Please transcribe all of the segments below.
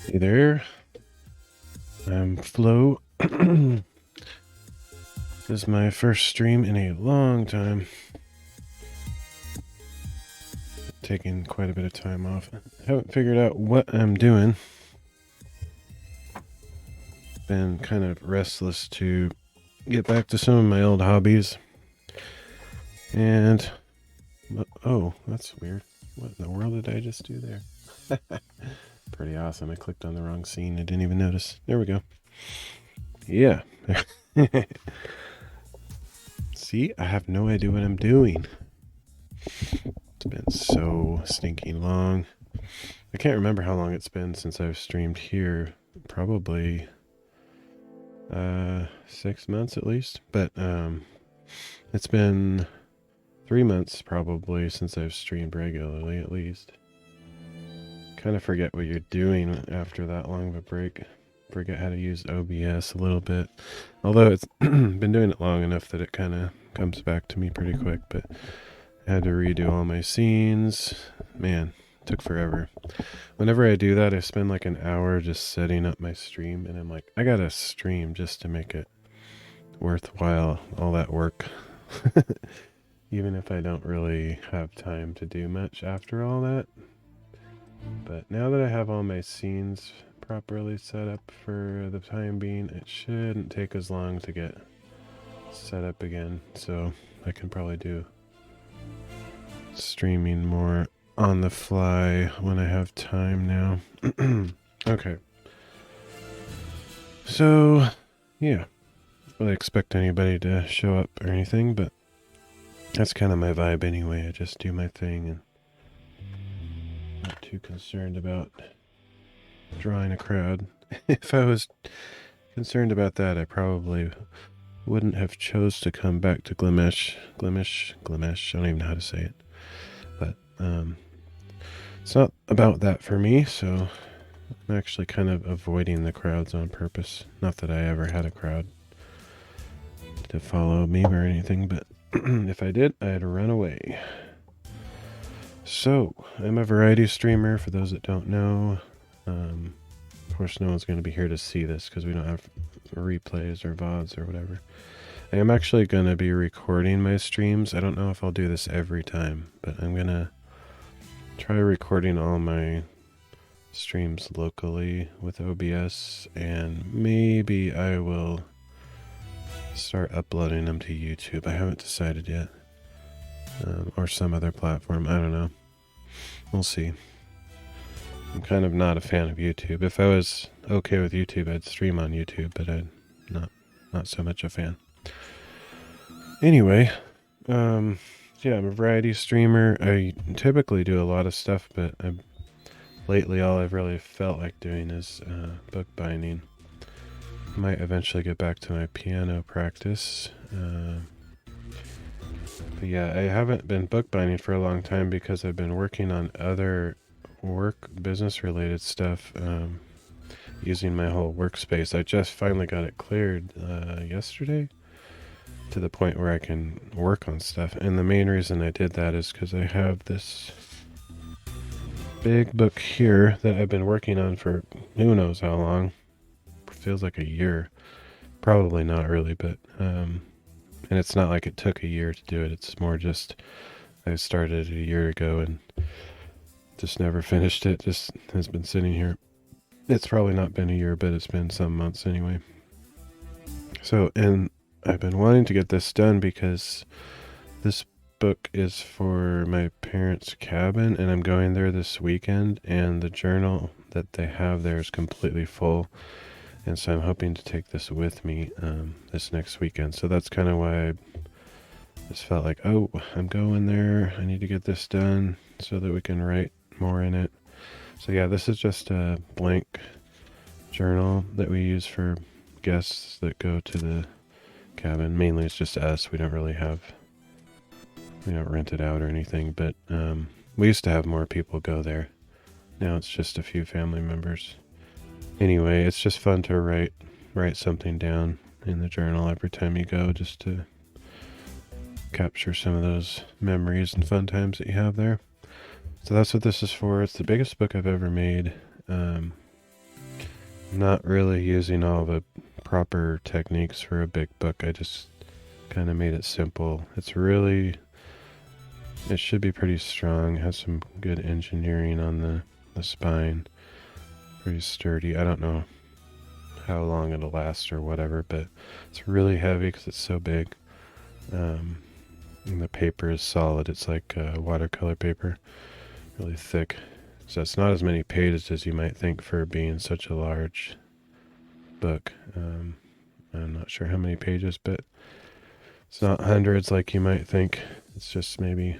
Hey there, I'm Flo. This is my first stream in a long time. Taking quite a bit of time off. I haven't figured out what I'm doing. Been kind of restless to get back to some of my old hobbies. And, oh, that's weird. What in the world did I just do there? Pretty awesome. I clicked on the wrong scene. I didn't even notice. There we go. Yeah. See, I have no idea what I'm doing. It's been so stinking long. I can't remember how long it's been since I've streamed here. Probably 6 months at least. But it's been 3 months probably since I've streamed regularly at least. Kind of forget what you're doing after that long of a break. Forget how to use OBS a little bit. Although it's been doing it long enough that it kind of comes back to me pretty quick. But I had to redo all my scenes. Man, it took forever. Whenever I do that, I spend like an hour just setting up my stream. And I'm like, I gotta stream just to make it worthwhile, all that work. Even if I don't really have time to do much after all that. But now that I have all my scenes properly set up for the time being, it shouldn't take as long to get set up again. So I can probably do streaming more on the fly when I have time now. Okay. So, yeah. I don't really expect anybody to show up or anything, but that's kind of my vibe anyway. I just do my thing and not too concerned about drawing a crowd. If I was concerned about that, I probably wouldn't have chose to come back to Glimesh. Glimesh. I don't even know how to say it. But it's not about that for me, so I'm actually kind of avoiding the crowds on purpose. Not that I ever had a crowd to follow me or anything, but if I did, I'd run away. So, I'm a variety streamer, for those that don't know. Of course, no one's going to be here to see this because we don't have replays or VODs or whatever. I am actually going to be recording my streams. I don't know if I'll do this every time, but I'm going to try recording all my streams locally with OBS, and maybe I will start uploading them to YouTube. I haven't decided yet. Or some other platform. I don't know. We'll see. I'm kind of not a fan of YouTube. If I was okay with YouTube, I'd stream on YouTube, but I'm not so much a fan. Anyway, yeah, I'm a variety streamer. I typically do a lot of stuff, but lately all I've really felt like doing is bookbinding. Might eventually get back to my piano practice. But yeah, I haven't been bookbinding for a long time because I've been working on other work, business-related stuff, using my whole workspace. I just finally got it cleared yesterday to the point where I can work on stuff. And the main reason I did that is because I have this big book here that I've been working on for who knows how long. Feels like a year. Probably not really, but and it's not like it took a year to do it. It's more just I started a year ago and just never finished it. Just has been sitting here. It's probably not been a year, but it's been some months anyway. So, and I've been wanting to get this done because this book is for my parents' cabin, and I'm going there this weekend, and the journal that they have there is completely full. And so I'm hoping to take this with me this next weekend. So that's kind of why I just felt like, oh, I'm going there. I need to get this done so that we can write more in it. So yeah, this is just a blank journal that we use for guests that go to the cabin. Mainly it's just us. We don't rent it out or anything. But we used to have more people go there. Now it's just a few family members. Anyway, it's just fun to write something down in the journal every time you go, just to capture some of those memories and fun times that you have there. So that's what this is for. It's the biggest book I've ever made. not really using all the proper techniques for a big book. I just kind of made it simple. It should be pretty strong. It has some good engineering on the spine. Pretty sturdy. I don't know how long it'll last or whatever, but it's really heavy because it's so big. And the paper is solid. It's like watercolor paper, really thick. So it's not as many pages as you might think for being such a large book. I'm not sure how many pages, but it's not hundreds like you might think. It's just maybe,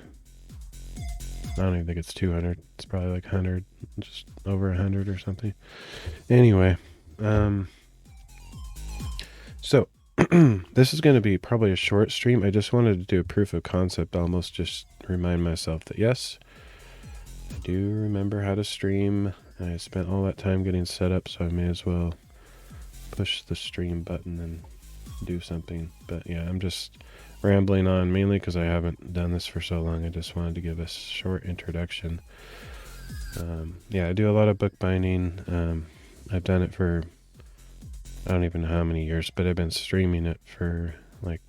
I don't even think it's 200. It's probably like 100, just over 100 or something. Anyway, so this is going to be probably a short stream. I just wanted to do a proof of concept, almost just remind myself that yes, I do remember how to stream. I spent all that time getting set up, so I may as well push the stream button and do something. But yeah, I'm just rambling on mainly because I haven't done this for so long. I just wanted to give a short introduction. Yeah, I do a lot of bookbinding. I've done it for, I don't even know how many years, but I've been streaming it for like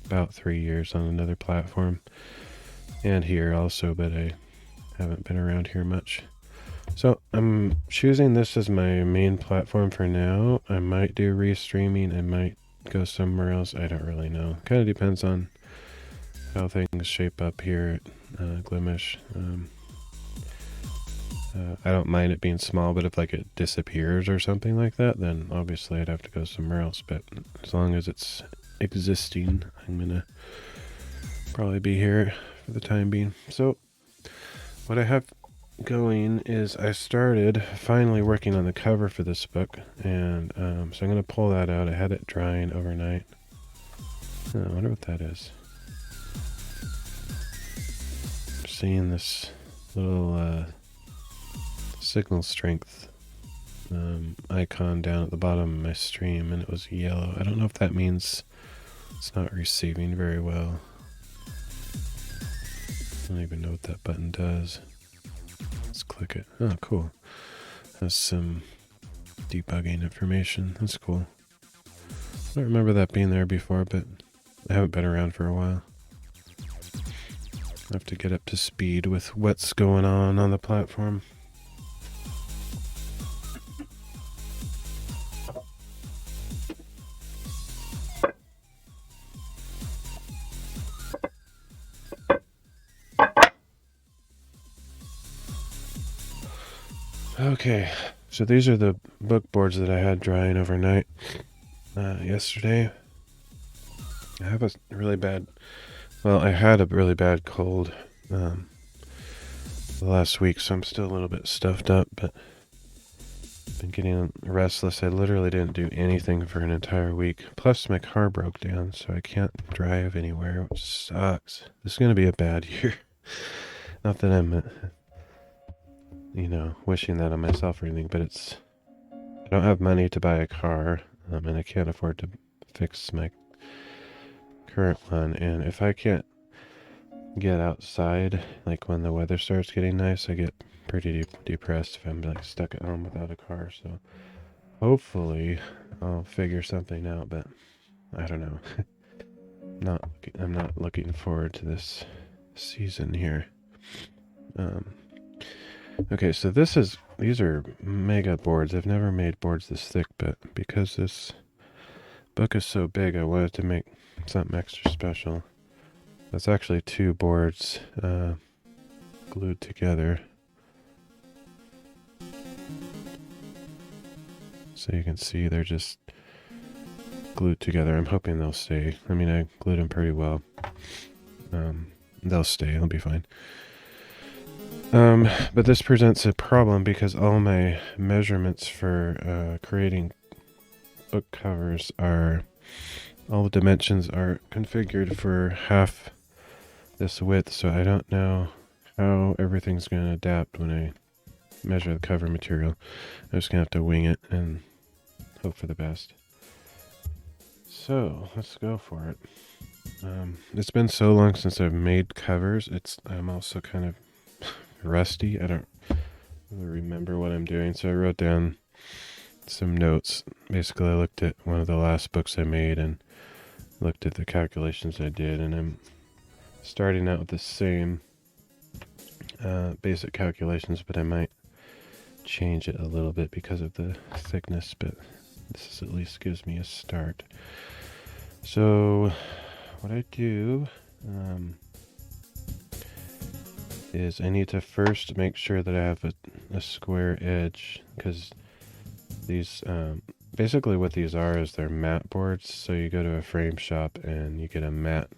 about 3 years on another platform and here also, but I haven't been around here much. So I'm choosing this as my main platform for now. I might do restreaming. I might go somewhere else. I don't really know. Kind of depends on how things shape up here at Glimesh. I don't mind it being small, but if like it disappears or something like that, then obviously I'd have to go somewhere else. But as long as it's existing, I'm gonna probably be here for the time being. So what I have going is I started finally working on the cover for this book, and so I'm gonna pull that out. I had it drying overnight. I wonder what that is. I'm seeing this little signal strength icon down at the bottom of my stream, and it was yellow. I don't know if that means it's not receiving very well. I don't even know what that button does. Let's click it. Oh, cool. That's some debugging information. That's cool. I don't remember that being there before, but I haven't been around for a while. I have to get up to speed with what's going on the platform. Okay, so these are the book boards that I had drying overnight yesterday. I have a really bad, well, I had a really bad cold the last week, so I'm still a little bit stuffed up, but I've been getting restless. I literally didn't do anything for an entire week. Plus, my car broke down, so I can't drive anywhere, which sucks. This is going to be a bad year. Not that I'm, wishing that on myself or anything, but I don't have money to buy a car, and I can't afford to fix my current one. And if I can't get outside, like when the weather starts getting nice, I get pretty depressed if I'm like stuck at home without a car. So hopefully I'll figure something out, but I don't know. I'm not looking forward to this season here. Okay, so these are mega boards. I've never made boards this thick, but because this book is so big, I wanted to make something extra special. That's actually 2 boards glued together. So you can see they're just glued together. I'm hoping they'll stay. I mean, I glued them pretty well. They'll stay. They'll be fine. But this presents a problem because all my measurements for creating book covers all the dimensions are configured for half this width, so I don't know how everything's going to adapt when I measure the cover material. I'm just going to have to wing it and hope for the best. So, let's go for it. It's been so long since I've made covers, I'm also kind of rusty. I don't really remember what I'm doing, so I wrote down some notes. Basically, I looked at one of the last books I made and looked at the calculations I did, and I'm starting out with the same basic calculations, but I might change it a little bit because of the thickness, but this at least gives me a start. So what I do is I need to first make sure that I have a square edge, because these basically what these are is they're mat boards. So you go to a frame shop and you get a mat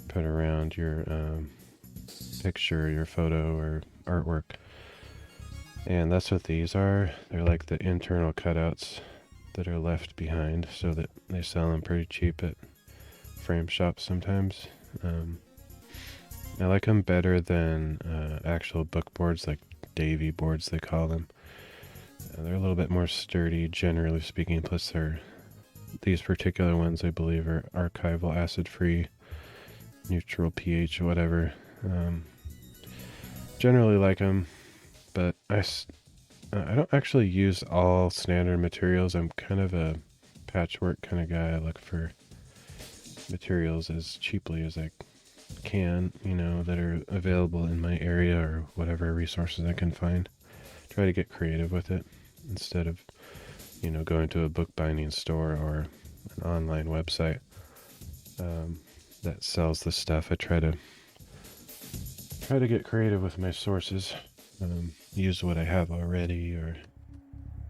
put around your picture, your photo or artwork, and that's what these are. They're like the internal cutouts that are left behind, so that they sell them pretty cheap at frame shops sometimes. I like them better than actual book boards, like Davy boards they call them. They're a little bit more sturdy, generally speaking, plus these particular ones I believe are archival, acid-free, neutral pH, whatever. Generally like them, but I don't actually use all standard materials. I'm kind of a patchwork kind of guy. I look for materials as cheaply as I can, that are available in my area or whatever resources I can find. Try to get creative with it instead of, going to a bookbinding store or an online website that sells the stuff. I try to get creative with my sources. Use what I have already, or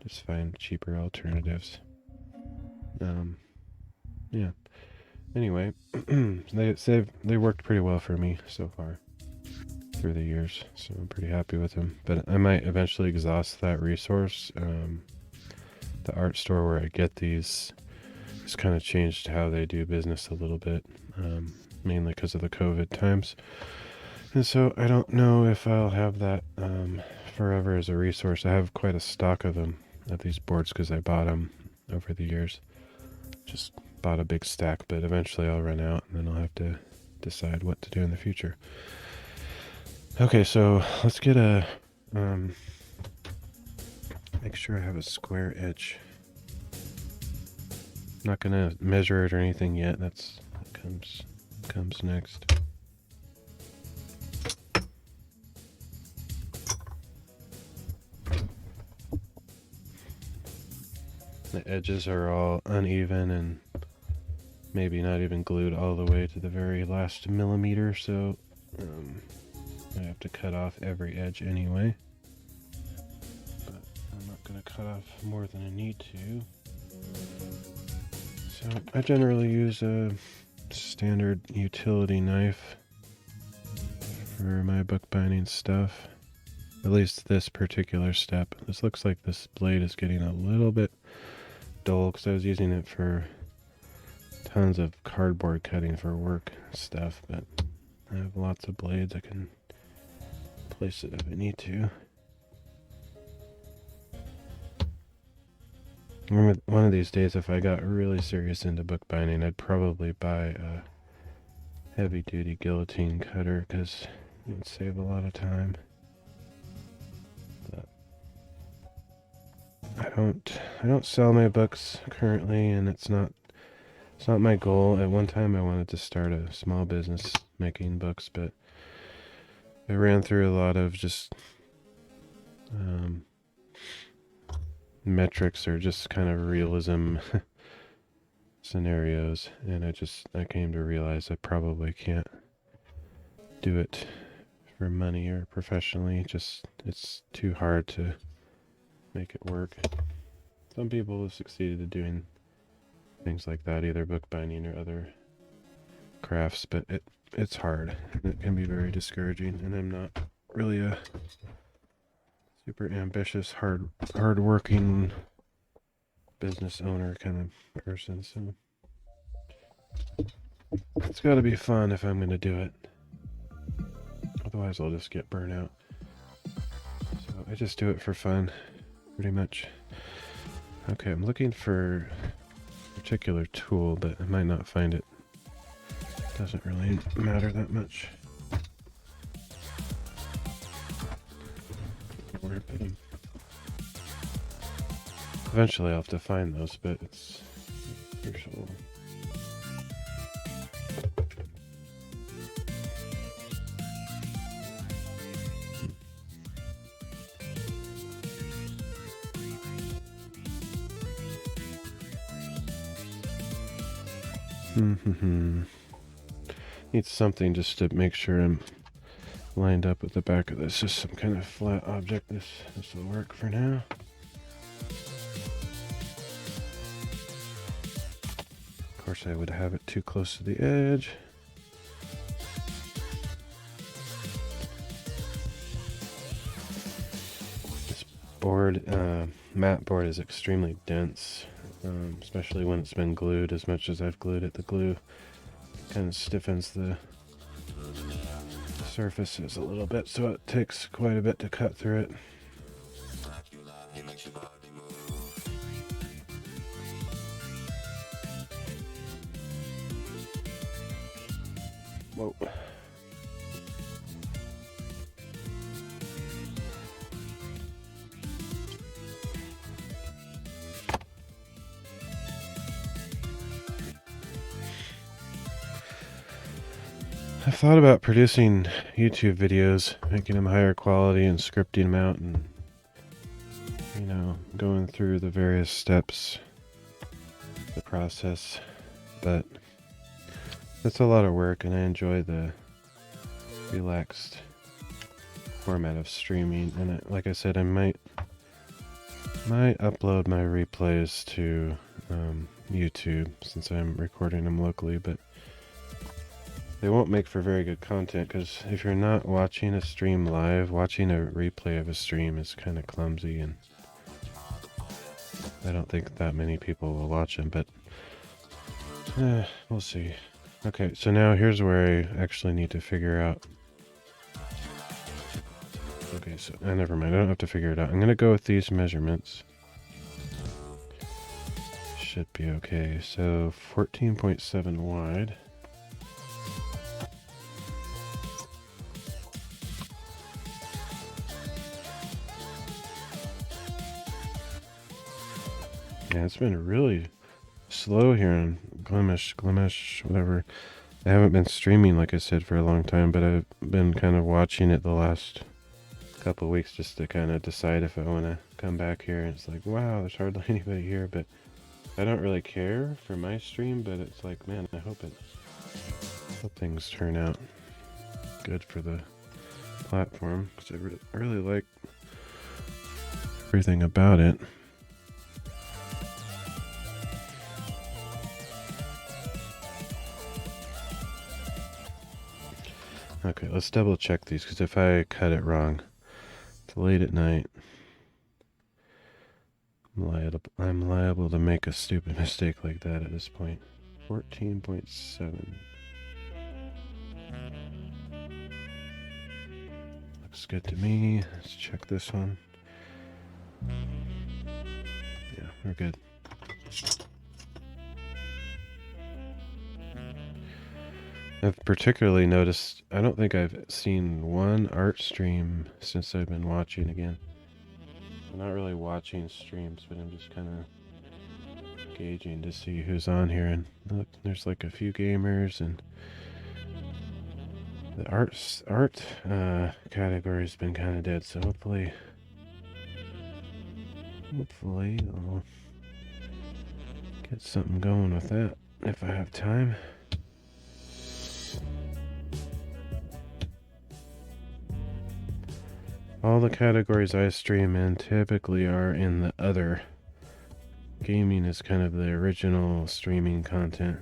just find cheaper alternatives. Yeah. Anyway, they worked pretty well for me so far through the years, so I'm pretty happy with them. But I might eventually exhaust that resource. The art store where I get these has kind of changed how they do business a little bit, mainly because of the COVID times. And so I don't know if I'll have that forever as a resource. I have quite a stock of them, of these boards, because I bought them over the years. Just bought a big stack, but eventually I'll run out, and then I'll have to decide what to do in the future. Okay, so let's get make sure I have a square edge. I'm not gonna measure it or anything yet. That comes next. The edges are all uneven and maybe not even glued all the way to the very last millimeter, so I have to cut off every edge anyway. But I'm not going to cut off more than I need to. So I generally use a standard utility knife for my bookbinding stuff. At least this particular step. This looks like this blade is getting a little bit dull because I was using it for tons of cardboard cutting for work stuff, but I have lots of blades. I can place it if I need to. One of these days, if I got really serious into bookbinding, I'd probably buy a heavy-duty guillotine cutter because it would save a lot of time. But I don't sell my books currently, and it's not my goal. At one time, I wanted to start a small business making books, but I ran through a lot of just metrics or just kind of realism scenarios, and I came to realize I probably can't do it for money or professionally. It's too hard to make it work. Some people have succeeded at doing things like that, either bookbinding or other crafts, but it's hard. It can be very discouraging, and I'm not really a super ambitious, hard-working business owner kind of person, so it's got to be fun if I'm going to do it. Otherwise, I'll just get burnt out. So I just do it for fun, pretty much. Okay, I'm looking for a particular tool, but I might not find it. Doesn't really matter that much. Eventually I'll have to find those, but it's crucial. Need something just to make sure I'm lined up with the back of this. Just some kind of flat object. This will work for now. Of course, I would have it too close to the edge. This board, matte board, is extremely dense, especially when it's been glued as much as I've glued it. The glue kind of stiffens the surfaces a little bit, so it takes quite a bit to cut through it. Whoa. I've thought about producing YouTube videos, making them higher quality and scripting them out and, you know, going through the various steps, the process, but it's a lot of work, and I enjoy the relaxed format of streaming. And like I said, I might upload my replays to YouTube since I'm recording them locally, but they won't make for very good content, because if you're not watching a stream live, watching a replay of a stream is kind of clumsy, and I don't think that many people will watch them, but we'll see. Okay, so now here's where I actually need to figure out. Okay, so never mind, I don't have to figure it out. I'm going to go with these measurements. Should be okay. So 14.7 wide. Yeah, it's been really slow here on Glimesh, whatever. I haven't been streaming, like I said, for a long time, but I've been kind of watching it the last couple of weeks just to kind of decide if I want to come back here. And it's like, wow, there's hardly anybody here, but I don't really care for my stream, but it's like, man, I hope things turn out good for the platform, because I really like everything about it. Okay, let's double check these, because if I cut it wrong, it's late at night. I'm liable to make a stupid mistake like that at this point. 14.7. Looks good to me. Let's check this one. Yeah, we're good. I've particularly noticed, I don't think I've seen one art stream since I've been watching again. I'm not really watching streams, but I'm just kind of gauging to see who's on here. And look, there's like a few gamers, and the art category's been kind of dead, so hopefully I'll get something going with that if I have time. All the categories I stream in typically are in the other. Gaming is kind of the original streaming content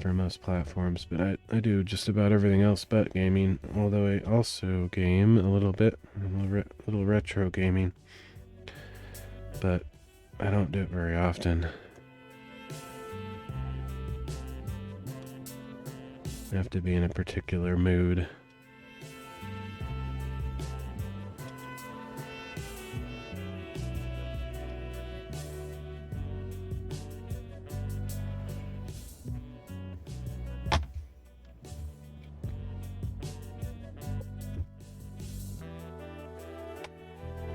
for most platforms, but I do just about everything else but gaming, although I also game a little bit, a little retro gaming, but I don't do it very often. I have to be in a particular mood.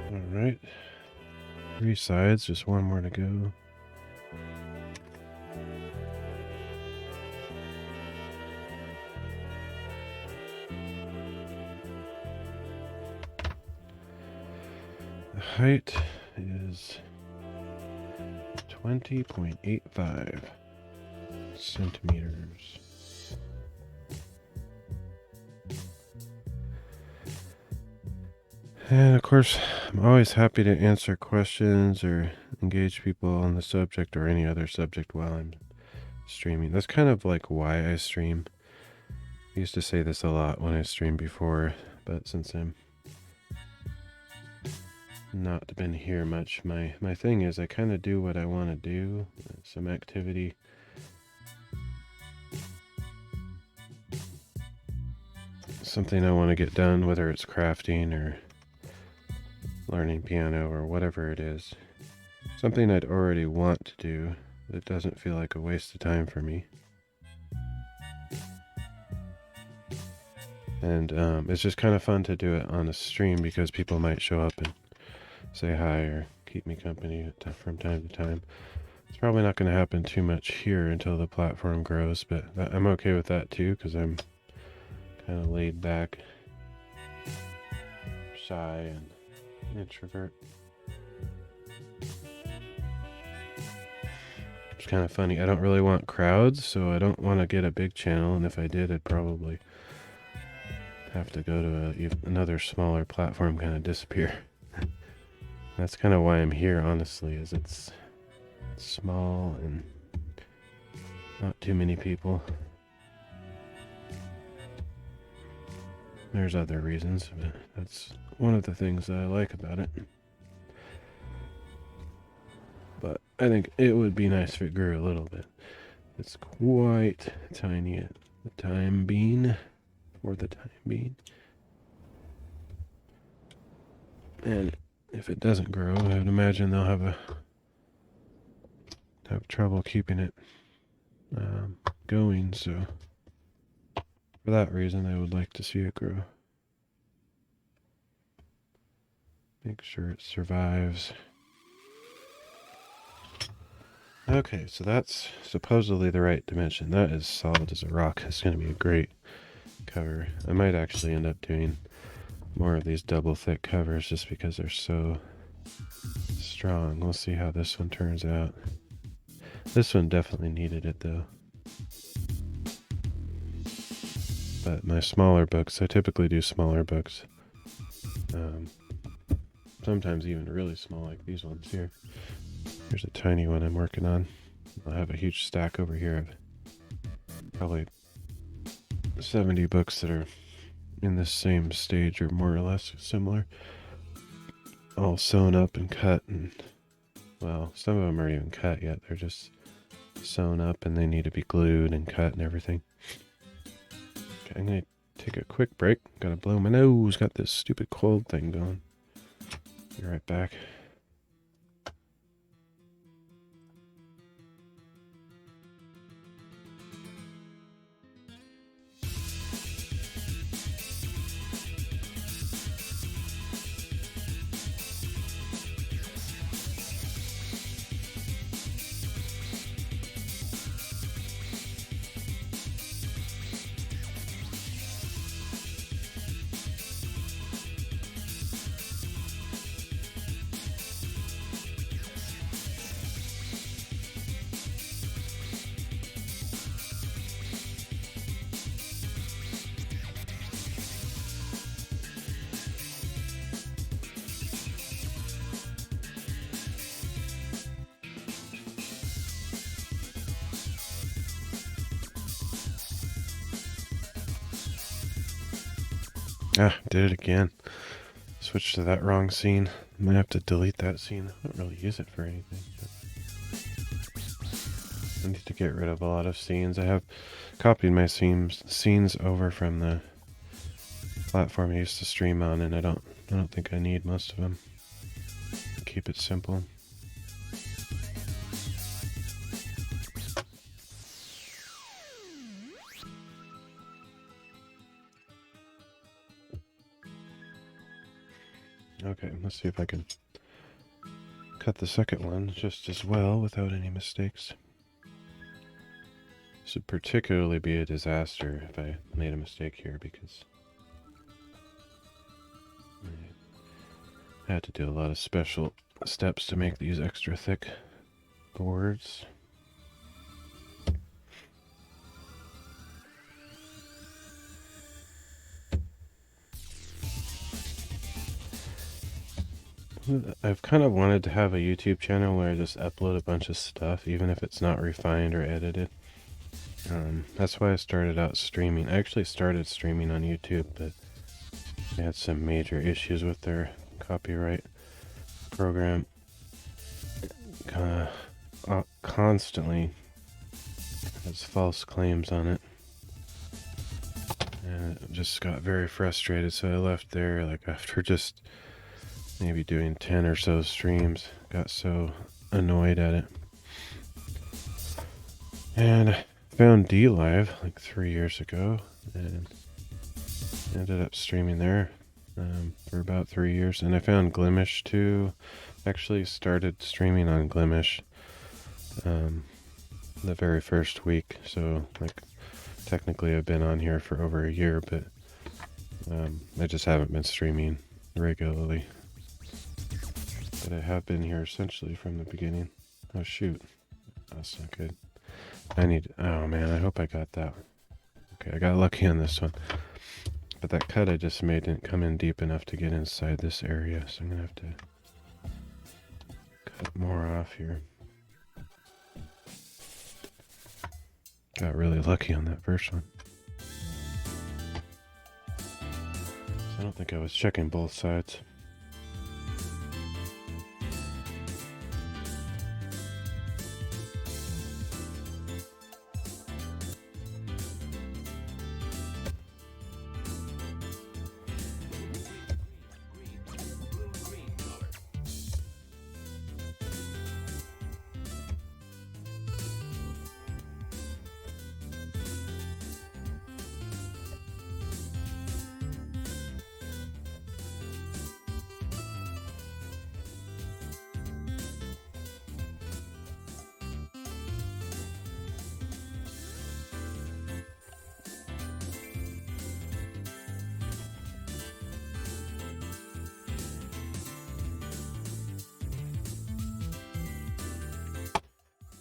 All right. 3 sides, just one more to go. The height is 20.85 centimeters. And of course, I'm always happy to answer questions or engage people on the subject or any other subject while I'm streaming. That's kind of like why I stream. I used to say this a lot when I streamed before, but since I'm not been here much, my thing is I kind of do what I want to do, some activity. Something I want to get done, whether it's crafting or learning piano or whatever it is. Something I'd already want to do that doesn't feel like a waste of time for me. And it's just kind of fun to do it on a stream because people might show up and say hi or keep me company from time to time. It's probably not going to happen too much here until the platform grows, but I'm okay with that too because I'm kind of laid back, shy, and introvert. It's kind of funny. I don't really want crowds, so I don't want to get a big channel, and if I did, I'd probably have to go to another smaller platform, kind of disappear. That's kind of why I'm here, honestly, is it's small and not too many people. There's other reasons, but that's one of the things that I like about it. But I think it would be nice if it grew a little bit. It's quite tiny at the time being, for the time being. And if it doesn't grow, I would imagine they'll have trouble keeping it going, so for that reason I would like to see it grow. Make sure it survives. Okay, so that's supposedly the right dimension. That is solid as a rock. It's going to be a great cover. I might actually end up doing more of these double thick covers just because they're so strong. We'll see how this one turns out. This one definitely needed it though. But my smaller books, I typically do smaller books. Sometimes even really small like these ones here. Here's a tiny one I'm working on. I'll have a huge stack over here of probably 70 books that are in the same stage or more or less similar. All sewn up and cut, and well, some of them aren't even cut yet. They're just sewn up and they need to be glued and cut and everything. Okay, I'm gonna take a quick break. Gotta blow my nose. Got this stupid cold thing going. Be right back. Ah, did it again. Switched to that wrong scene. Might have to delete that scene. I don't really use it for anything. I need to get rid of a lot of scenes. I have copied my scenes over from the platform I used to stream on, and I don't think I need most of them. Keep it simple. Okay, let's see if I can cut the second one just as well without any mistakes. This would particularly be a disaster if I made a mistake here, because I had to do a lot of special steps to make these extra thick boards. I've kind of wanted to have a YouTube channel where I just upload a bunch of stuff, even if it's not refined or edited. That's why I started out streaming. I actually started streaming on YouTube, but they had some major issues with their copyright program. Constantly has false claims on it. And it just got very frustrated, so I left there like after just maybe doing 10 or so streams. Got so annoyed at it. And I found DLive like 3 years ago and ended up streaming there for about 3 years. And I found Glimesh too. Actually started streaming on Glimesh the very first week. So like technically I've been on here for over a year, but I just haven't been streaming regularly. But I have been here essentially from the beginning. Oh shoot, that's not good. Oh man, I hope I got that. Okay, I got lucky on this one. But that cut I just made didn't come in deep enough to get inside this area, so I'm gonna have to cut more off here. Got really lucky on that first one. So I don't think I was checking both sides.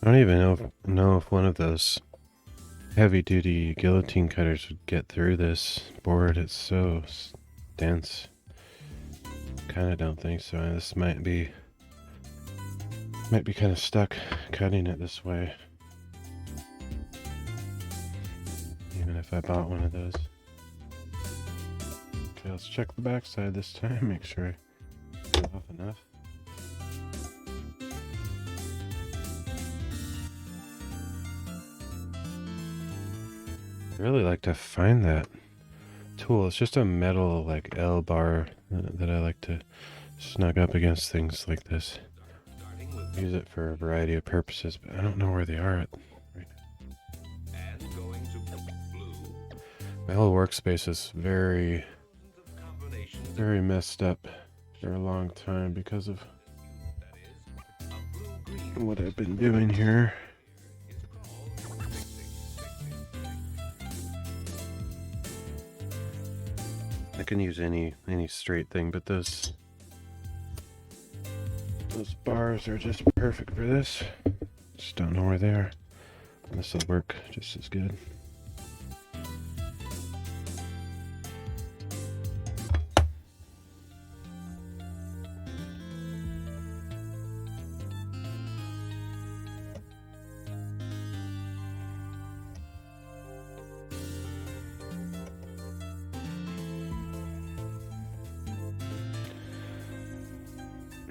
I don't even know if one of those heavy-duty guillotine cutters would get through this board. It's so dense. Kind of don't think so. This might be kind of stuck cutting it this way. Even if I bought one of those. Okay, let's check the back side this time. Make sure I cut off enough. I really like to find that tool. It's just a metal like L bar that I like to snug up against things like this. Use it for a variety of purposes, but I don't know where they are at right now. My whole workspace is very messed up for a long time because of what I've been doing here. I can use any straight thing, but those bars are just perfect for this. Just don't know where they are. This will work just as good.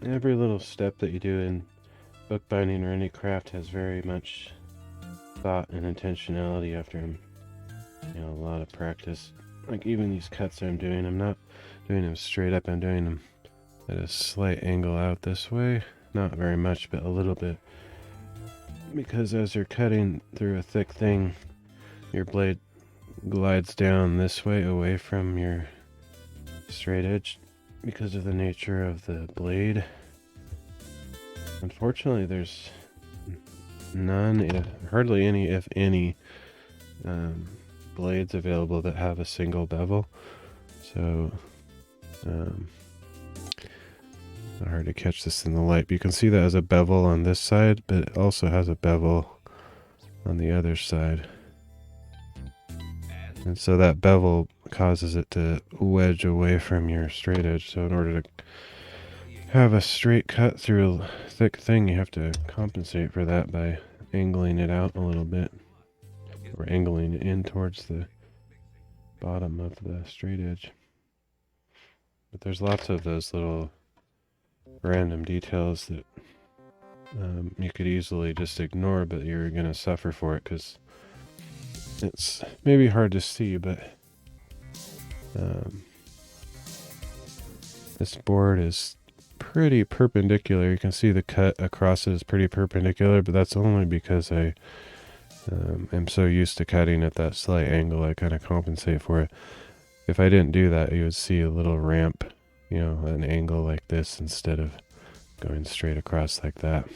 Every little step that you do in bookbinding or any craft has very much thought and intentionality after a lot of practice. Like even these cuts I'm doing, I'm not doing them straight up, I'm doing them at a slight angle out this way. Not very much, but a little bit. Because as you're cutting through a thick thing, your blade glides down this way away from your straight edge because of the nature of the blade. Unfortunately, there's hardly any, if any, blades available that have a single bevel. So, hard to catch this in the light, but you can see that as a bevel on this side, but it also has a bevel on the other side. And so that bevel causes it to wedge away from your straight edge. So in order to have a straight cut through a thick thing, you have to compensate for that by angling it out a little bit, or angling it in towards the bottom of the straight edge. But there's lots of those little random details that you could easily just ignore, but you're going to suffer for it because it's maybe hard to see, but this board is pretty perpendicular. You can see the cut across it is pretty perpendicular, but that's only because I am so used to cutting at that slight angle. I kind of compensate for it. If I didn't do that, you would see a little ramp, you know, an angle like this instead of going straight across like that.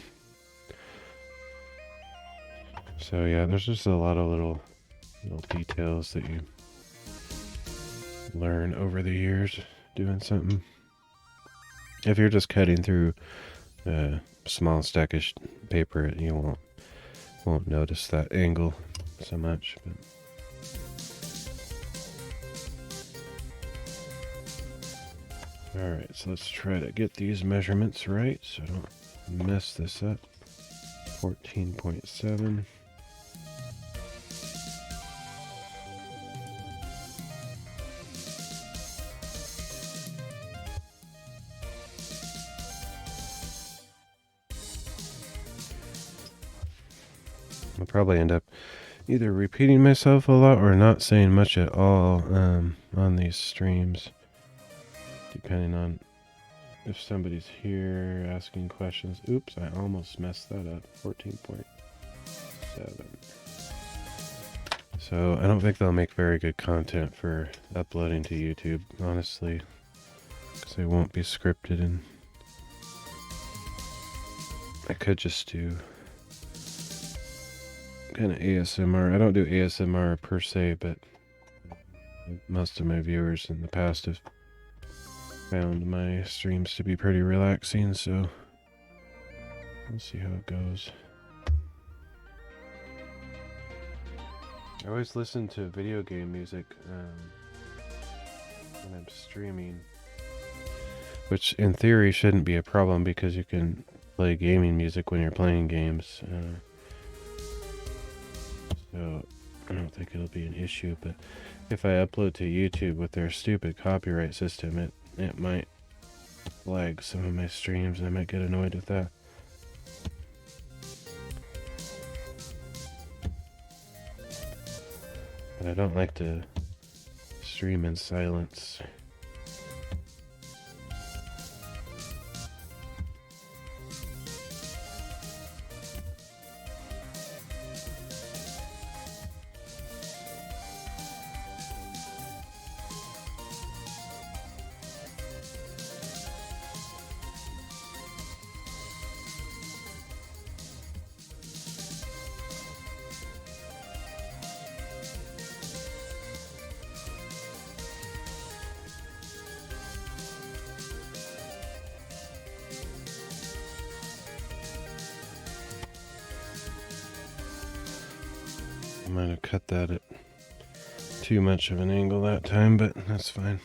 So yeah, there's just a lot of little details that you learn over the years doing something. If you're just cutting through a small stack of paper, you won't notice that angle so much. But all right, so let's try to get these measurements right so I don't mess this up. 14.7. I'll probably end up either repeating myself a lot or not saying much at all on these streams, depending on if somebody's here asking questions. Oops, I almost messed that up. 14.7. So I don't think they'll make very good content for uploading to YouTube, honestly, because they won't be scripted, and I could just do kind of ASMR. I don't do ASMR per se, but most of my viewers in the past have found my streams to be pretty relaxing, so we'll see how it goes. I always listen to video game music when I'm streaming, which in theory shouldn't be a problem because you can play gaming music when you're playing games. So I don't think it'll be an issue, but if I upload to YouTube with their stupid copyright system, it might lag some of my streams, and I might get annoyed with that. But I don't like to stream in silence. I might have cut that at too much of an angle that time, but that's fine.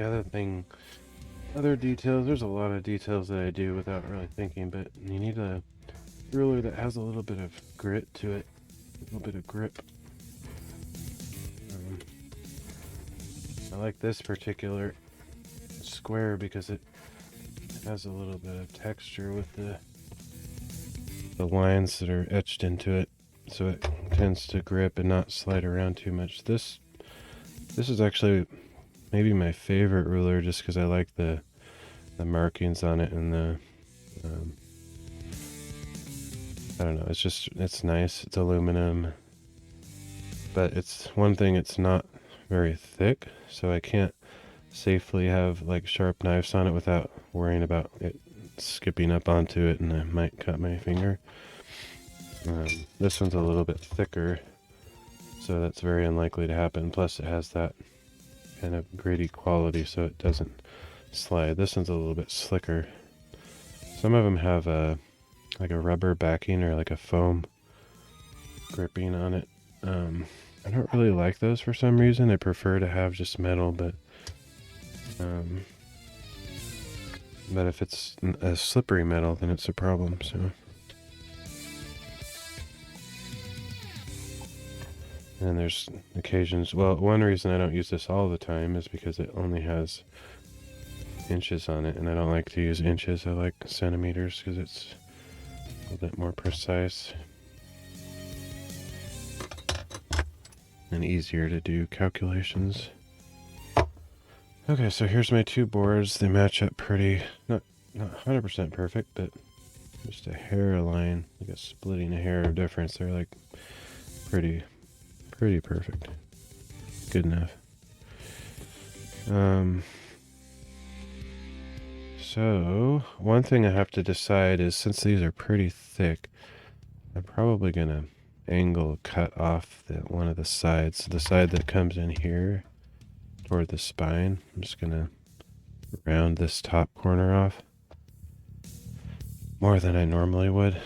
The other thing, other details, there's a lot of details that I do without really thinking, but you need a ruler that has a little bit of grit to it, a little bit of grip. I like this particular square because it has a little bit of texture with the lines that are etched into it, so it tends to grip and not slide around too much. This is actually maybe my favorite ruler, just because I like the markings on it and the I don't know, it's nice. It's aluminum, but it's one thing, it's not very thick, so I can't safely have like sharp knives on it without worrying about it skipping up onto it and I might cut my finger. This one's a little bit thicker, so that's very unlikely to happen. Plus it has that kind of gritty quality, so it doesn't slide. This one's a little bit slicker. Some of them have like a rubber backing or like a foam gripping on it. I don't really like those for some reason. I prefer to have just metal, but if it's a slippery metal, then it's a problem. So, and there's occasions. Well, one reason I don't use this all the time is because it only has inches on it, and I don't like to use inches. I like centimeters because it's a little bit more precise and easier to do calculations. Okay, so here's my two boards. They match up pretty, not 100% perfect, but just a hairline, like a splitting a hair of difference. They're like pretty perfect. Good enough. So one thing I have to decide is, since these are pretty thick, I'm probably gonna angle cut off one of the sides, the side that comes in here toward the spine. I'm just gonna round this top corner off more than I normally would.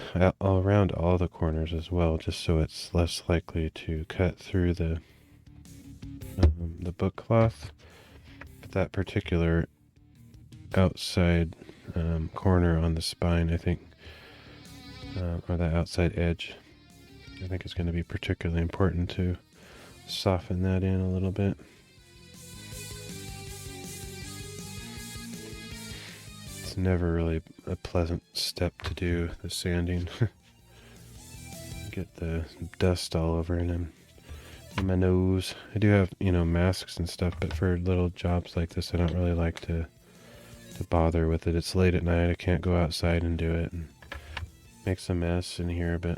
I'll round all the corners as well, just so it's less likely to cut through the book cloth. But that particular outside corner on the spine, I think, or the outside edge, I think is going to be particularly important to soften that in a little bit. It's never really a pleasant step to do, the sanding. Get the dust all over it and in my nose. I do have, masks and stuff, but for little jobs like this, I don't really like to bother with it. It's late at night. I can't go outside and do it, and makes a mess in here. But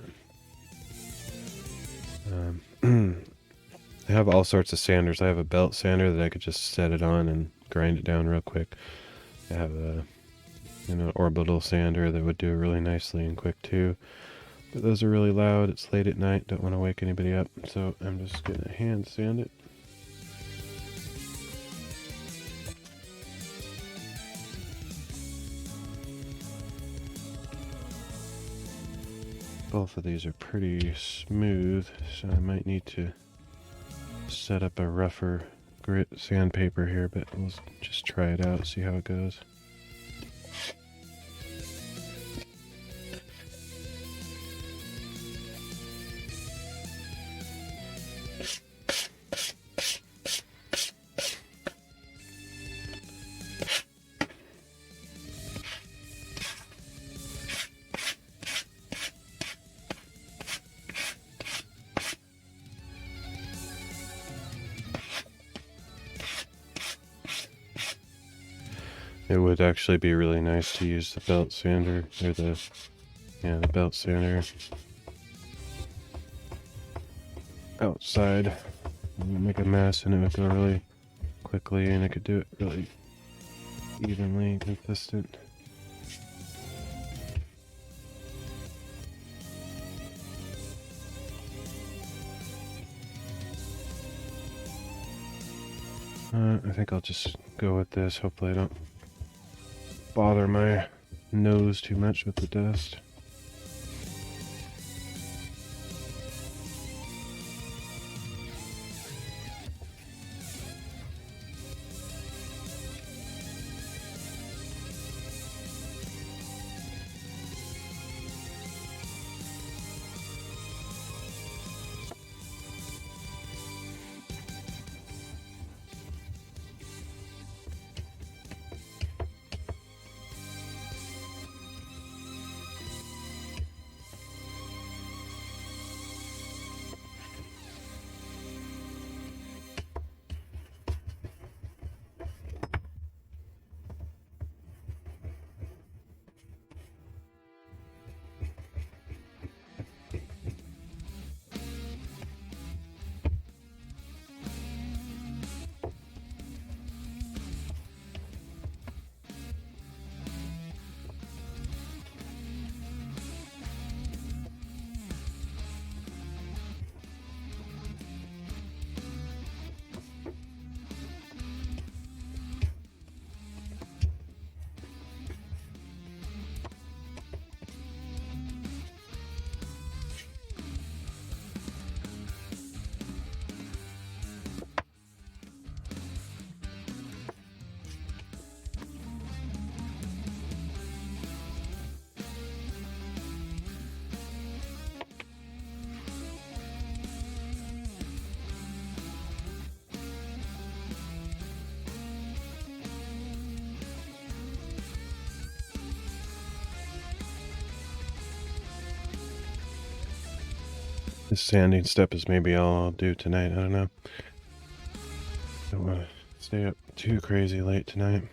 I have all sorts of sanders. I have a belt sander that I could just set it on and grind it down real quick. I have a orbital sander that would do it really nicely and quick too. But those are really loud. It's late at night. Don't want to wake anybody up, so I'm just gonna hand sand it. Both of these are pretty smooth, so I might need to set up a rougher grit sandpaper here, but we'll just try it out, see how it goes. It would actually be really nice to use the belt sander, or the belt sander outside. Make a mess and it would go really quickly, and I could do it really evenly and consistent. I think I'll just go with this. Hopefully I don't bother my nose too much with the dust. This sanding step is maybe all I'll do tonight. I don't know. Don't want to stay up too crazy late tonight.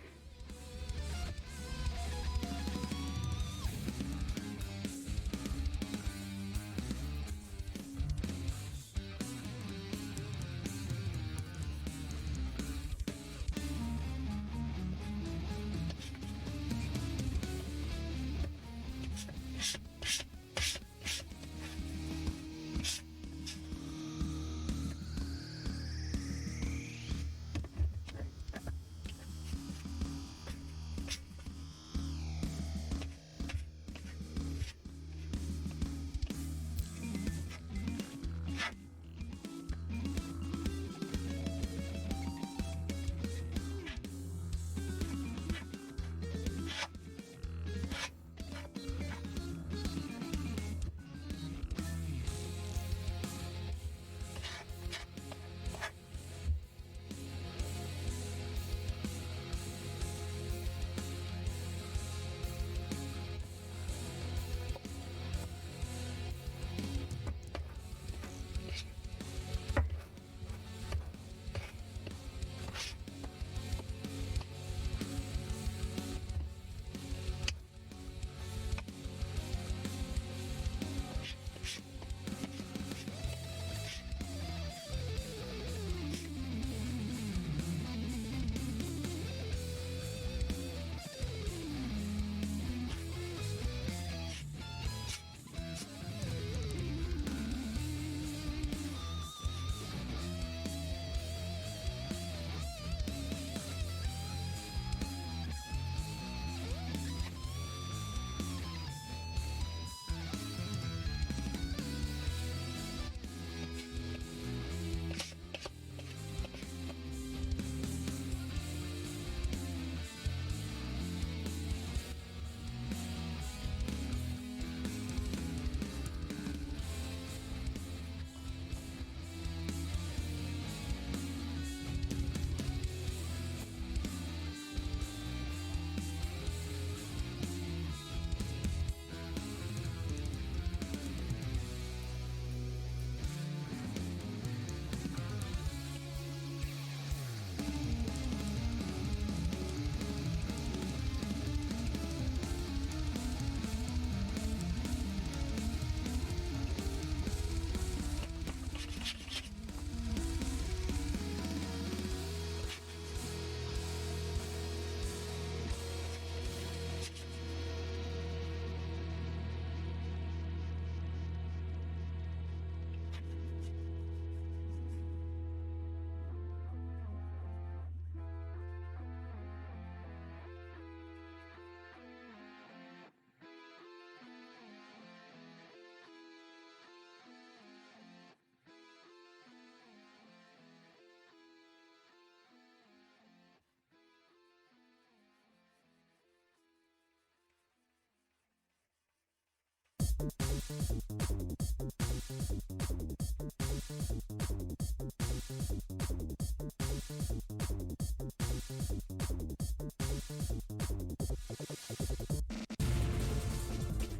I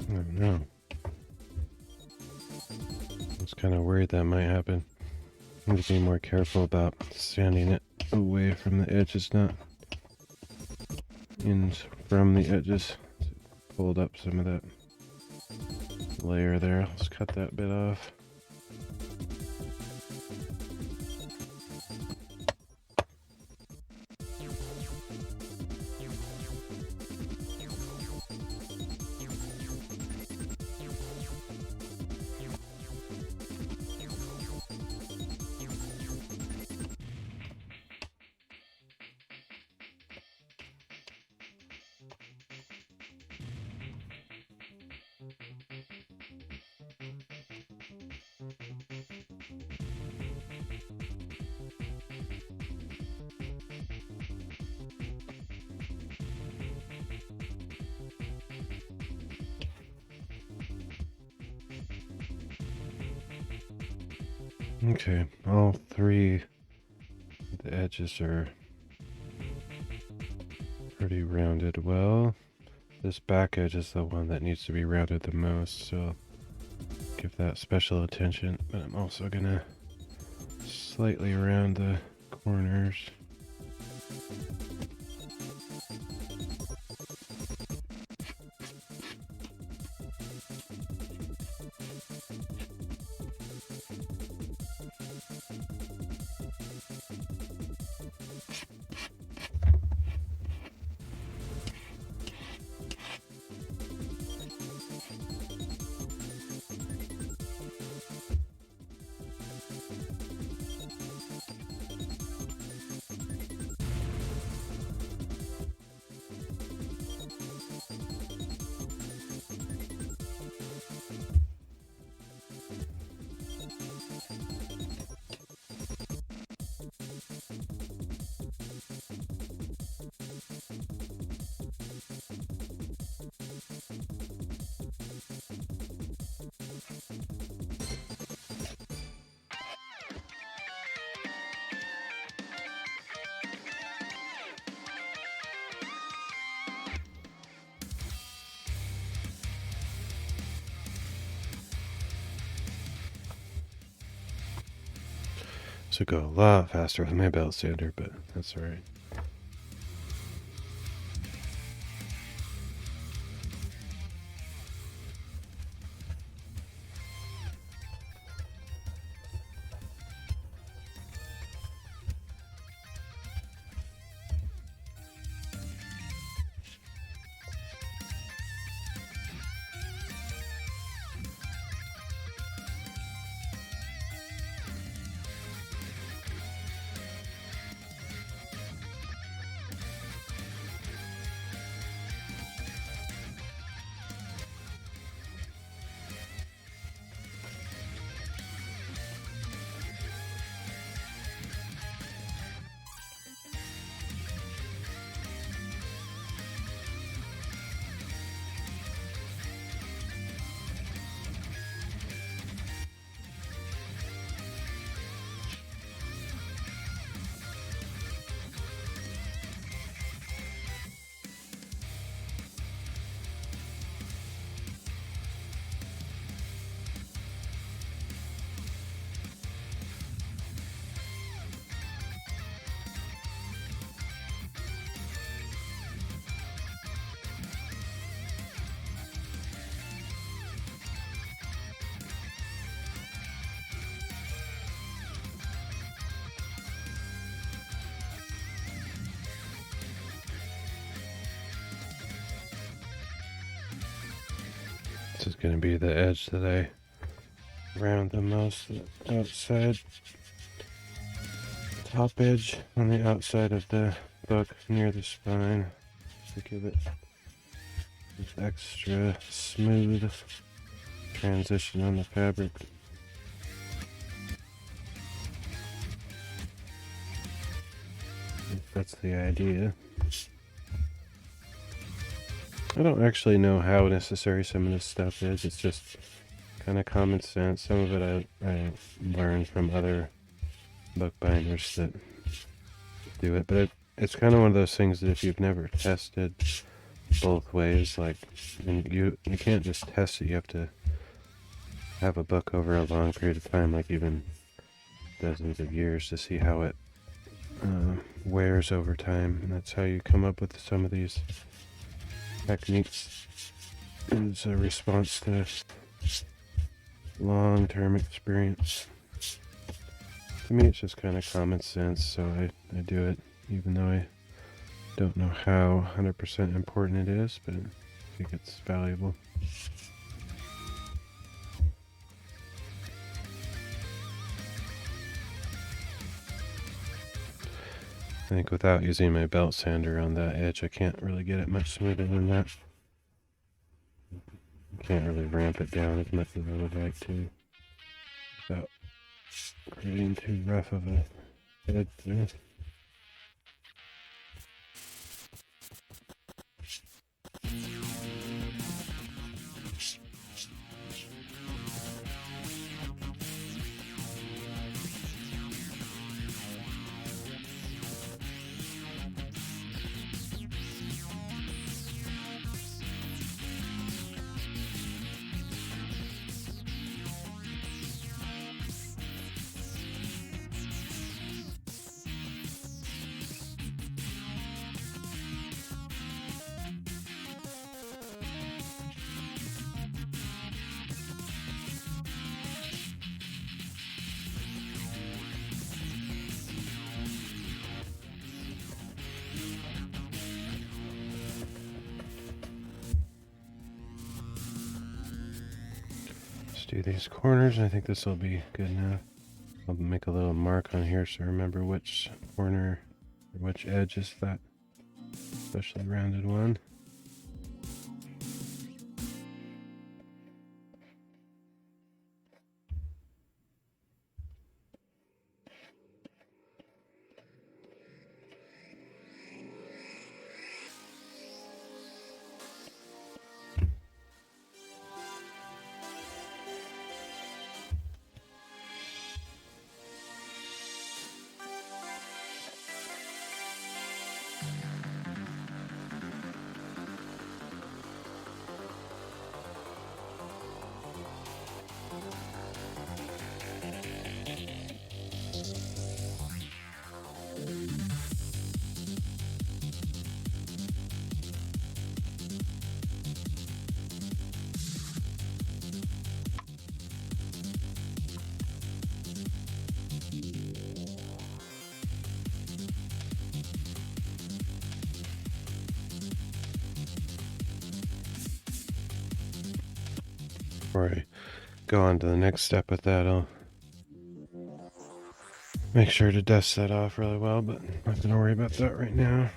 don't know. I was kind of worried that might happen. I need to be more careful about sanding it away from the edges, not in from the edges. Pulled up some of that layer there. Let's cut that bit off. Okay, all three of the edges are pretty rounded well. This back edge is the one that needs to be rounded the most, so give that special attention, but I'm also gonna slightly round the corners. So go a lot faster with my belt sander, but that's alright. This is going to be the edge that I round the most, the outside top edge on the outside of the book near the spine to give it this extra smooth transition on the fabric. That's the idea. I don't actually know how necessary some of this stuff is. It's just kind of common sense. Some of it I learned from other bookbinders that do it. But it's kind of one of those things that if you've never tested both ways, like, and you can't just test it. You have to have a book over a long period of time, like even dozens of years, to see how it wears over time. And that's how you come up with some of these techniques, is a response to long-term experience. To me, it's just kind of common sense, so I do it, even though I don't know how 100% important it is, but I think it's valuable. I think without using my belt sander on that edge, I can't really get it much smoother than that. I can't really ramp it down as much as I would like to without creating too rough of a edge there. Just do these corners. I think this will be good enough. I'll make a little mark on here so I remember which corner or which edge is that especially rounded one. Before I go on to the next step with that, I'll make sure to dust that off really well, but I'm not going to worry about that right now.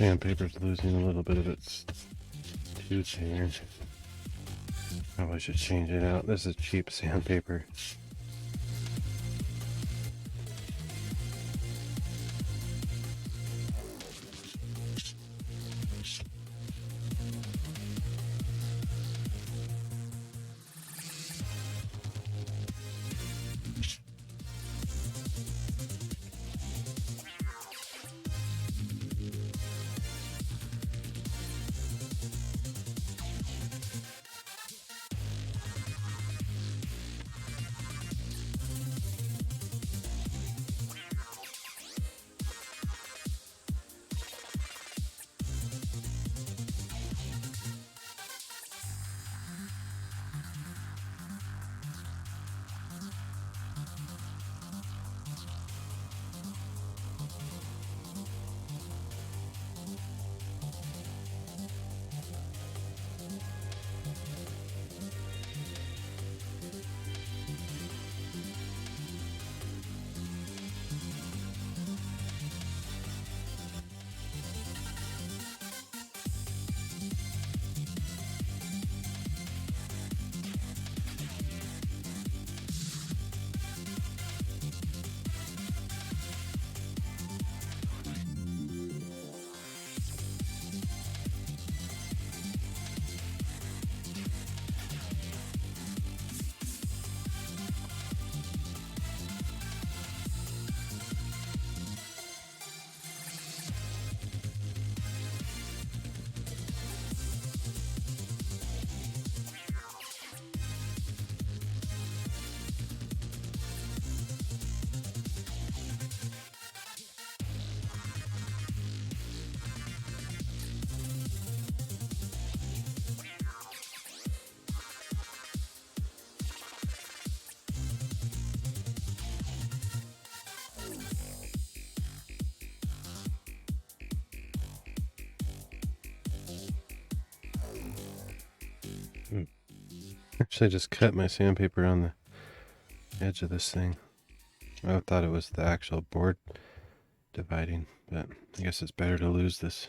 Sandpaper's losing a little bit of its tooth here. Probably should change it out. This is cheap sandpaper. Actually, I just cut my sandpaper on the edge of this thing. I thought it was the actual board dividing, but I guess it's better to lose this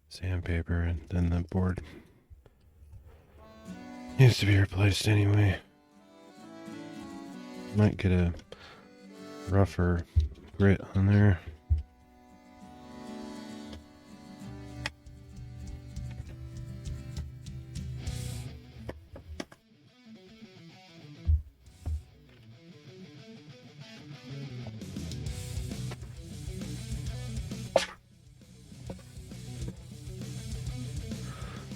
sandpaper and then the board needs to be replaced anyway. Might get a rougher grit on there.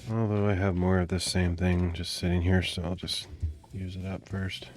Although I have more of the same thing just sitting here, so I'll just use it up first.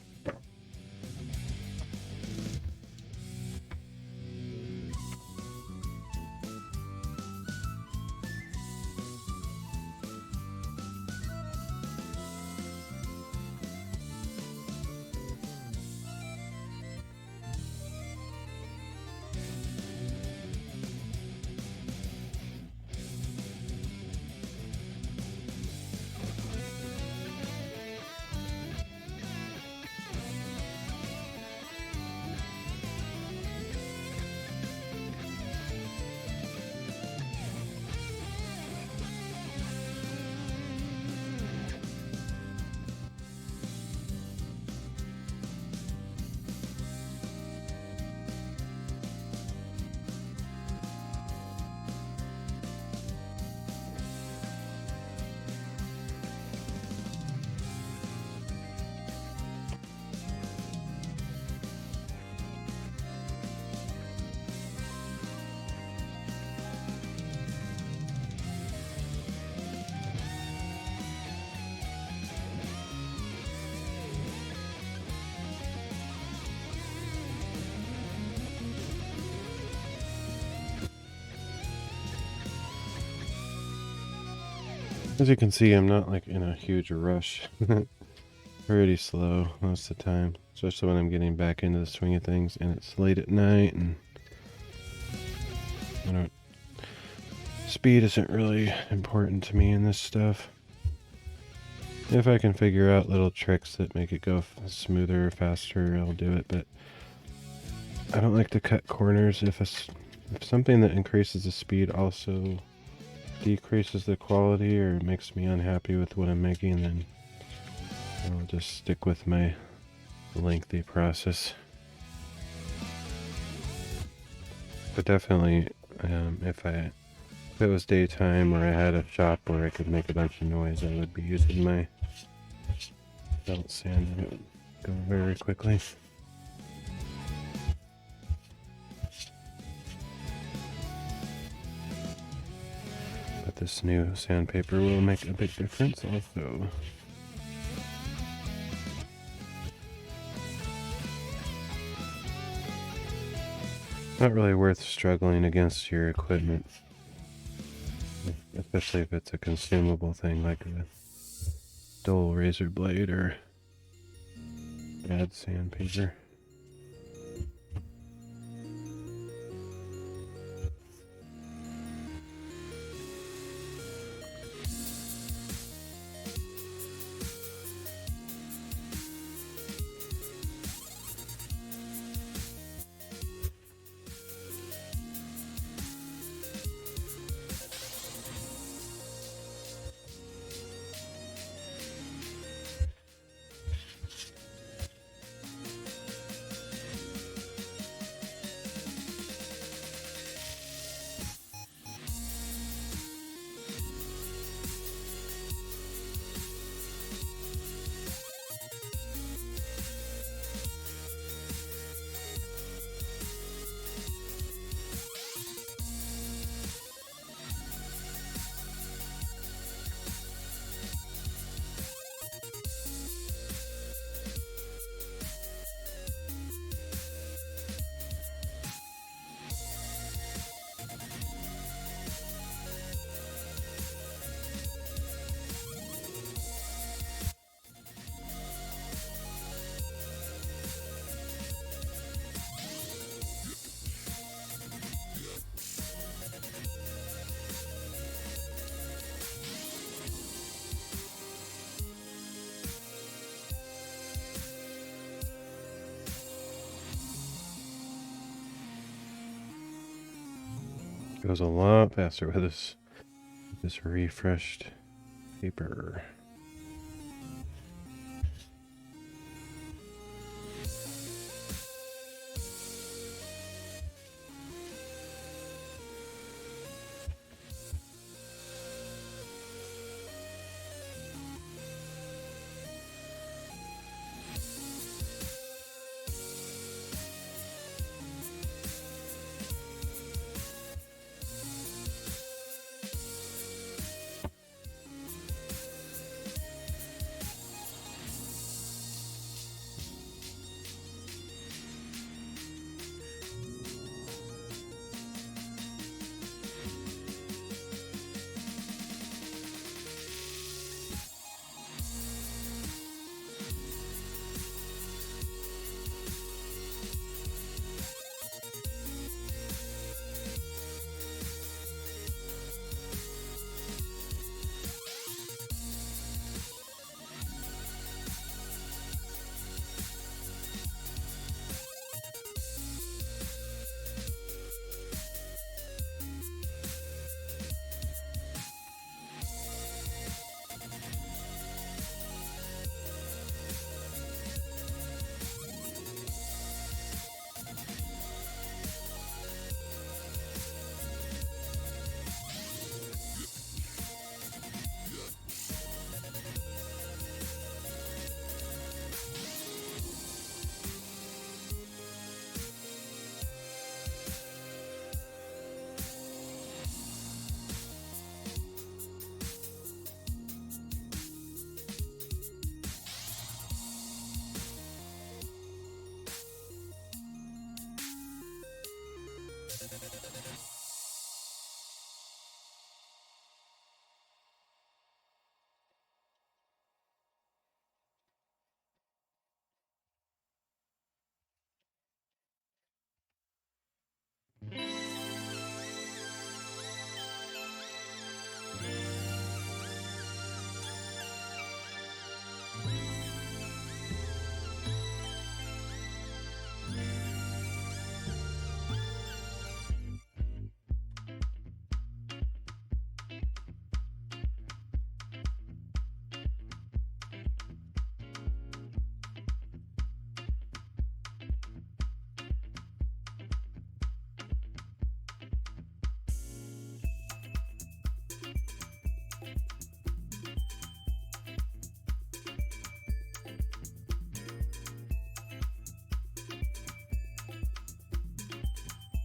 As you can see, I'm not like in a huge rush. Pretty slow most of the time, especially when I'm getting back into the swing of things and it's late at night and I don't, speed isn't really important to me in this stuff. If I can figure out little tricks that make it go smoother, faster, I'll do it, but I don't like to cut corners. If something that increases the speed also decreases the quality or makes me unhappy with what I'm making, then I'll just stick with my lengthy process. But definitely, if it was daytime or I had a shop where I could make a bunch of noise, I would be using my belt sand and it would go very quickly. But this new sandpaper will make a big difference also. Not really worth struggling against your equipment, especially if it's a consumable thing like a dull razor blade or bad sandpaper. Goes a lot faster with this refreshed paper.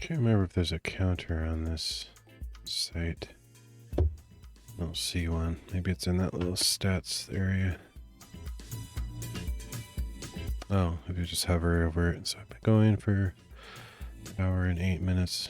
Can't remember if there's a counter on this site. I don't see one. Maybe it's in that little stats area. Oh, if you just hover over it. So I've been going for an hour and 8 minutes.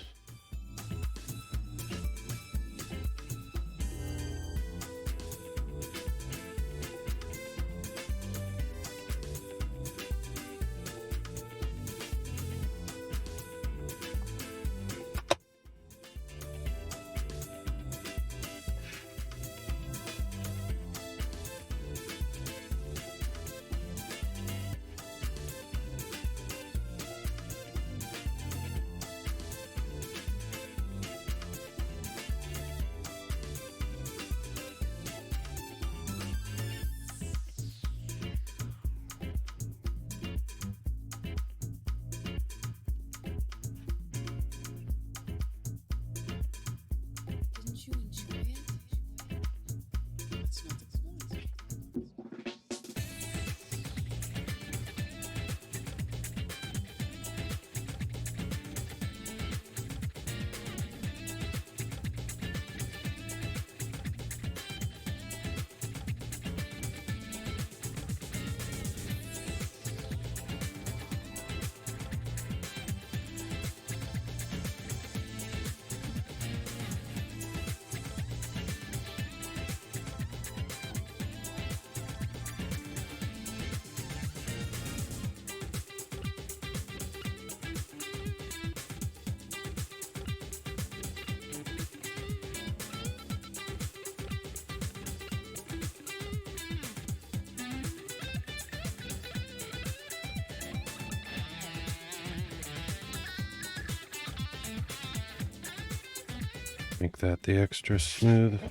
Make that the extra smooth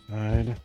side.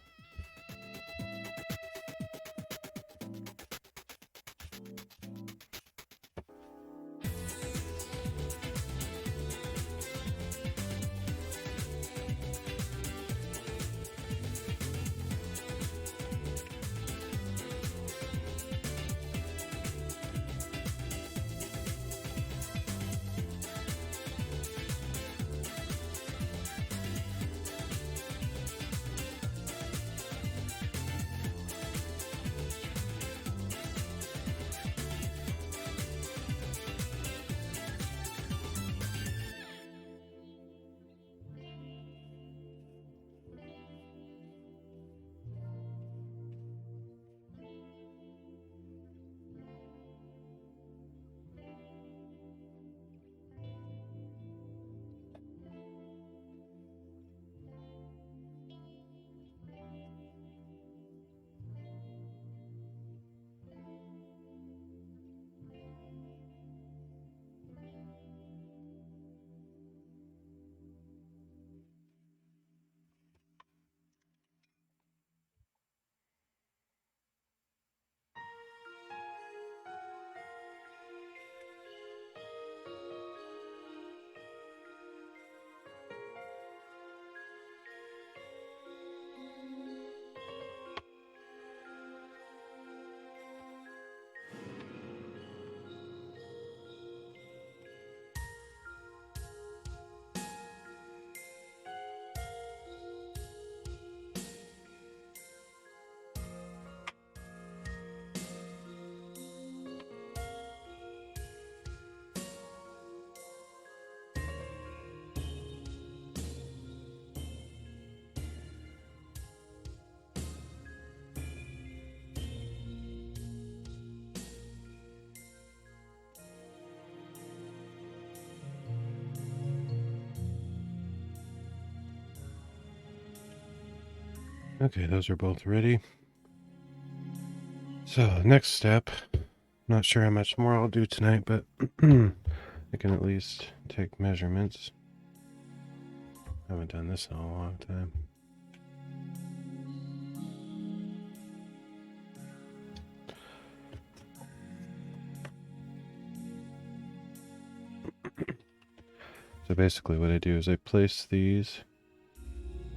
Okay, those are both ready. So, next step. Not sure how much more I'll do tonight, but I can at least take measurements. I haven't done this in a long time. So basically what I do is I place these.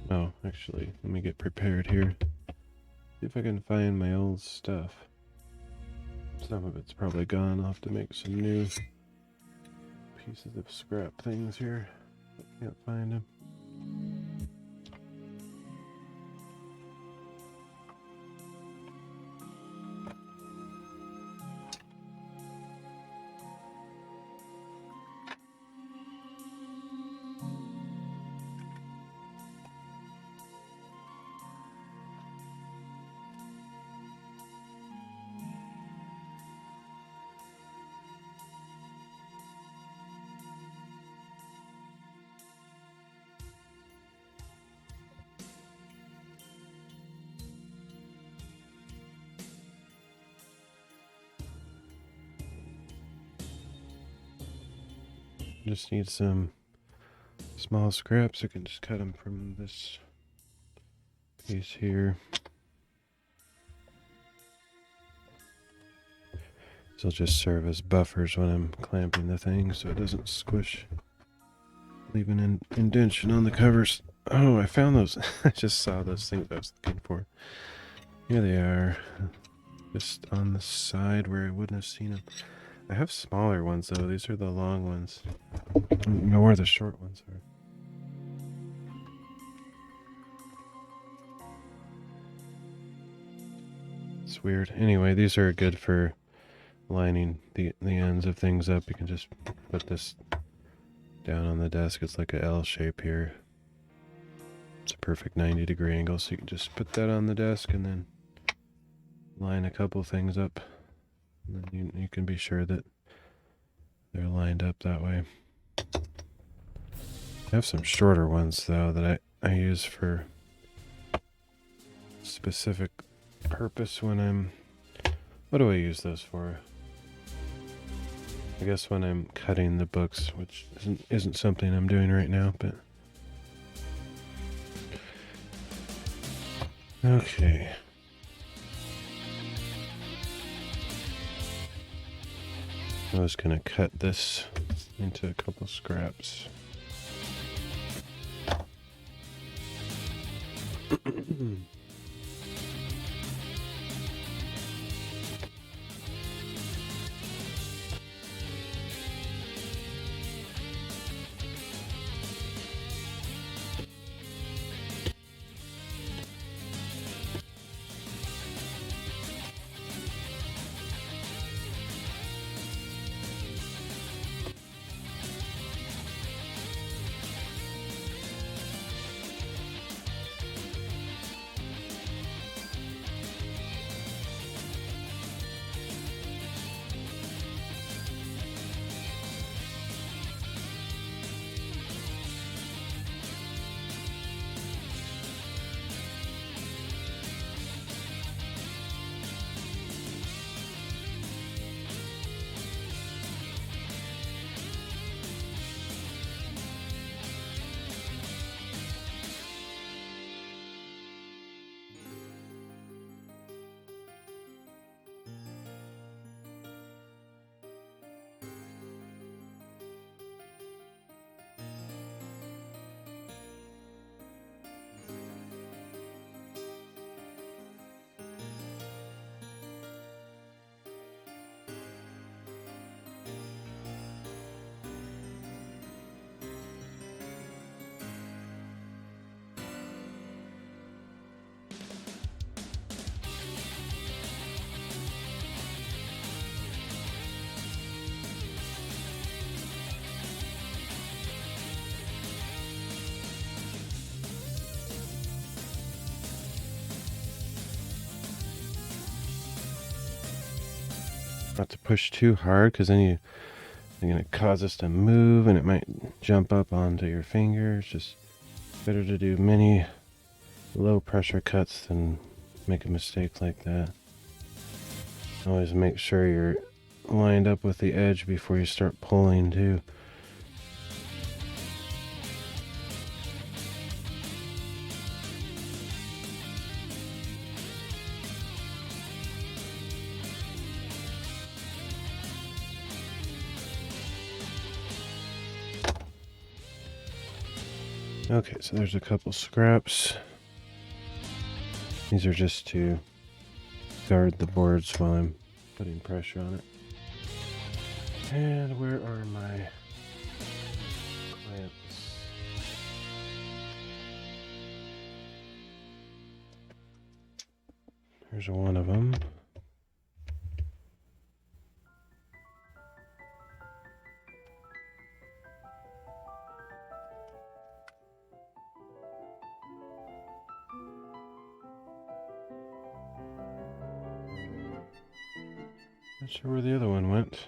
Oh, actually, let me get prepared here. See if I can find my old stuff. Some of it's probably gone. I'll have to make some new pieces of scrap things here. I can't find them. Just need some small scraps. I can just cut them from this piece here. These will just serve as buffers when I'm clamping the thing so it doesn't squish, leaving an indentation on the covers. Oh, I found those. I just saw those things I was looking for. Here they are. Just on the side where I wouldn't have seen them. I have smaller ones though. These are the long ones. I don't know where the short ones are. It's weird. Anyway, these are good for lining the ends of things up. You can just put this down on the desk. It's like a L shape here. It's a perfect 90-degree angle, so you can just put that on the desk and then line a couple things up. And then you can be sure that they're lined up that way. I have some shorter ones though that I use for specific purpose when I'm... What do I use those for? I guess when I'm cutting the books, which isn't something I'm doing right now, but... Okay. I was gonna cut this into a couple scraps. Not to push too hard, because then you're going to cause this to move and it might jump up onto your fingers. Just better to do many low pressure cuts than make a mistake like that. Always make sure you're lined up with the edge before you start pulling too. Okay, so there's a couple scraps. These are just to guard the boards while I'm putting pressure on it. And where are my clamps? There's one of them. Not sure where the other one went.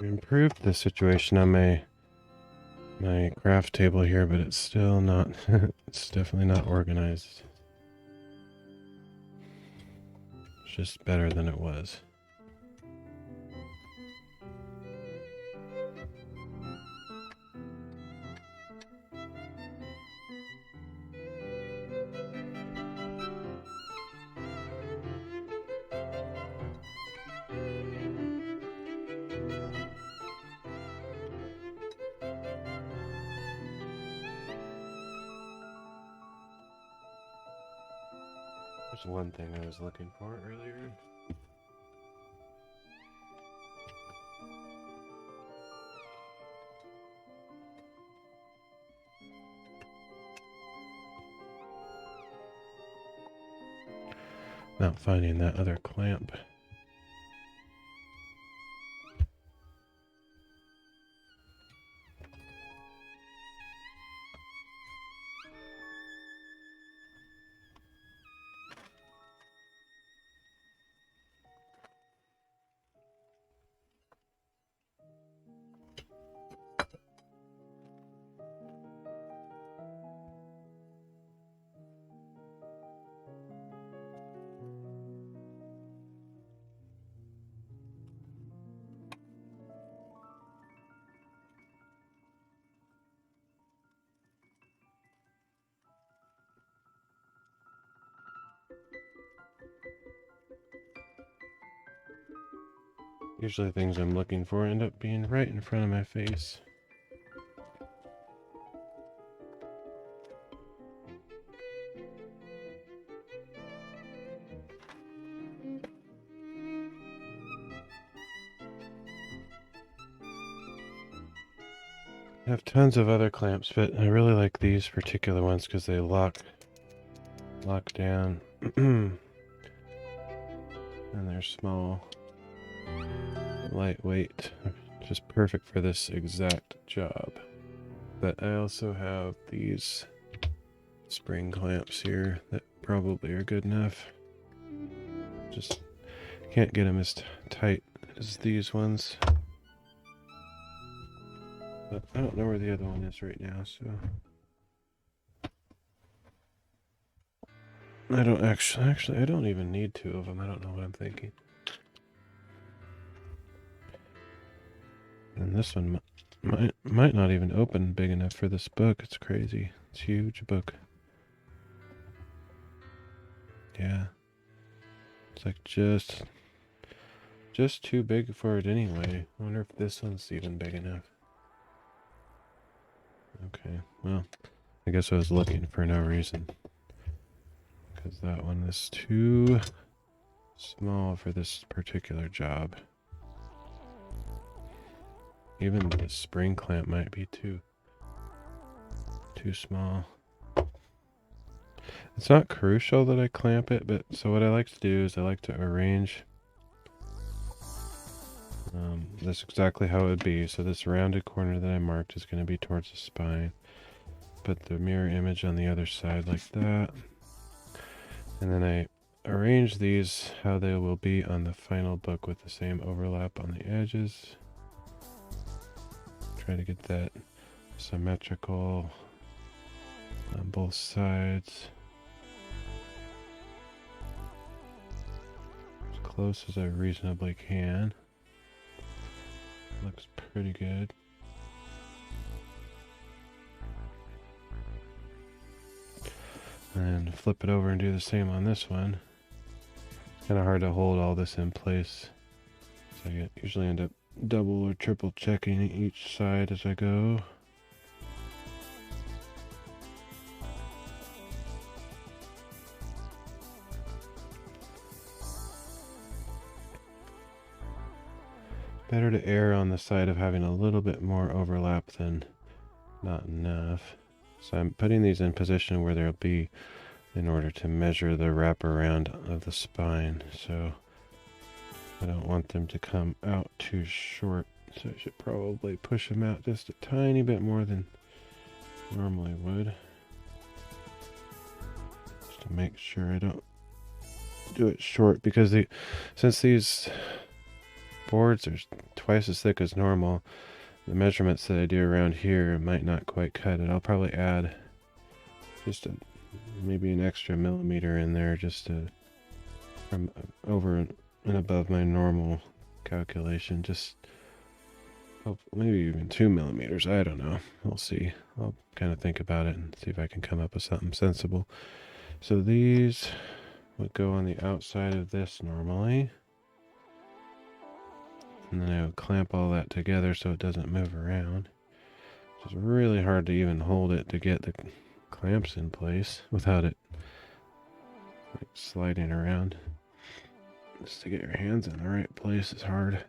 Improved the situation on my craft table here, but it's still not it's definitely not organized. It's just better than it was. There's one thing I was looking for earlier. Not finding that other clamp. Usually things I'm looking for end up being right in front of my face. I have tons of other clamps, but I really like these particular ones because they lock down. And they're small, lightweight, just perfect for this exact job. But I also have these spring clamps here that probably are good enough. Just can't get them as tight as these ones. But I don't know where the other one is right now, so I don't actually I don't even need two of them. I don't know what I'm thinking. And this one might not even open big enough for this book. It's crazy. It's a huge book. Yeah. It's like just too big for it anyway. I wonder if this one's even big enough. Okay, well, I guess I was looking for no reason. Because that one is too small for this particular job. Even the spring clamp might be too small. It's not crucial that I clamp it, but so what I like to do is I like to arrange That's exactly how it would be. So this rounded corner that I marked is going to be towards the spine. Put the mirror image on the other side like that. And then I arrange these how they will be on the final book with the same overlap on the edges. Try to get that symmetrical on both sides. As close as I reasonably can. Looks pretty good. And flip it over and do the same on this one. It's kind of hard to hold all this in place. So I usually end up double or triple checking each side as I go. Better to err on the side of having a little bit more overlap than not enough. So I'm putting these in position where they'll be in order to measure the wraparound of the spine. So I don't want them to come out too short. So I should probably push them out just a tiny bit more than normally would. Just to make sure I don't do it short, because since these boards are twice as thick as normal, the measurements that I do around here might not quite cut it. I'll probably add just maybe an extra millimeter in there, just to from over and above my normal calculation. Just maybe even 2 millimeters. I don't know. We'll see. I'll kind of think about it and see if I can come up with something sensible. So these would go on the outside of this normally. And then I would clamp all that together so it doesn't move around. It's really hard to even hold it to get the clamps in place without it like sliding around. Just to get your hands in the right place is hard.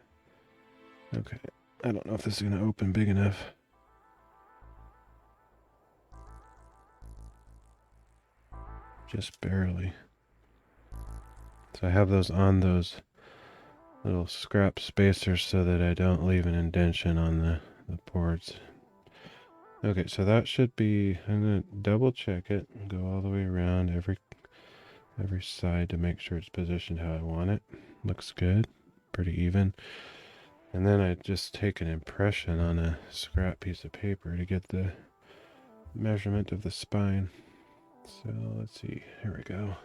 Okay, I don't know if this is going to open big enough. Just barely. So I have those on those little scrap spacers so that I don't leave an indentation on the boards. Okay, so that should be, I'm going to double check it and go all the way around every side to make sure it's positioned how I want it. Looks good, pretty even. And then I just take an impression on a scrap piece of paper to get the measurement of the spine. So let's see, here we go.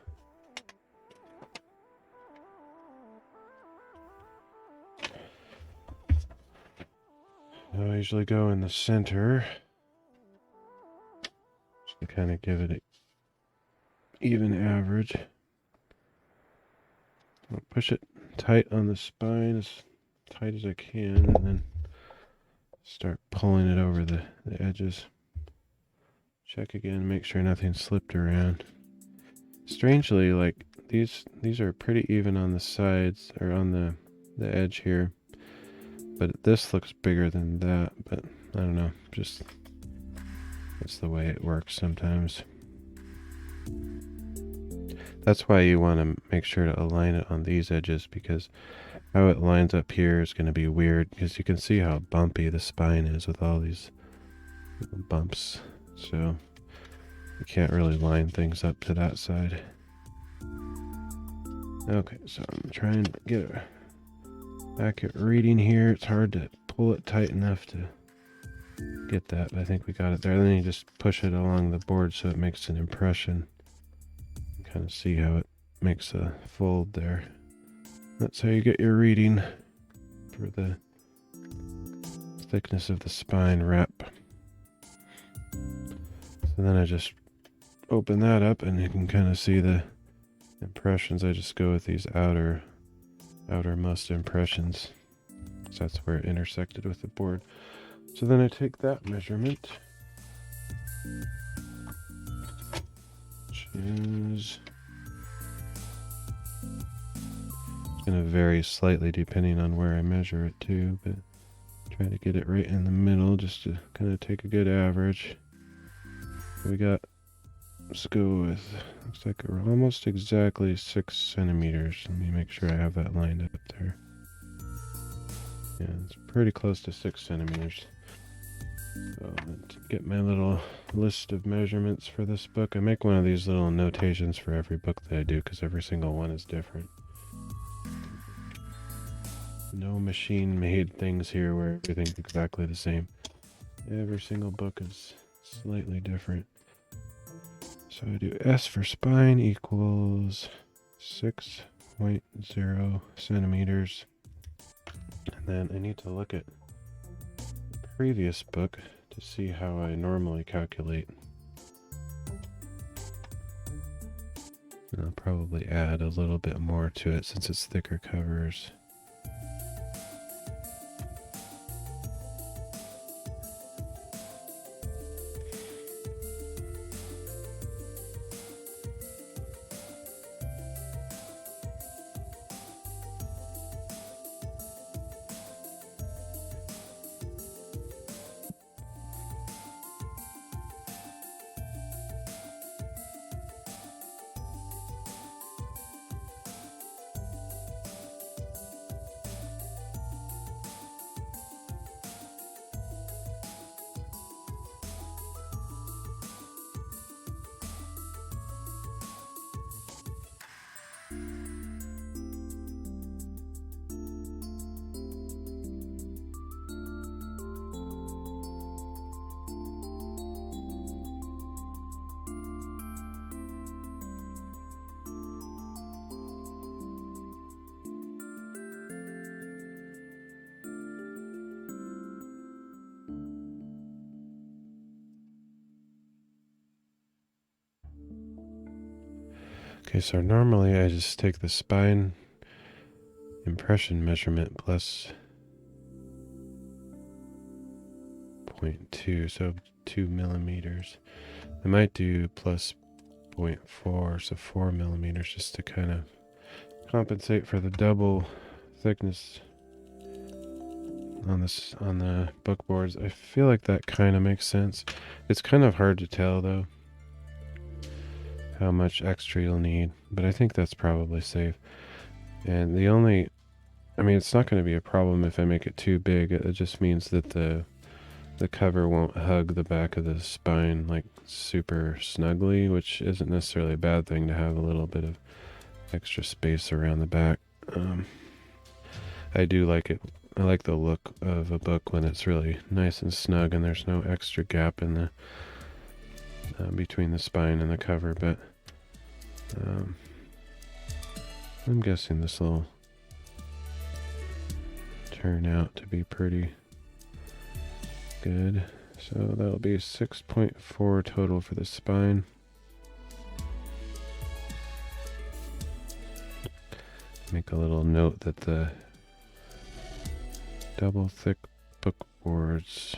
I usually go in the center just to kind of give it an even average. I'll push it tight on the spine, as tight as I can, and then start pulling it over the edges. Check again, make sure nothing slipped around. Strangely, like these are pretty even on the sides, or on the edge here. But this looks bigger than that, but I don't know, just that's the way it works sometimes. That's why you want to make sure to align it on these edges, because how it lines up here is going to be weird, because you can see how bumpy the spine is with all these bumps. So you can't really line things up to that side. Okay, so I'm trying to get a accurate reading here. It's hard to pull it tight enough to get that, but I think we got it there. Then you just push it along the board so it makes an impression. Kind of see how it makes a fold there. That's how you get your reading for the thickness of the spine wrap. So then I just open that up and you can kind of see the impressions. I just go with these outermost impressions, so that's where it intersected with the board. So then I take that measurement, which is going to vary slightly depending on where I measure it too, but try to get it right in the middle just to kind of take a good average. We got, let's go with, looks like we're almost exactly 6 centimeters. Let me make sure I have that lined up there. Yeah, it's pretty close to 6 centimeters. So let's get my little list of measurements for this book. I make one of these little notations for every book that I do because every single one is different. No machine-made things here where everything's exactly the same. Every single book is slightly different. So I do S for spine equals 6.0 centimeters. And then I need to look at the previous book to see how I normally calculate. And I'll probably add a little bit more to it since it's thicker covers. Okay, so normally I just take the spine impression measurement plus 0.2, so 2 millimeters. I might do plus 0.4, so 4 millimeters, just to kind of compensate for the double thickness on the book boards. I feel like that kind of makes sense. It's kind of hard to tell though how much extra you'll need, but I think that's probably safe. And I mean, it's not going to be a problem if I make it too big. It just means that the cover won't hug the back of the spine like super snugly, which isn't necessarily a bad thing to have a little bit of extra space around the back. I do like it. I like the look of a book when it's really nice and snug and there's no extra gap in the between the spine and the cover, but I'm guessing this will turn out to be pretty good. So that'll be 6.4 total for the spine. Make a little note that the double thick book boards,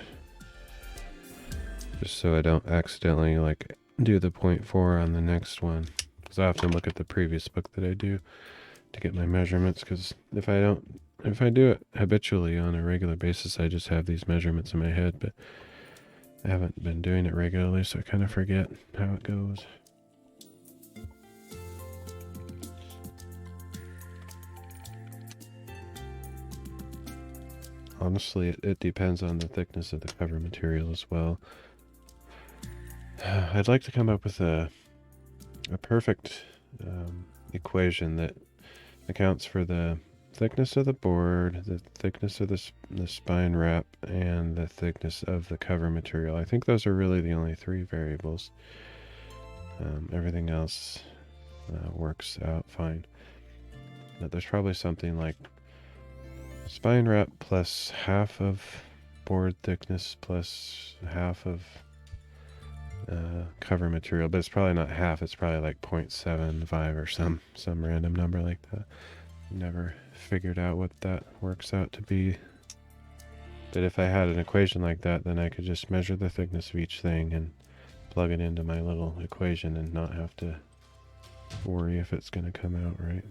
just so I don't accidentally like do the 0.4 on the next one, because I often look at the previous book that I do to get my measurements, because if I do it habitually on a regular basis, I just have these measurements in my head, but I haven't been doing it regularly, so I kind of forget how it goes. Honestly, it depends on the thickness of the cover material as well. I'd like to come up with a perfect equation that accounts for the thickness of the board, the thickness of the spine wrap, and the thickness of the cover material. I think those are really the only three variables. Everything else works out fine. But there's probably something like spine wrap plus half of board thickness plus half of cover material, but it's probably not half, it's probably like 0.75 or some random number like that. Never figured out what that works out to be. But if I had an equation like that, then I could just measure the thickness of each thing and plug it into my little equation and not have to worry if it's going to come out right.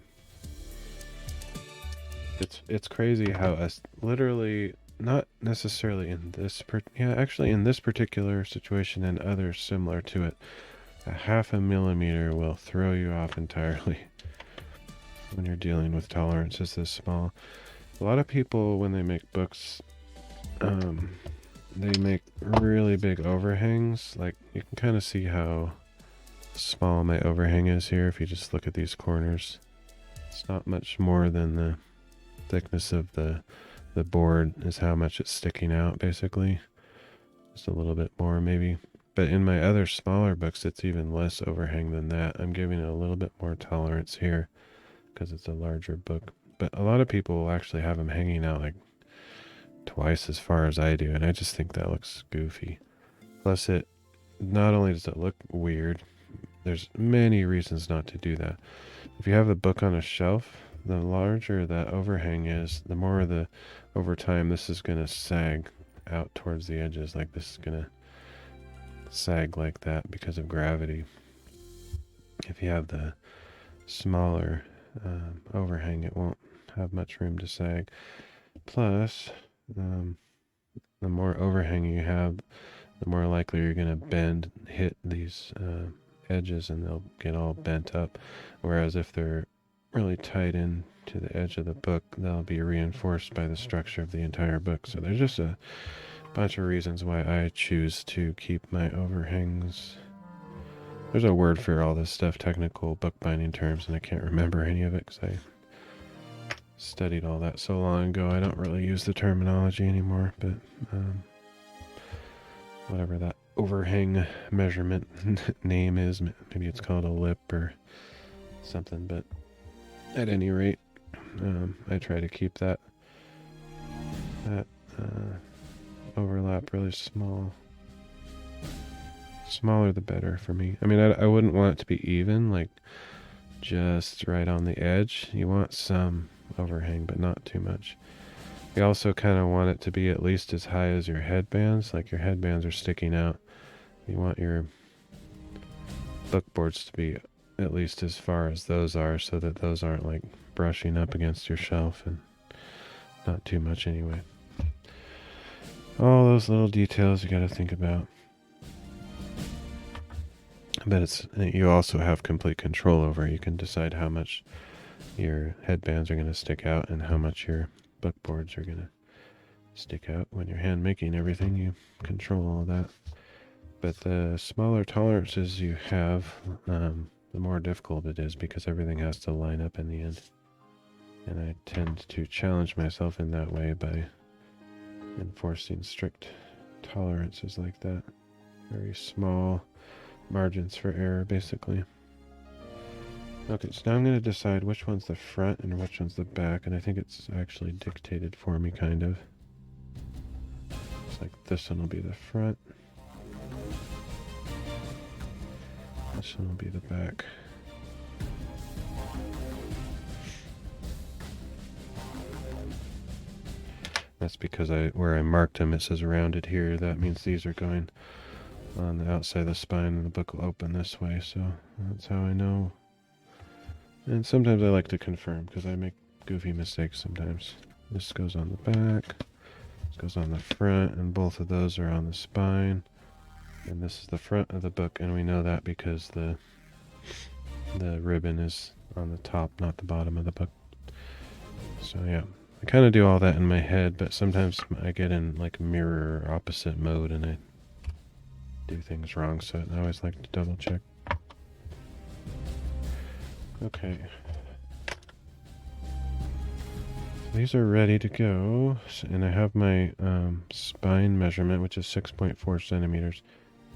It's crazy how us literally, not necessarily in this actually in this particular situation and others similar to it, a half a millimeter will throw you off entirely when you're dealing with tolerances this small. A lot of people, when they make books, they make really big overhangs. Like, you can kind of see how small my overhang is here if you just look at these corners. It's not much more than the thickness of the board is how much it's sticking out, basically. Just a little bit more, maybe. But in my other smaller books, it's even less overhang than that. I'm giving it a little bit more tolerance here because it's a larger book. But a lot of people will actually have them hanging out like twice as far as I do, and I just think that looks goofy. Plus, it not only does it look weird, there's many reasons not to do that. If you have the book on a shelf, the larger that overhang is, the more over time this is going to sag out towards the edges. Like, this is going to sag like that because of gravity. If you have the smaller overhang, it won't have much room to sag. Plus, the more overhang you have, the more likely you're going to hit these edges, and they'll get all bent up. Whereas if they're really tight in to the edge of the book, they'll be reinforced by the structure of the entire book. So there's just a bunch of reasons why I choose to keep my overhangs. There's a word for all this stuff, technical bookbinding terms, and I can't remember any of it because I studied all that so long ago. I don't really use the terminology anymore, but whatever that overhang measurement name is, maybe it's called a lip or something, but at any rate, I try to keep that overlap really small. Smaller the better for me. I mean, I wouldn't want it to be even, like just right on the edge. You want some overhang, but not too much. You also kind of want it to be at least as high as your headbands. Like, your headbands are sticking out. You want your book boards to be at least as far as those are, so that those aren't like brushing up against your shelf, and not too much anyway. All those little details you got to think about. But you also have complete control over. You can decide how much your headbands are going to stick out and how much your book boards are going to stick out. When you're hand making everything, you control all that. But the smaller tolerances you have, the more difficult it is, because everything has to line up in the end. And I tend to challenge myself in that way by enforcing strict tolerances like that. Very small margins for error, basically. Okay, so now I'm going to decide which one's the front and which one's the back, and I think it's actually dictated for me, kind of. It's like this one will be the front. This one will be the back. That's because where I marked them, it says rounded here. That means these are going on the outside of the spine, and the book will open this way, so that's how I know. And sometimes I like to confirm, because I make goofy mistakes sometimes. This goes on the back, this goes on the front, and both of those are on the spine. And this is the front of the book, and we know that because the ribbon is on the top, not the bottom of the book. So yeah, I kind of do all that in my head, but sometimes I get in like mirror opposite mode and I do things wrong, so I always like to double check. Okay. These are ready to go, and I have my spine measurement, which is 6.4 centimeters.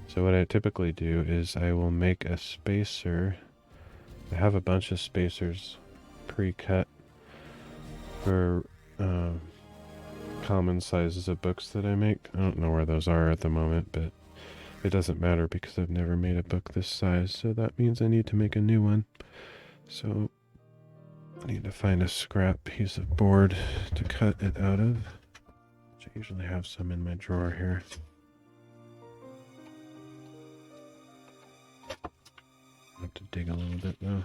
So what I typically do is I will make a spacer. I have a bunch of spacers pre-cut for common sizes of books that I make. I don't know where those are at the moment, but it doesn't matter because I've never made a book this size, so that means I need to make a new one. So I need to find a scrap piece of board to cut it out of, which I usually have some in my drawer here. I have to dig a little bit though.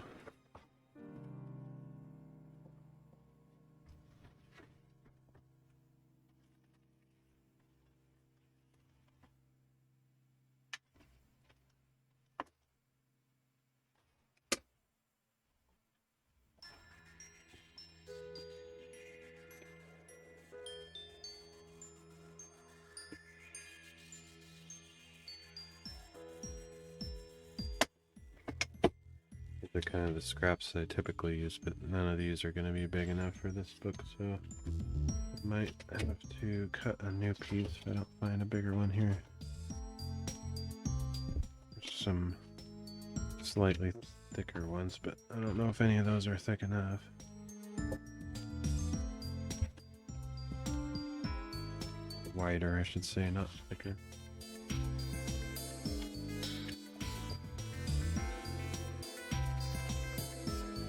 the kind of the scraps I typically use, but none of these are going to be big enough for this book, so I might have to cut a new piece if I don't find a bigger one here. There's some slightly thicker ones, but I don't know if any of those are thick enough. Wider, I should say, not thicker.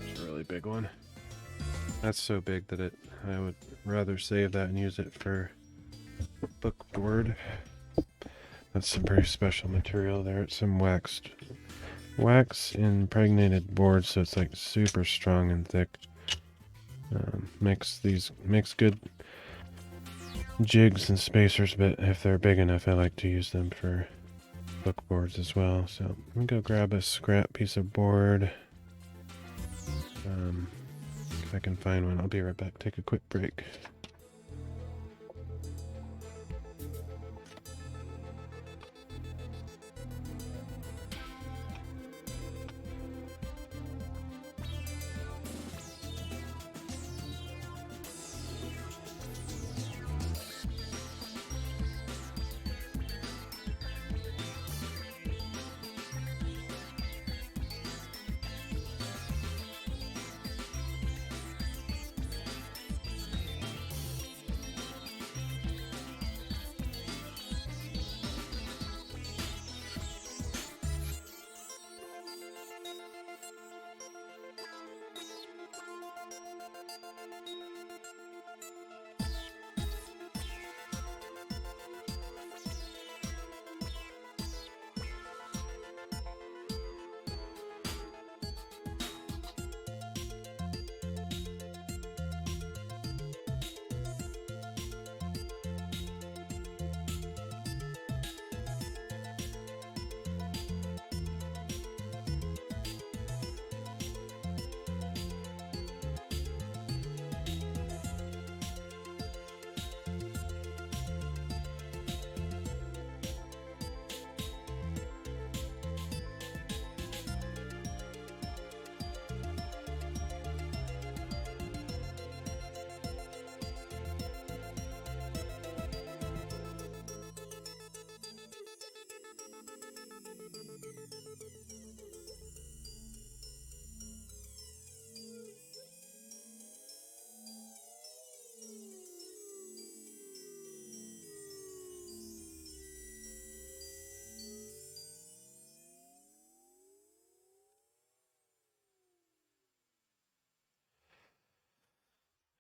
It's a really big one. That's so big that I would rather save that and use it for book board. That's some very special material there. It's some wax impregnated board, so it's like super strong and thick. Makes good jigs and spacers, but if they're big enough, I like to use them for book boards as well. So I'm gonna go grab a scrap piece of board. If I can find one, I'll be right back. Take a quick break.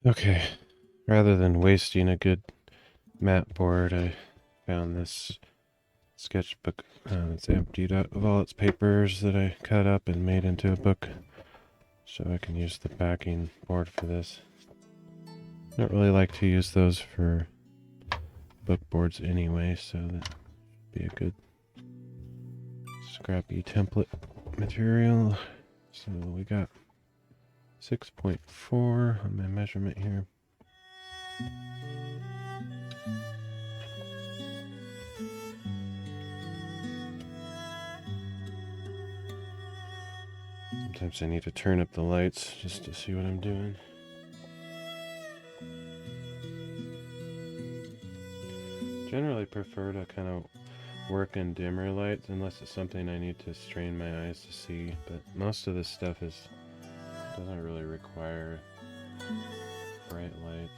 Okay, rather than wasting a good mat board, I found this sketchbook that's emptied out of all its papers that I cut up and made into a book, so I can use the backing board for this. I don't really like to use those for book boards anyway, so that'd be a good scrappy template material. So we got 6.4 on my measurement here. Sometimes I need to turn up the lights just to see what I'm doing. Generally prefer to kind of work in dimmer lights unless it's something I need to strain my eyes to see, but most of this stuff doesn't really require bright lights.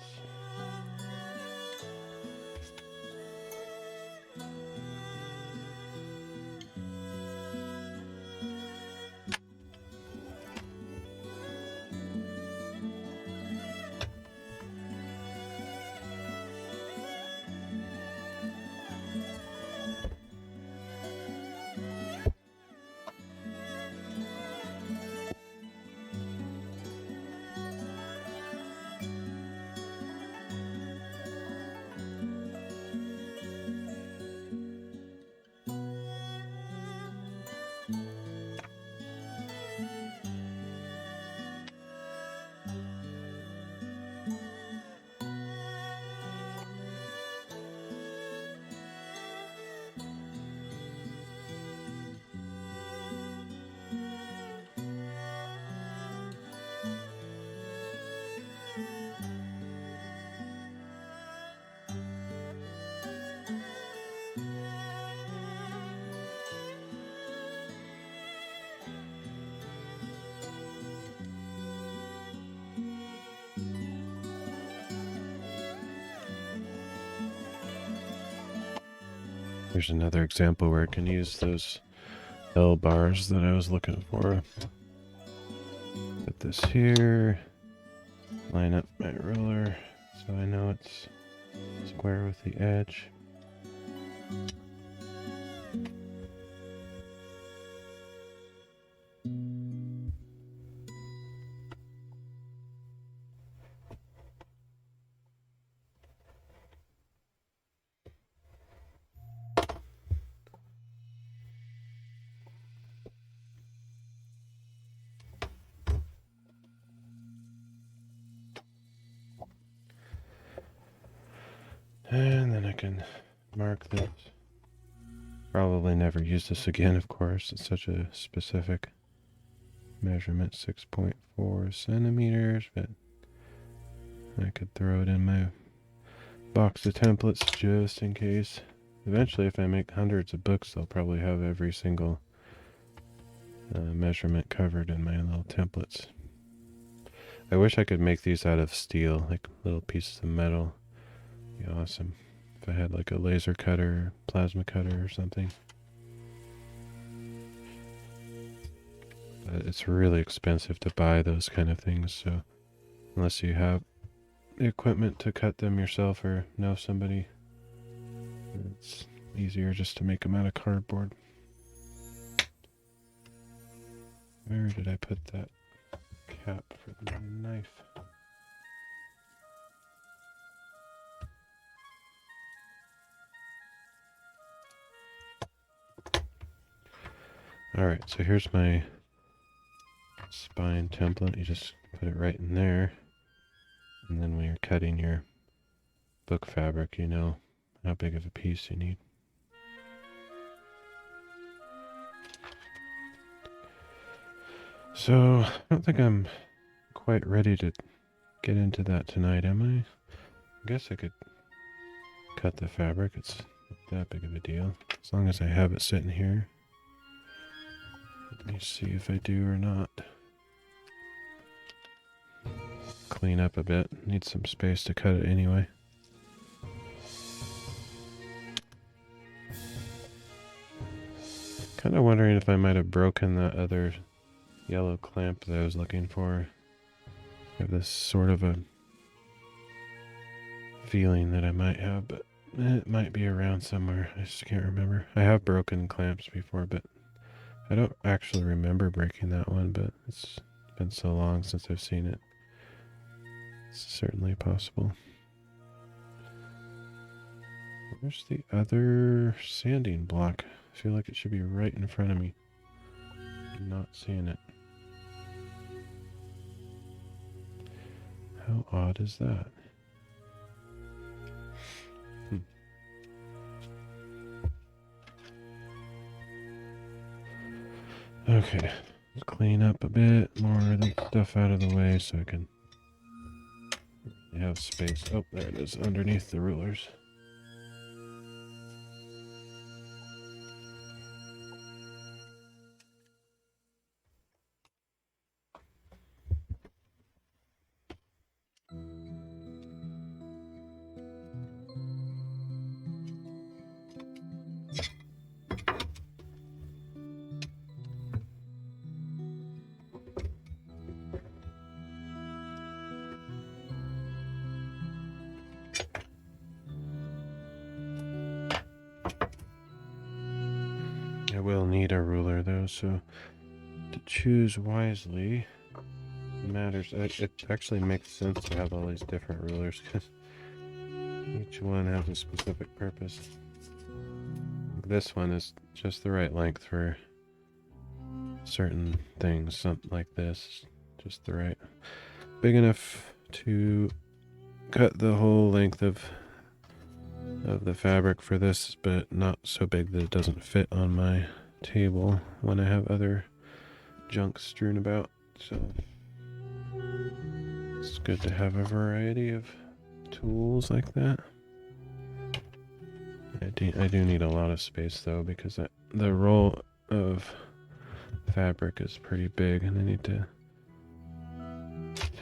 Here's another example where I can use those L bars that I was looking for. Put this here, line up my ruler so I know it's square with the edge. And then I can mark this. Probably never use this again, of course. It's such a specific measurement, 6.4 centimeters, but I could throw it in my box of templates just in case. Eventually, if I make hundreds of books, they'll probably have every single measurement covered in my little templates. I wish I could make these out of steel, like little pieces of metal. Be awesome if I had like a laser cutter, plasma cutter or something. But it's really expensive to buy those kind of things, so unless you have the equipment to cut them yourself or know somebody, it's easier just to make them out of cardboard. Where did I put that cap for the knife? Alright, so here's my spine template. You just put it right in there. And then when you're cutting your book fabric, you know how big of a piece you need. So, I don't think I'm quite ready to get into that tonight, am I? I guess I could cut the fabric. It's not that big of a deal. As long as I have it sitting here. Let me see if I do or not. Clean up a bit. Need some space to cut it anyway. Kind of wondering if I might have broken that other yellow clamp that I was looking for. I have this sort of a feeling that I might have, but it might be around somewhere. I just can't remember. I have broken clamps before, but I don't actually remember breaking that one, but it's been so long since I've seen it. It's certainly possible. Where's the other sanding block? I feel like it should be right in front of me. I'm not seeing it. How odd is that? Okay, let's clean up a bit more of the stuff out of the way so I can have space. Oh, there it is, underneath the rulers. I will need a ruler though, so to choose wisely matters. It actually makes sense to have all these different rulers because each one has a specific purpose. This one is just the right length for certain things, something like this, just the right, big enough to cut the whole length of the fabric for this, but not so big that it doesn't fit on my table when I have other junk strewn about. So it's good to have a variety of tools like that. I do need a lot of space though, because the roll of fabric is pretty big and I need to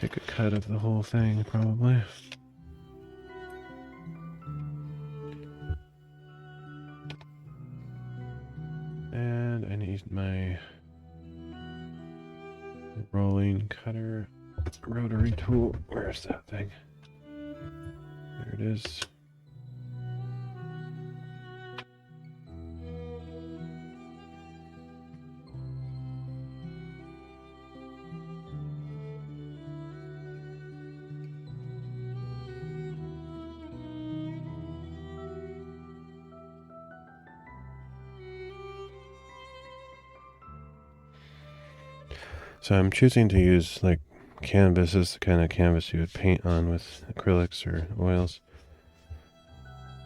take a cut of the whole thing probably. need my rolling cutter rotary tool. Where's that thing? There it is. So I'm choosing to use like canvas is the kind of canvas you would paint on with acrylics or oils.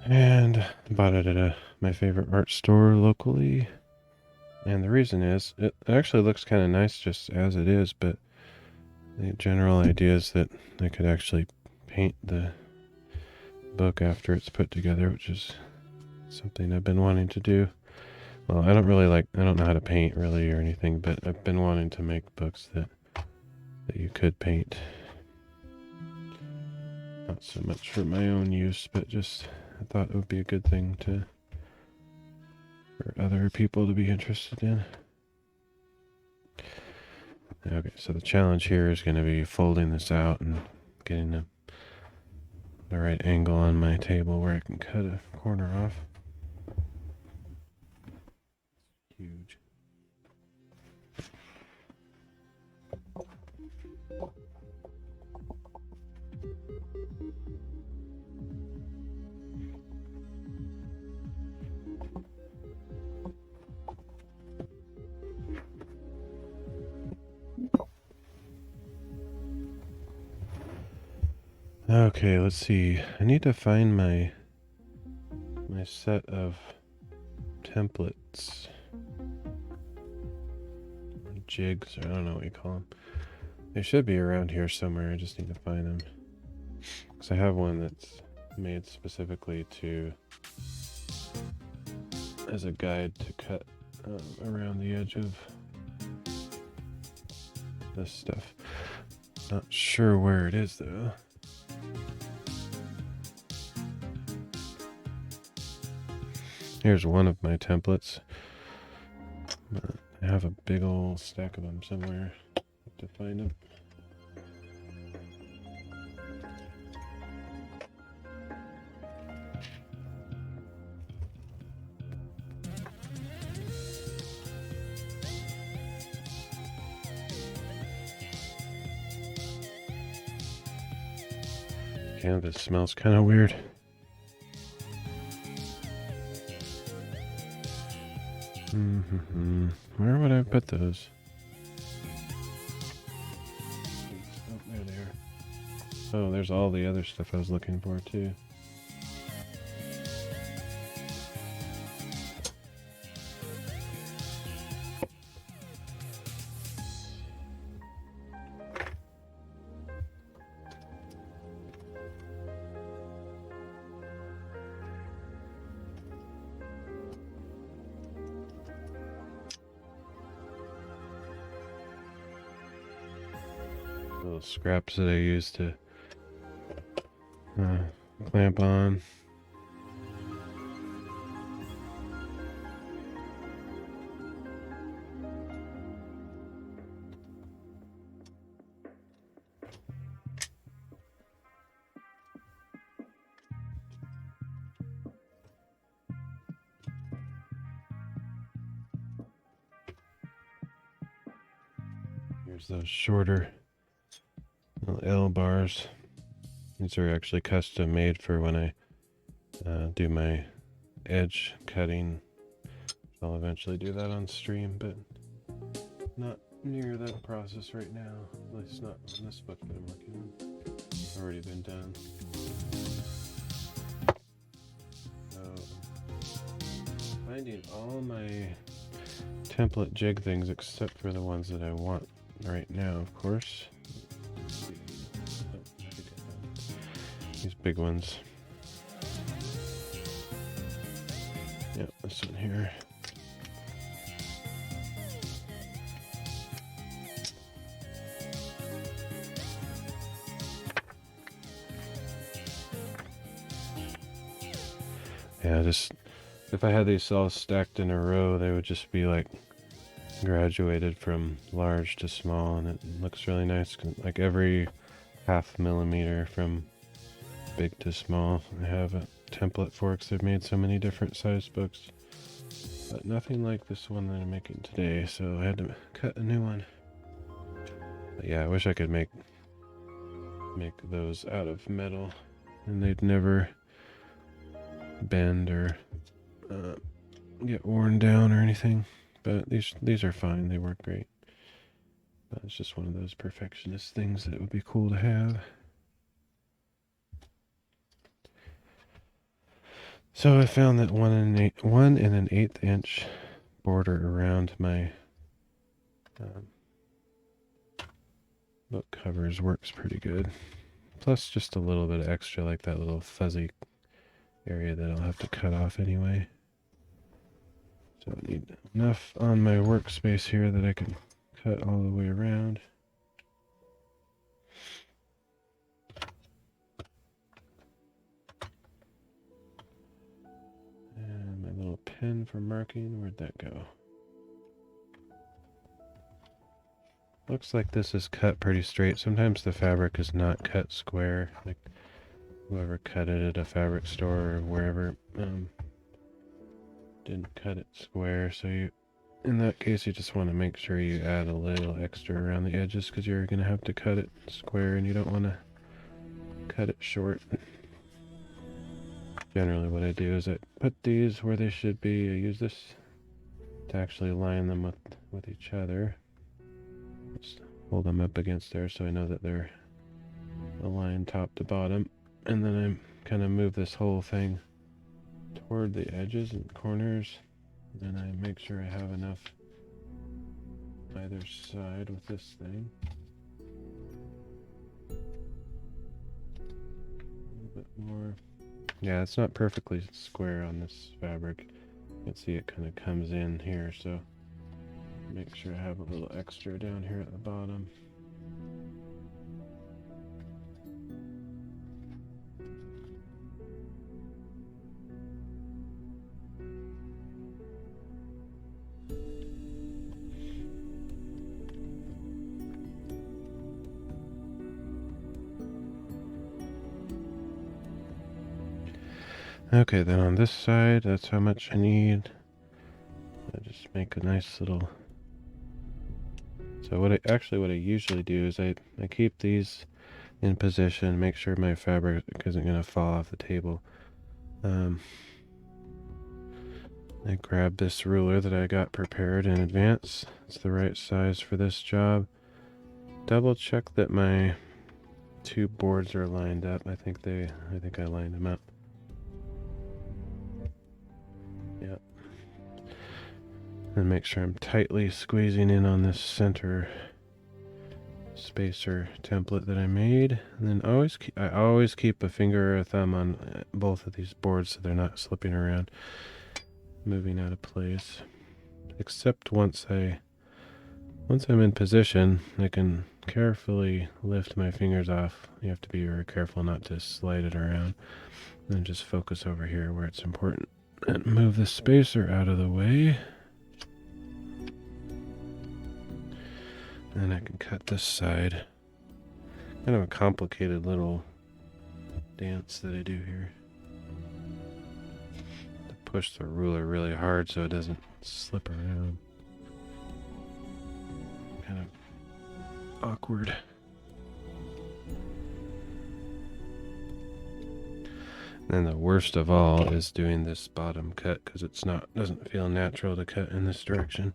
And I bought it at my favorite art store locally. And the reason is, it actually looks kind of nice just as it is, but the general idea is that I could actually paint the book after it's put together, which is something I've been wanting to do. Well, I don't know how to paint really or anything, but I've been wanting to make books that you could paint. Not so much for my own use, but just I thought it would be a good thing for other people to be interested in. Okay, so the challenge here is going to be folding this out and getting the right angle on my table where I can cut a corner off. Huge. Okay, let's see. I need to find my set of templates. Jigs, or I don't know what you call them. They should be around here somewhere. I just need to find them. Because I have one that's made specifically as a guide to cut around the edge of this stuff. Not sure where it is though. Here's one of my templates. I have a big old stack of them somewhere. Have to find them. Canvas smells kind of weird. Where would I put those? Oh, there they are. Oh, there's all the other stuff I was looking for too. Little scraps that I use to clamp on. Here's those shorter little L bars. These are actually custom made for when I do my edge cutting. I'll eventually do that on stream, but not near that process right now. At least not on this book that I'm working on. It's already been done. So, finding all my template jig things except for the ones that I want right now, of course. These big ones. Yeah, this one here. Yeah, just if I had these all stacked in a row, they would just be like graduated from large to small, and it looks really nice. Like every ½ millimeter from big to small, I have a template for because I've made so many different size books. But nothing like this one that I'm making today, so I had to cut a new one. But yeah, I wish I could make those out of metal, and they'd never bend or get worn down or anything. But these are fine. They work great. But it's just one of those perfectionist things that it would be cool to have. So I found that 1 1/8 inch border around my book covers works pretty good. Plus just a little bit of extra, like that little fuzzy area that I'll have to cut off anyway. So I need enough on my workspace here that I can cut all the way around. And my little pen for marking, where'd that go? Looks like this is cut pretty straight. Sometimes the fabric is not cut square, like whoever cut it at a fabric store or wherever didn't cut it square. So in that case, you just want to make sure you add a little extra around the edges because you're going to have to cut it square and you don't want to cut it short. Generally what I do is I put these where they should be. I use this to actually line them with each other. Just hold them up against there so I know that they're aligned top to bottom. And then I kind of move this whole thing toward the edges and corners. And then I make sure I have enough either side with this thing. A little bit more. Yeah, it's not perfectly square on this fabric. You can see it kind of comes in here, so make sure I have a little extra down here at the bottom. Okay, then on this side, that's how much I need. I just make a nice little... So what I usually do is I keep these in position, make sure my fabric isn't going to fall off the table. I grab this ruler that I got prepared in advance. It's the right size for this job. Double check that my two boards are lined up. I think I lined them up. Yep. And make sure I'm tightly squeezing in on this center spacer template that I made. And then I always keep a finger or a thumb on both of these boards so they're not slipping around, moving out of place. Except once I'm in position, I can carefully lift my fingers off. You have to be very careful not to slide it around. And then just focus over here where it's important. And move the spacer out of the way. And I can cut this side. Kind of a complicated little dance that I do here. To push the ruler really hard so it doesn't slip around. Kind of awkward. And the worst of all is doing this bottom cut because doesn't feel natural to cut in this direction.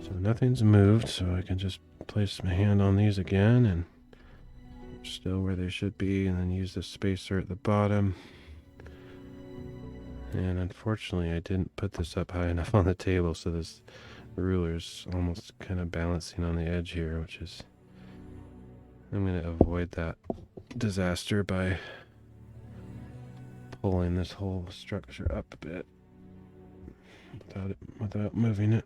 So nothing's moved, so I can just place my hand on these again and still where they should be, and then use the spacer at the bottom. And unfortunately I didn't put this up high enough on the table, so this ruler's almost kind of balancing on the edge here, which is... I'm going to avoid that disaster by pulling this whole structure up a bit without moving it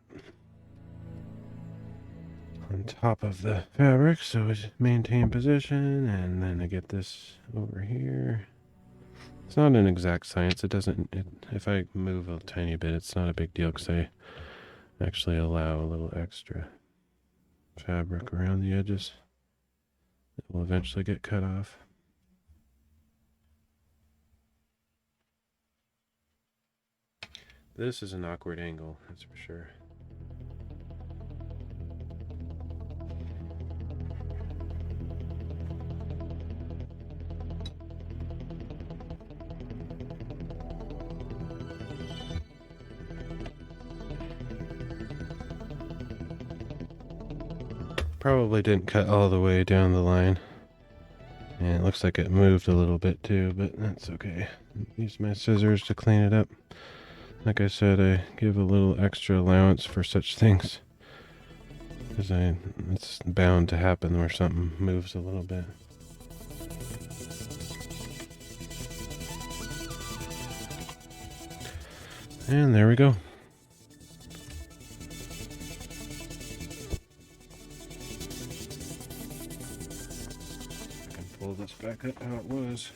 on top of the fabric. So I just maintain position, and then I get this over here, It's not an exact science. It doesn't, if I move a tiny bit, it's not a big deal because I actually allow a little extra fabric around the edges. It will eventually get cut off. This is an awkward angle, that's for sure. Probably didn't cut all the way down the line. And it looks like it moved a little bit too, but that's okay. Use my scissors to clean it up. Like I said, I give a little extra allowance for such things. Because it's bound to happen where something moves a little bit. And there we go. I can pull this back up how it was.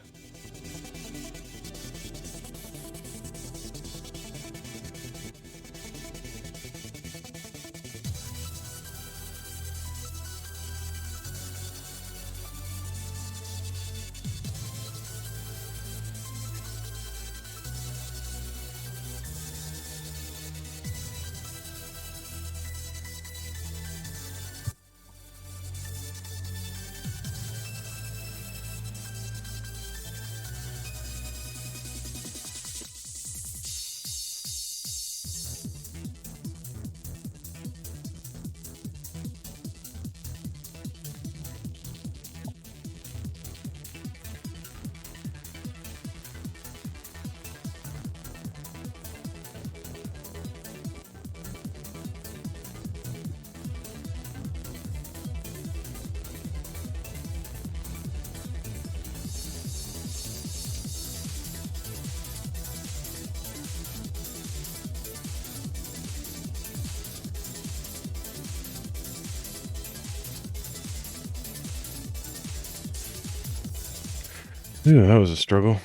Ooh, that was a struggle.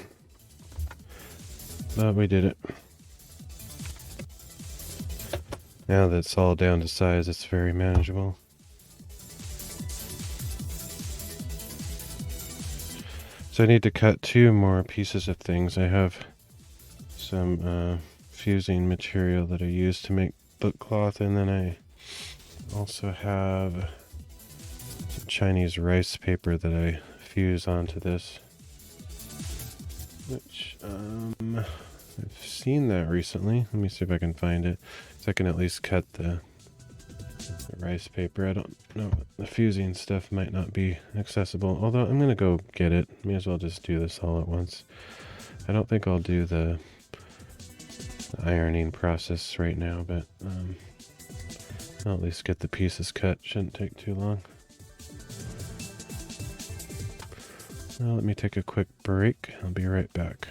But we did it. Now that it's all down to size, it's very manageable. So I need to cut 2 more pieces of things. I have some fusing material that I use to make book cloth, and then I also have some Chinese rice paper that I fuse onto this. Which, I've seen that recently. Let me see if I can find it. So I can at least cut the rice paper. I don't know. The fusing stuff might not be accessible. Although I'm going to go get it. May as well just do this all at once. I don't think I'll do the ironing process right now, but I'll at least get the pieces cut. Shouldn't take too long. Well, let me take a quick break. I'll be right back.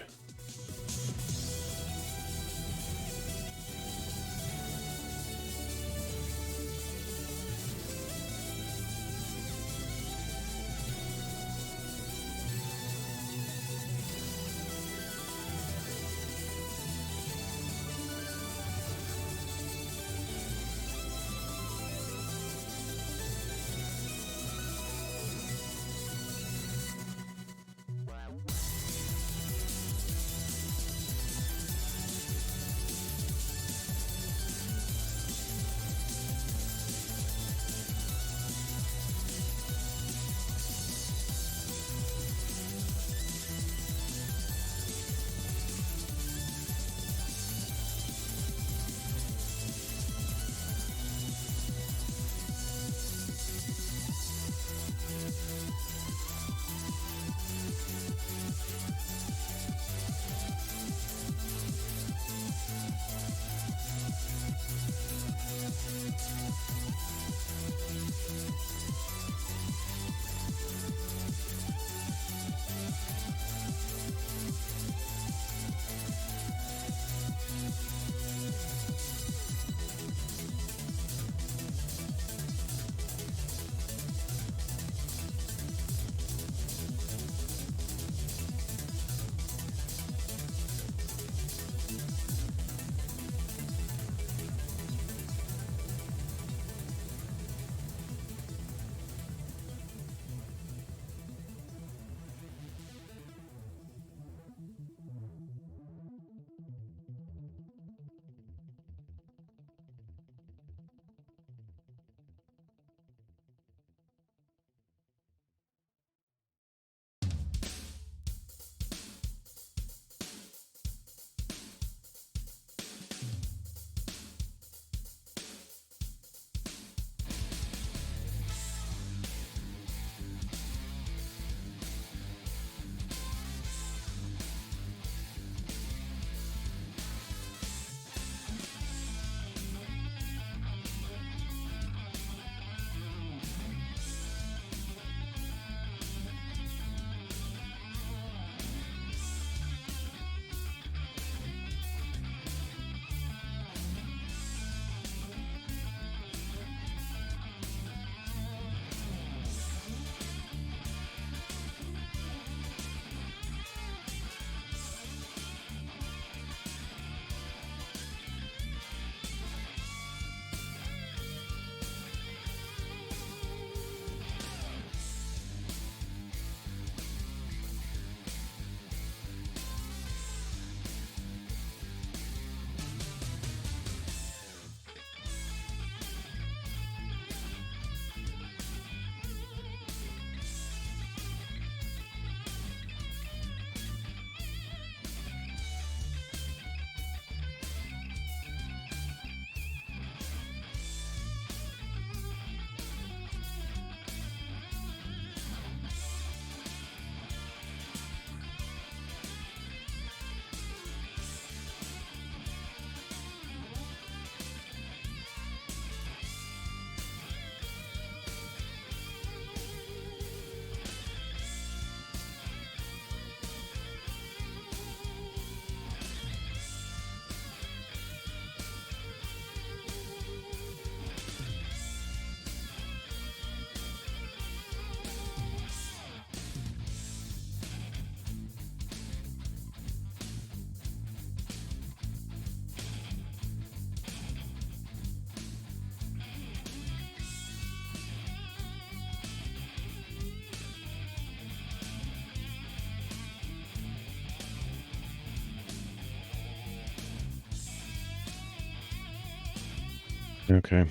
Okay.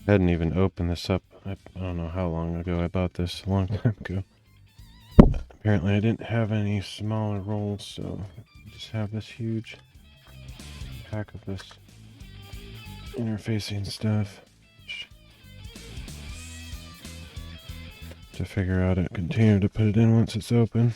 I hadn't even opened this up. I don't know how long ago I bought this. A long time ago. Apparently I didn't have any smaller rolls, so I just have this huge pack of this interfacing stuff to figure out a container to put it in once it's open.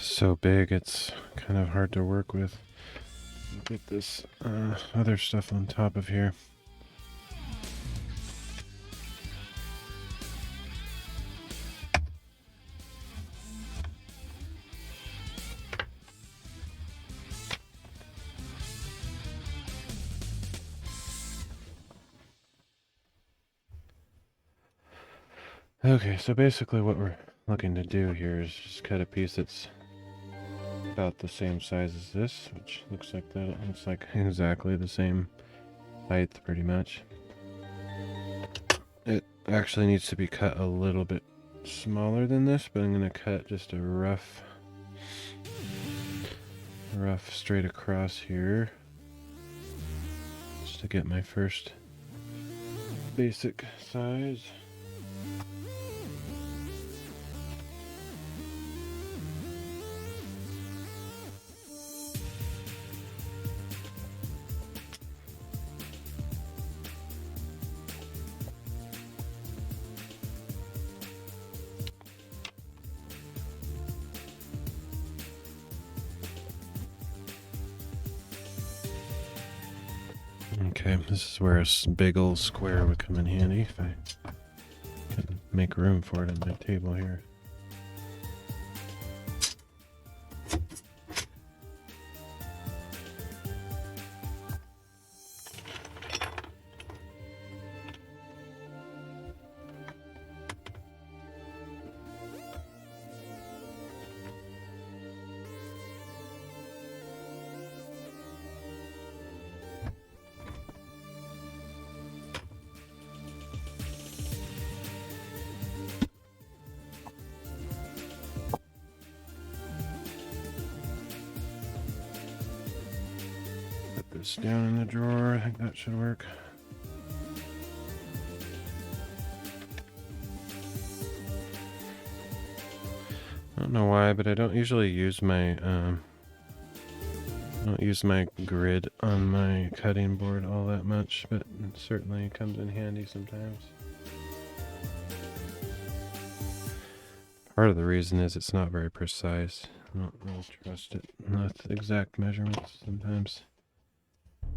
So big, it's kind of hard to work with. Get this other stuff on top of here. Okay, so basically what we're looking to do here is just cut a piece that's about the same size as this, which looks like that. It looks like exactly the same height, pretty much. It actually needs to be cut a little bit smaller than this, but I'm going to cut just a rough straight across here, just to get my first basic size. Okay, this is where a big old square would come in handy if I can make room for it on my table here. Down in the drawer, I think that should work. I don't know why, but I don't usually use my grid on my cutting board all that much, but it certainly comes in handy sometimes. Part of the reason is it's not very precise. I don't really trust it with exact measurements sometimes.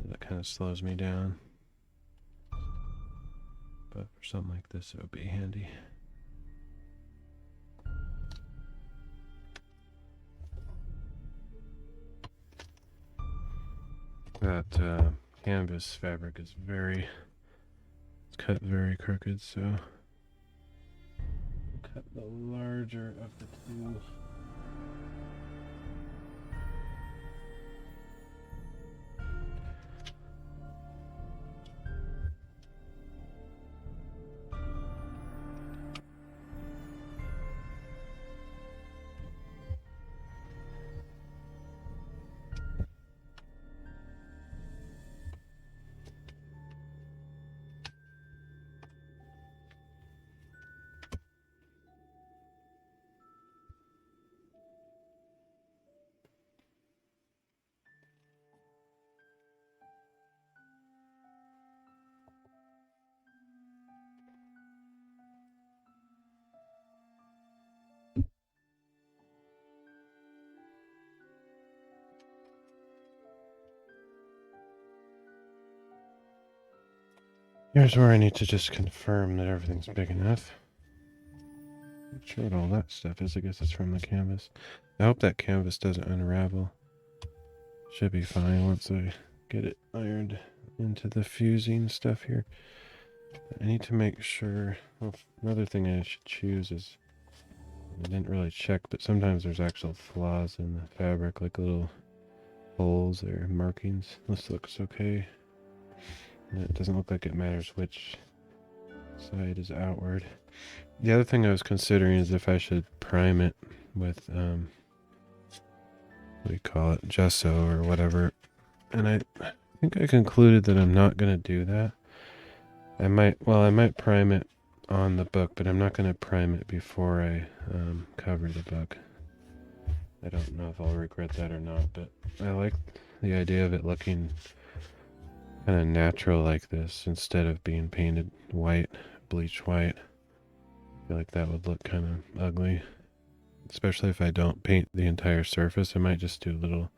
That kind of slows me down. But for something like this, it would be handy. That canvas fabric is it's cut very crooked, so I'll cut the larger of the two. Here's where I need to just confirm that everything's big enough. Not sure what all that stuff is. I guess it's from the canvas. I hope that canvas doesn't unravel. Should be fine once I get it ironed into the fusing stuff here. I need to make sure. Well, another thing I should choose is, I didn't really check, but sometimes there's actual flaws in the fabric, like little holes or markings. This looks okay. And it doesn't look like it matters which side is outward. The other thing I was considering is if I should prime it with, what do you call it, gesso or whatever. And I think I concluded that I'm not going to do that. I might prime it on the book, but I'm not going to prime it before I cover the book. I don't know if I'll regret that or not, but I like the idea of it looking kind of natural like this instead of being painted white, bleach white. I feel like that would look kind of ugly, especially if I don't paint the entire surface. I might just do little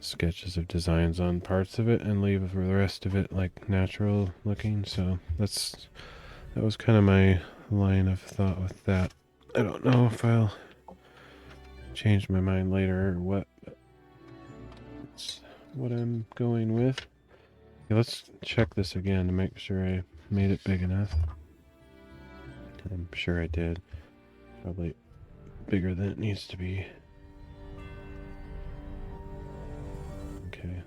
sketches of designs on parts of it and leave the rest of it like natural looking. So that was kind of my line of thought with that. I don't know if I'll change my mind later or what, but that's what I'm going with. Okay, let's check this again to make sure I made it big enough. I'm sure I did. Probably bigger than it needs to be. Okay.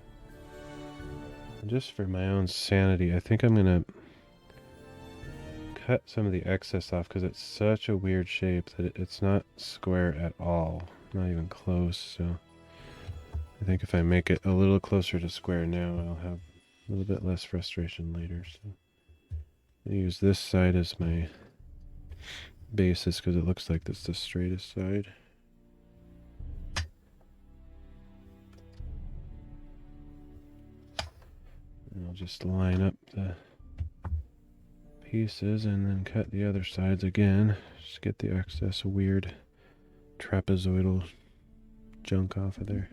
And just for my own sanity, I think I'm gonna cut some of the excess off because it's such a weird shape that it's not square at all. Not even close, so I think if I make it a little closer to square now, I'll have a little bit less frustration later. So I use this side as my basis because it looks like that's the straightest side. And I'll just line up the pieces and then cut the other sides again. Just get the excess weird trapezoidal junk off of there.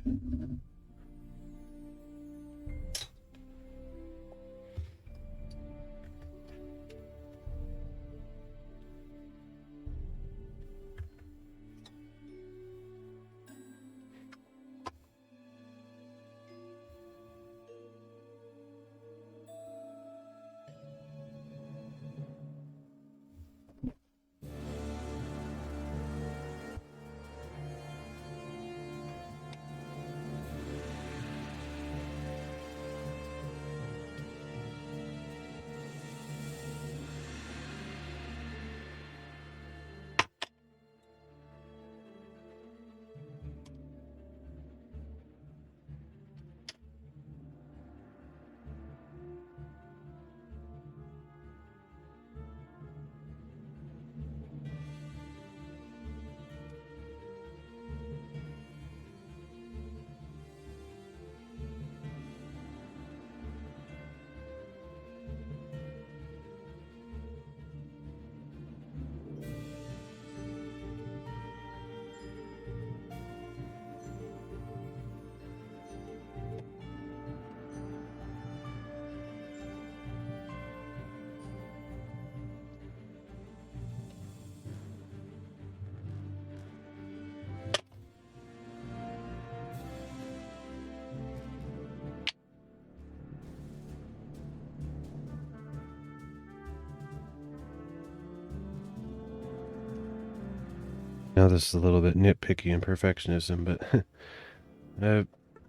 Now this is a little bit nitpicky and perfectionism, but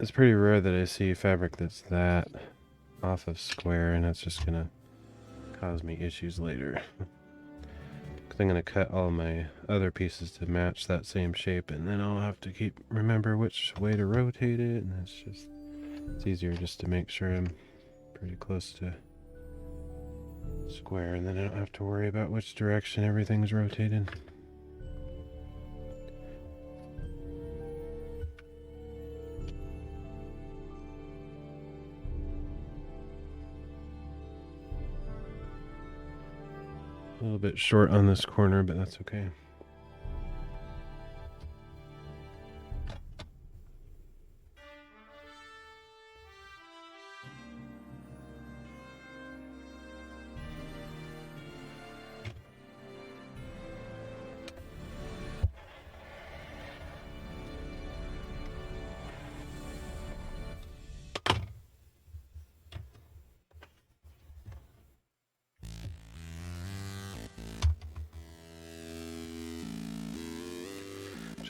it's pretty rare that I see fabric that's that off of square, and that's just gonna cause me issues later. Because I'm gonna cut all my other pieces to match that same shape, and then I'll have to remember which way to rotate it, and it's easier just to make sure I'm pretty close to square, and then I don't have to worry about which direction everything's rotated. A little bit short on this corner, but that's okay.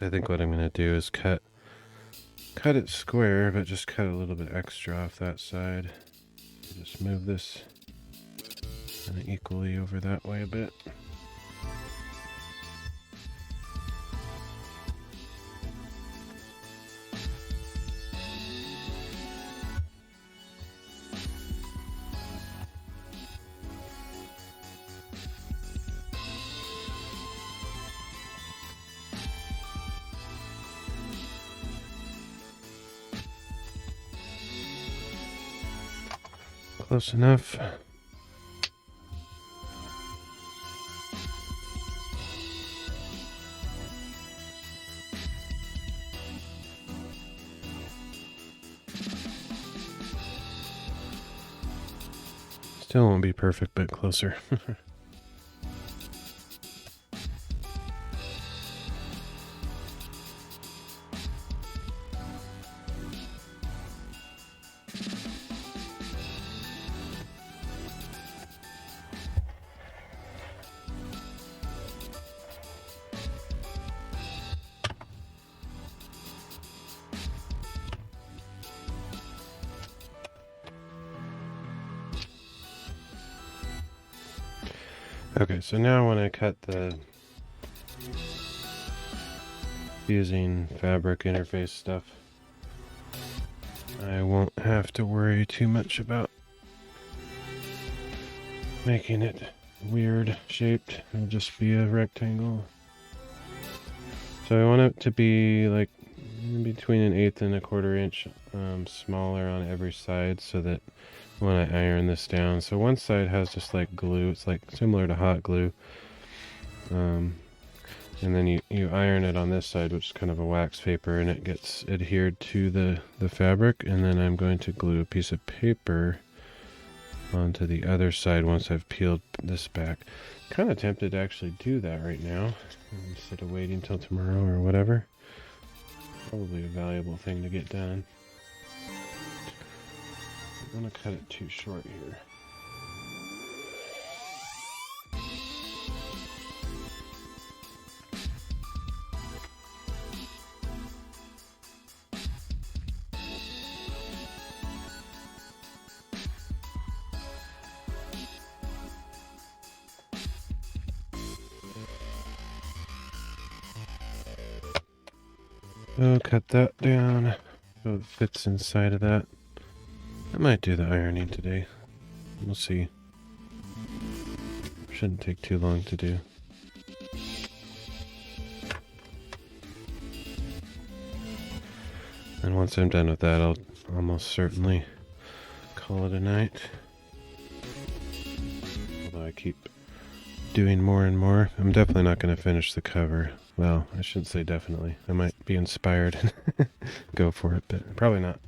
I think what I'm going to do is cut it square, but just cut a little bit extra off that side. Just move this kind of equally over that way a bit. Close enough. Still won't be perfect, but closer. Okay, so now when I cut the fusing fabric interface stuff, I won't have to worry too much about making it weird shaped. It'll just be a rectangle. So I want it to be like between an 1/8 and a 1/4 inch smaller on every side, so that when I iron this down, so one side has just like glue, it's like similar to hot glue, and then you iron it on this side, which is kind of a wax paper, and it gets adhered to the fabric, and then I'm going to glue a piece of paper onto the other side once I've peeled this back. Kind of tempted to actually do that right now instead of waiting till tomorrow or whatever. Probably a valuable thing to get done. I'm going to cut it too short here. So cut that down so it fits inside of that. I might do the ironing today. We'll see. Shouldn't take too long to do. And once I'm done with that, I'll almost certainly call it a night. Although I keep doing more and more. I'm definitely not going to finish the cover. Well, I shouldn't say definitely. I might be inspired and go for it, but probably not.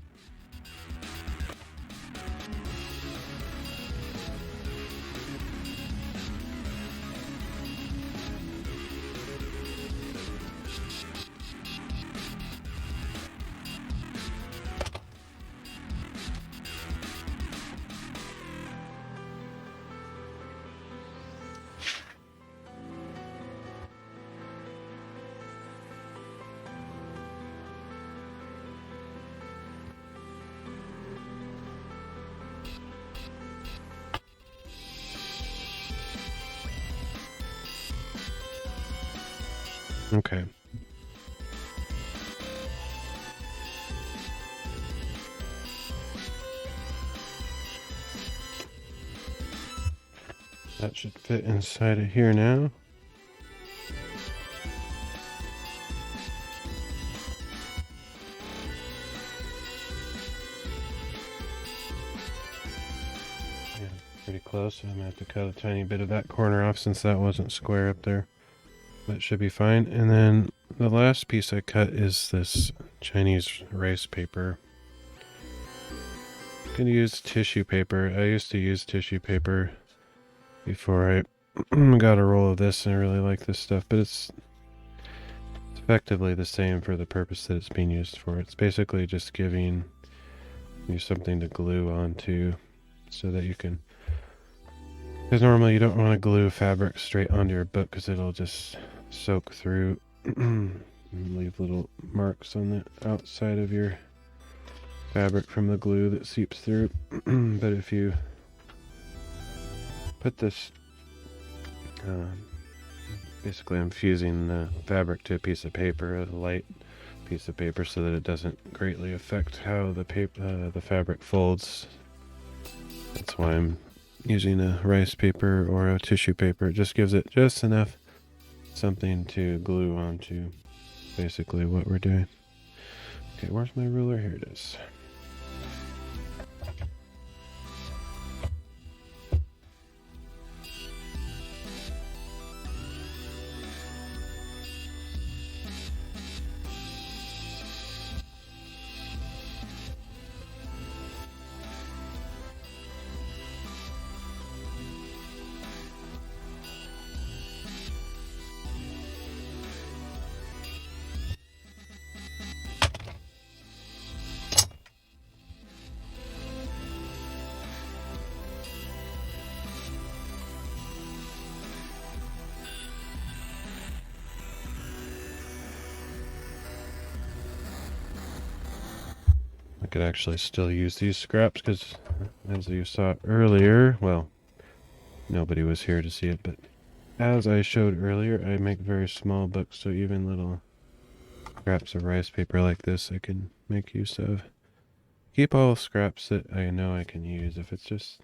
Okay. That should fit inside of here now. Yeah, pretty close. I'm gonna have to cut a tiny bit of that corner off since that wasn't square up there. That should be fine. And then the last piece I cut is this Chinese rice paper. I'm going to use tissue paper. I used to use tissue paper before I got a roll of this, and I really like this stuff, but it's effectively the same for the purpose that it's being used for. It's basically just giving you something to glue onto so that you can... Because normally you don't want to glue fabric straight onto your book because it'll just soak through and leave little marks on the outside of your fabric from the glue that seeps through. But if you put this, basically I'm fusing the fabric to a piece of paper, a light piece of paper, so that it doesn't greatly affect how the fabric folds. That's why I'm using a rice paper or a tissue paper. It just gives it just enough something to glue onto basically what we're doing. Okay, where's my ruler? Here it is. I could actually still use these scraps because, as you saw earlier, well, nobody was here to see it, but as I showed earlier, I make very small books, so even little scraps of rice paper like this I can make use of. Keep all scraps that I know I can use. If it's just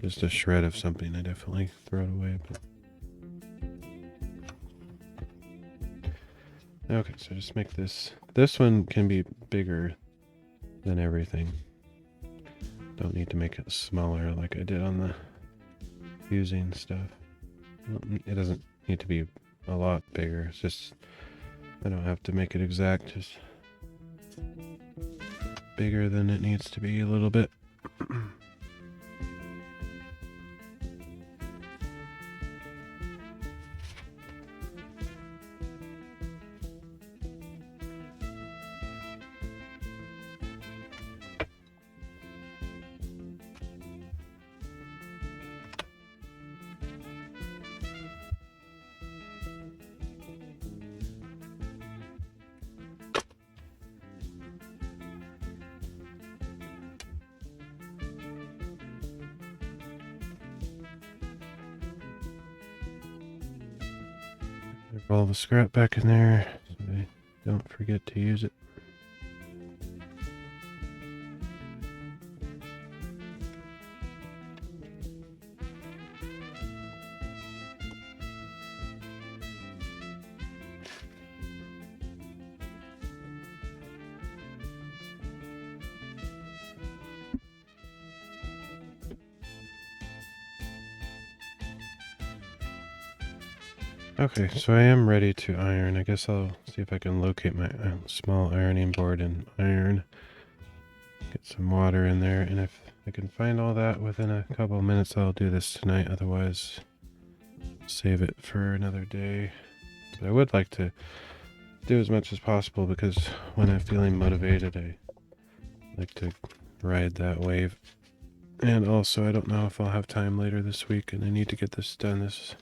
a shred of something, I definitely throw it away. But okay, so just make this. This one can be bigger than everything. Don't need to make it smaller like I did on the fusing stuff. It doesn't need to be a lot bigger. It's just I don't have to make it exact. Just bigger than it needs to be a little bit. All the scrap back in there so I don't forget to use it. Okay, so I am ready to iron. I guess I'll see if I can locate my small ironing board and iron. Get some water in there, and if I can find all that within a couple of minutes, I'll do this tonight. Otherwise, save it for another day. But I would like to do as much as possible because when I'm feeling motivated, I like to ride that wave. And also, I don't know if I'll have time later this week, and I need to get this done this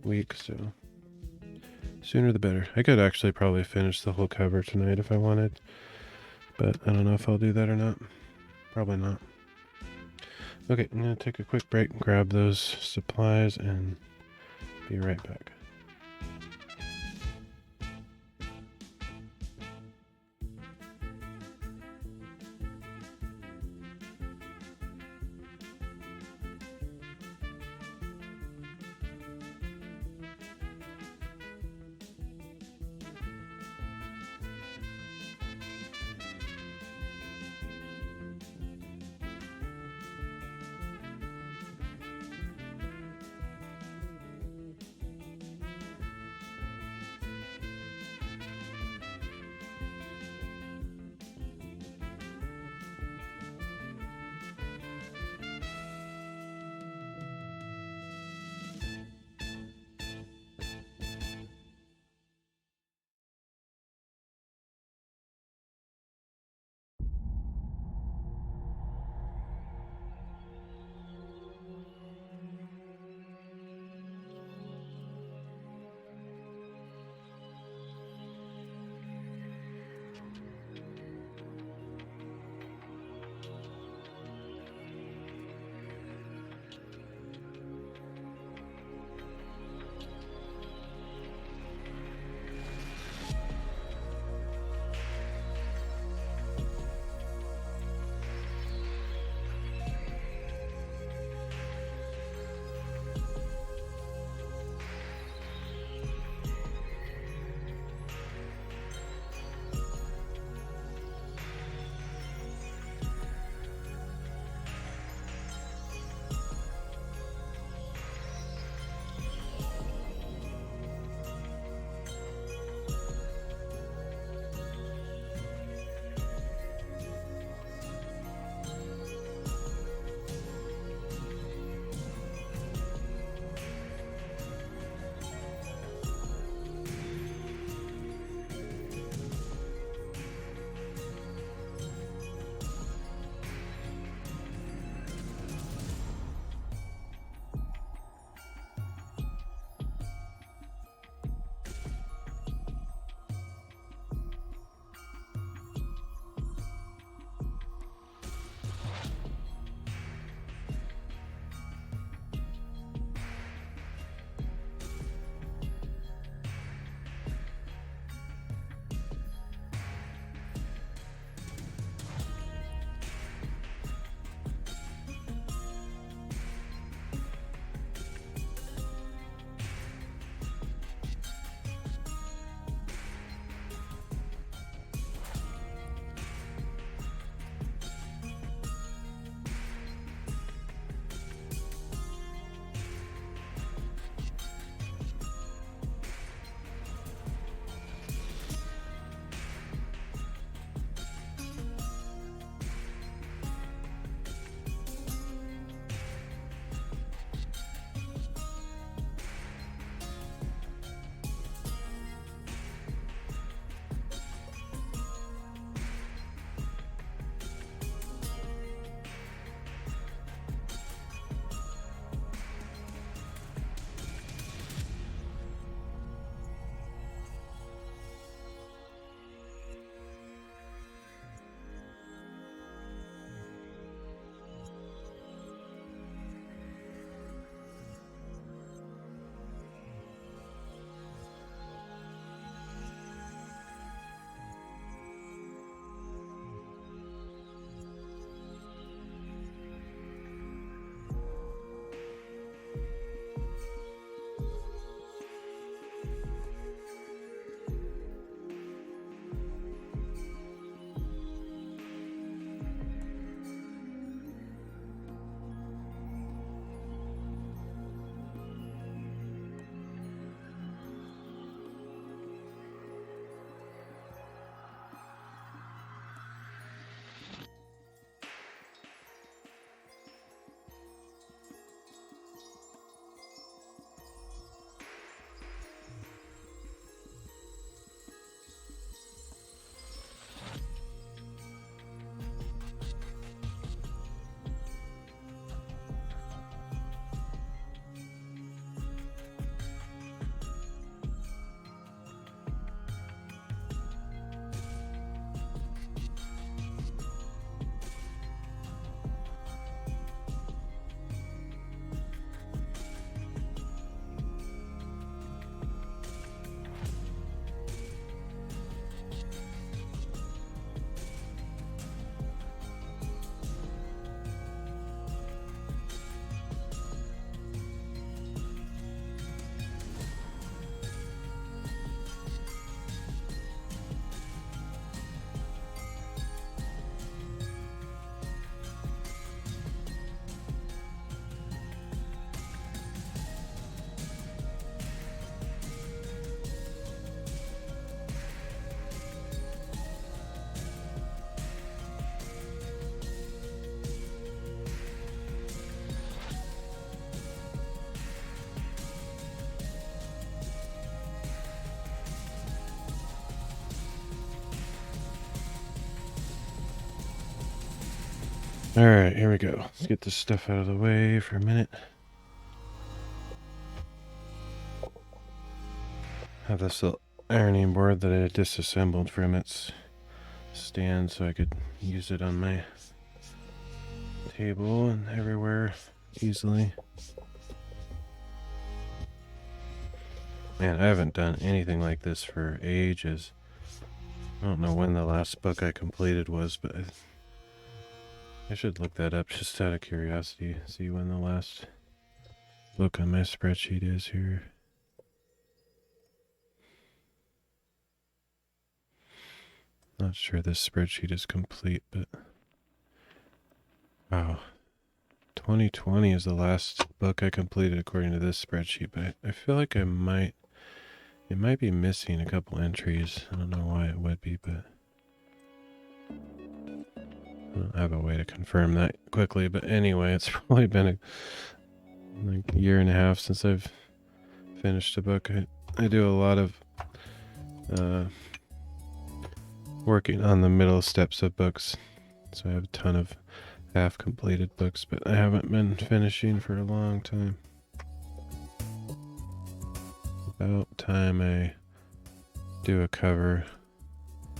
week, so sooner the better. I could actually probably finish the whole cover tonight if I wanted, but I don't know if I'll do that or not. Probably not. Okay, I'm gonna take a quick break and grab those supplies and be right back. Alright, here we go. Let's get this stuff out of the way for a minute. Have this little ironing board that I disassembled from its stand so I could use it on my table and everywhere easily. Man, I haven't done anything like this for ages. I don't know when the last book I completed was, but I should look that up just out of curiosity. See when the last book on my spreadsheet is here. Not sure this spreadsheet is complete, but wow. 2020 is the last book I completed according to this spreadsheet, but I feel like it might be missing a couple entries. I don't know why it would be, but I don't have a way to confirm that quickly. But anyway, it's probably been like a year and a half since I've finished a book. I do a lot of working on the middle steps of books, so I have a ton of half-completed books, but I haven't been finishing for a long time. About time I do a cover.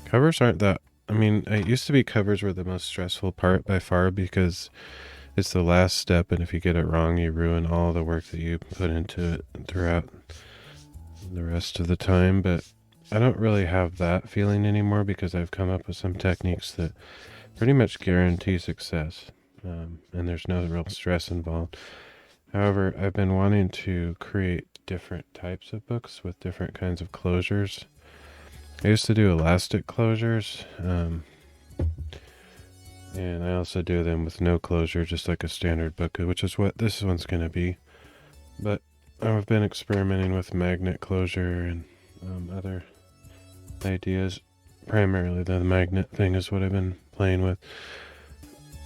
Covers aren't that... I mean, it used to be covers were the most stressful part by far because it's the last step, and if you get it wrong, you ruin all the work that you put into it throughout the rest of the time. But I don't really have that feeling anymore because I've come up with some techniques that pretty much guarantee success, and there's no real stress involved. However, I've been wanting to create different types of books with different kinds of closures. I used to do elastic closures, and I also do them with no closure, just like a standard book, which is what this one's going to be. But I've been experimenting with magnet closure and other ideas. Primarily the magnet thing is what I've been playing with.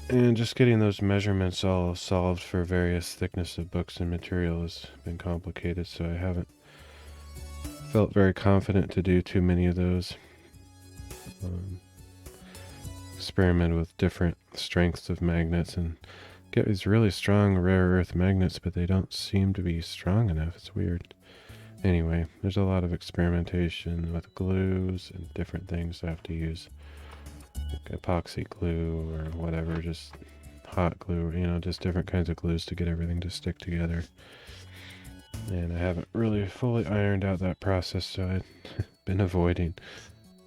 And just getting those measurements all solved for various thickness of books and material has been complicated, so I haven't felt very confident to do too many of those. Experiment with different strengths of magnets and get these really strong rare earth magnets, but they don't seem to be strong enough. It's weird. Anyway, there's a lot of experimentation with glues and different things I have to use. Like epoxy glue or whatever, just hot glue, you know, just different kinds of glues to get everything to stick together. And I haven't really fully ironed out that process, so I've been avoiding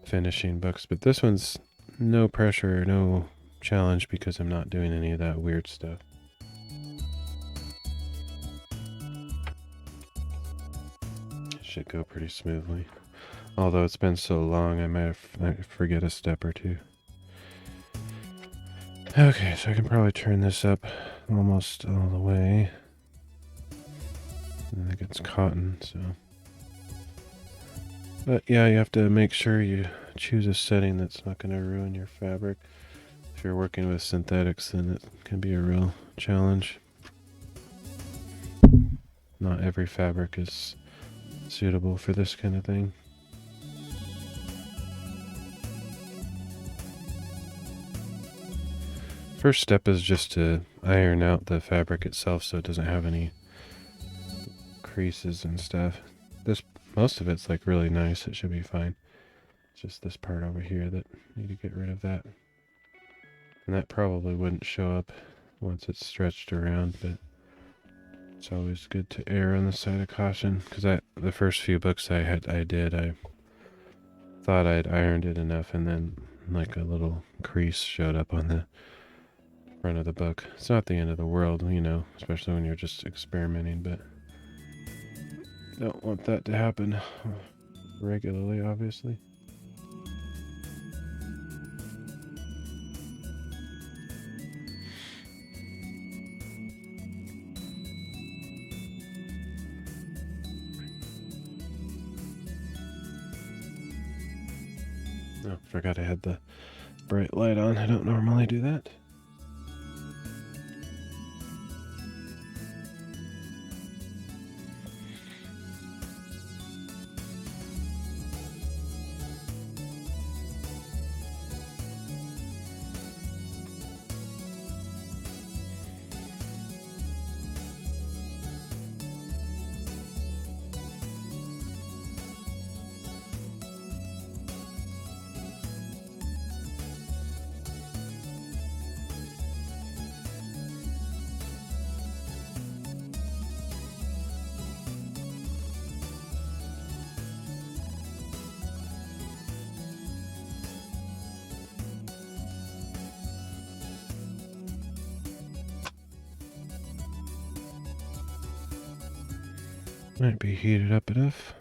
finishing books. But this one's no pressure, no challenge because I'm not doing any of that weird stuff. Should go pretty smoothly. Although it's been so long, I might forget a step or two. Okay, so I can probably turn this up almost all the way. I think it's cotton, so. But yeah, you have to make sure you choose a setting that's not going to ruin your fabric. If you're working with synthetics, then it can be a real challenge. Not every fabric is suitable for this kind of thing. First step is just to iron out the fabric itself so it doesn't have any creases and stuff. Most of it's like really nice, it should be fine. It's just this part over here that I need to get rid of that. And that probably wouldn't show up once it's stretched around, but it's always good to err on the side of caution, because the first few books I thought I'd ironed it enough, and then like a little crease showed up on the front of the book. It's not the end of the world, you know, especially when you're just experimenting, but don't want that to happen regularly, obviously. Oh, forgot I had the bright light on. I don't normally do that. Might be heated up enough.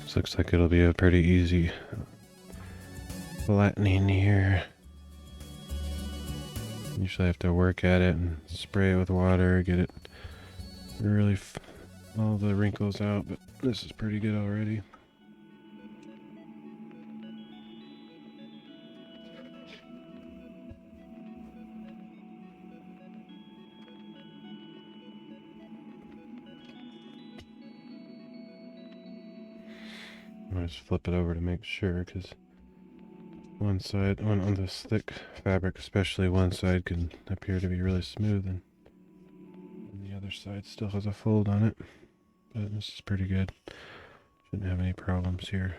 This looks like it'll be a pretty easy flattening here. Usually I have to work at it and spray it with water, get it really all the wrinkles out, but this is pretty good already. I'll just flip it over to make sure, because one side, on this thick fabric especially, one side can appear to be really smooth and the other side still has a fold on it. But this is pretty good. Shouldn't have any problems here.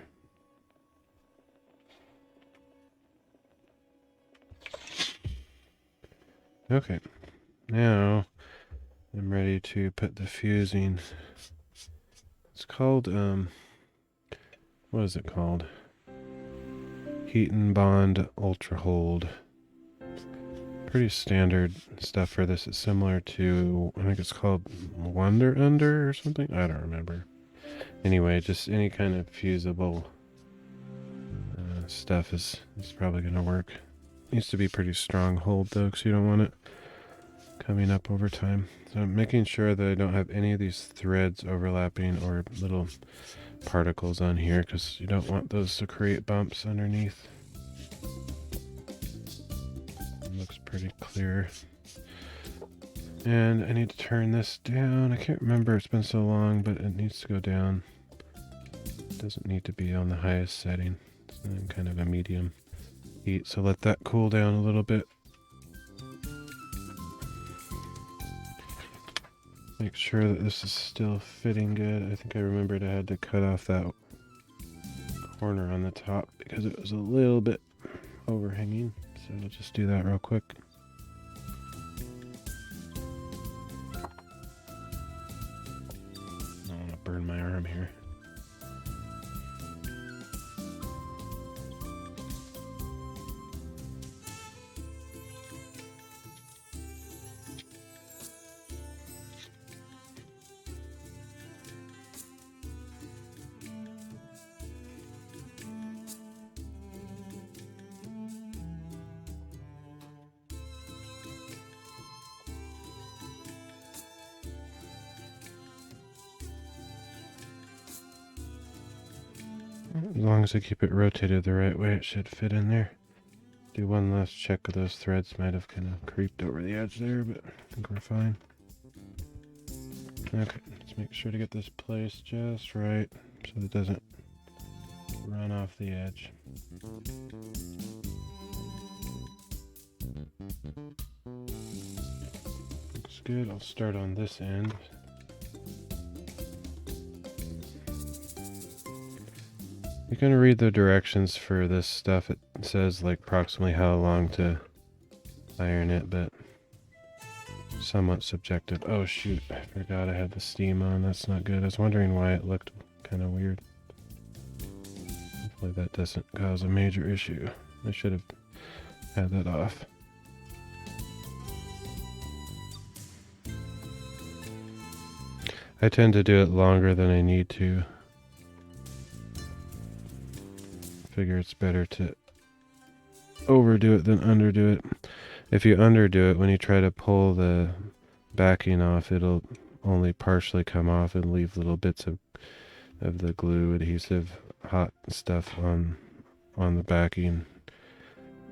Okay, now I'm ready to put the fusing. It's called, what is it called? Heat and Bond Ultra Hold. Pretty standard stuff for this. It's similar to, I think it's called Wonder Under or something. I don't remember. Anyway, just any kind of fusible stuff is probably going to work. Needs to be pretty strong hold though, because you don't want it coming up over time. So I'm making sure that I don't have any of these threads overlapping or little particles on here, because you don't want those to create bumps underneath. It looks pretty clear. And I need to turn this down. I can't remember, it's been so long, but it needs to go down. It doesn't need to be on the highest setting. It's in kind of a medium heat, so let that cool down a little bit. Make sure that this is still fitting good. I think I remembered I had to cut off that corner on the top because it was a little bit overhanging. So I'll just do that real quick. I don't want to burn my arm here. As long as I keep it rotated the right way, it should fit in there. Do one last check of those threads. Might have kind of creeped over the edge there, but I think we're fine. Okay, let's make sure to get this placed just right so it doesn't run off the edge. Looks good. I'll start on this end. You can read the directions for this stuff. It says like approximately how long to iron it, but somewhat subjective. Oh shoot, I forgot I had the steam on. That's not good. I was wondering why it looked kind of weird. Hopefully that doesn't cause a major issue. I should have had that off. I tend to do it longer than I need to. Figure it's better to overdo it than underdo it. If you underdo it, when you try to pull the backing off, it'll only partially come off and leave little bits of the glue, adhesive, hot stuff on the backing.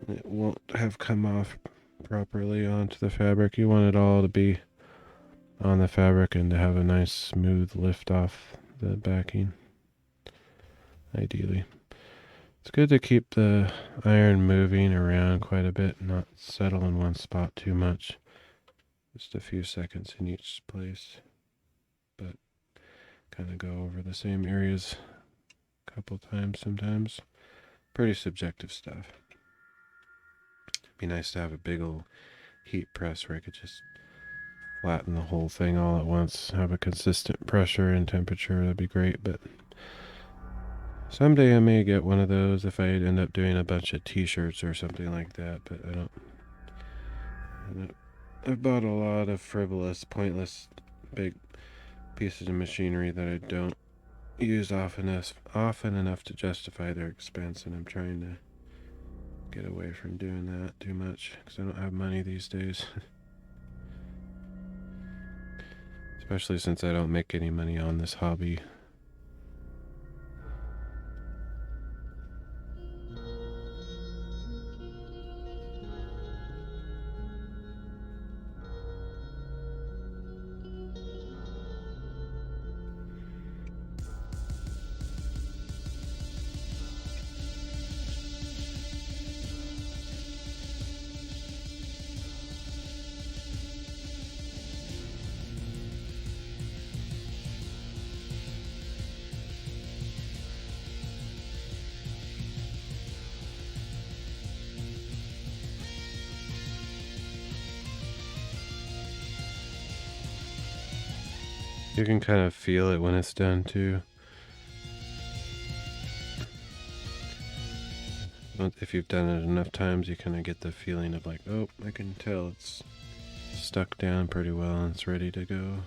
It won't have come off properly onto the fabric. You want it all to be on the fabric and to have a nice smooth lift off the backing, ideally. It's good to keep the iron moving around quite a bit, not settle in one spot too much. Just a few seconds in each place, but kind of go over the same areas a couple times sometimes. Pretty subjective stuff. Be nice to have a big old heat press where I could just flatten the whole thing all at once, have a consistent pressure and temperature, that'd be great. But someday I may get one of those if I end up doing a bunch of t-shirts or something like that. But I've bought a lot of frivolous, pointless, big pieces of machinery that I don't use often enough to justify their expense, and I'm trying to get away from doing that too much because I don't have money these days. Especially since I don't make any money on this hobby. You can kind of feel it when it's done too. If you've done it enough times, you kind of get the feeling of like, oh, I can tell it's stuck down pretty well and it's ready to go.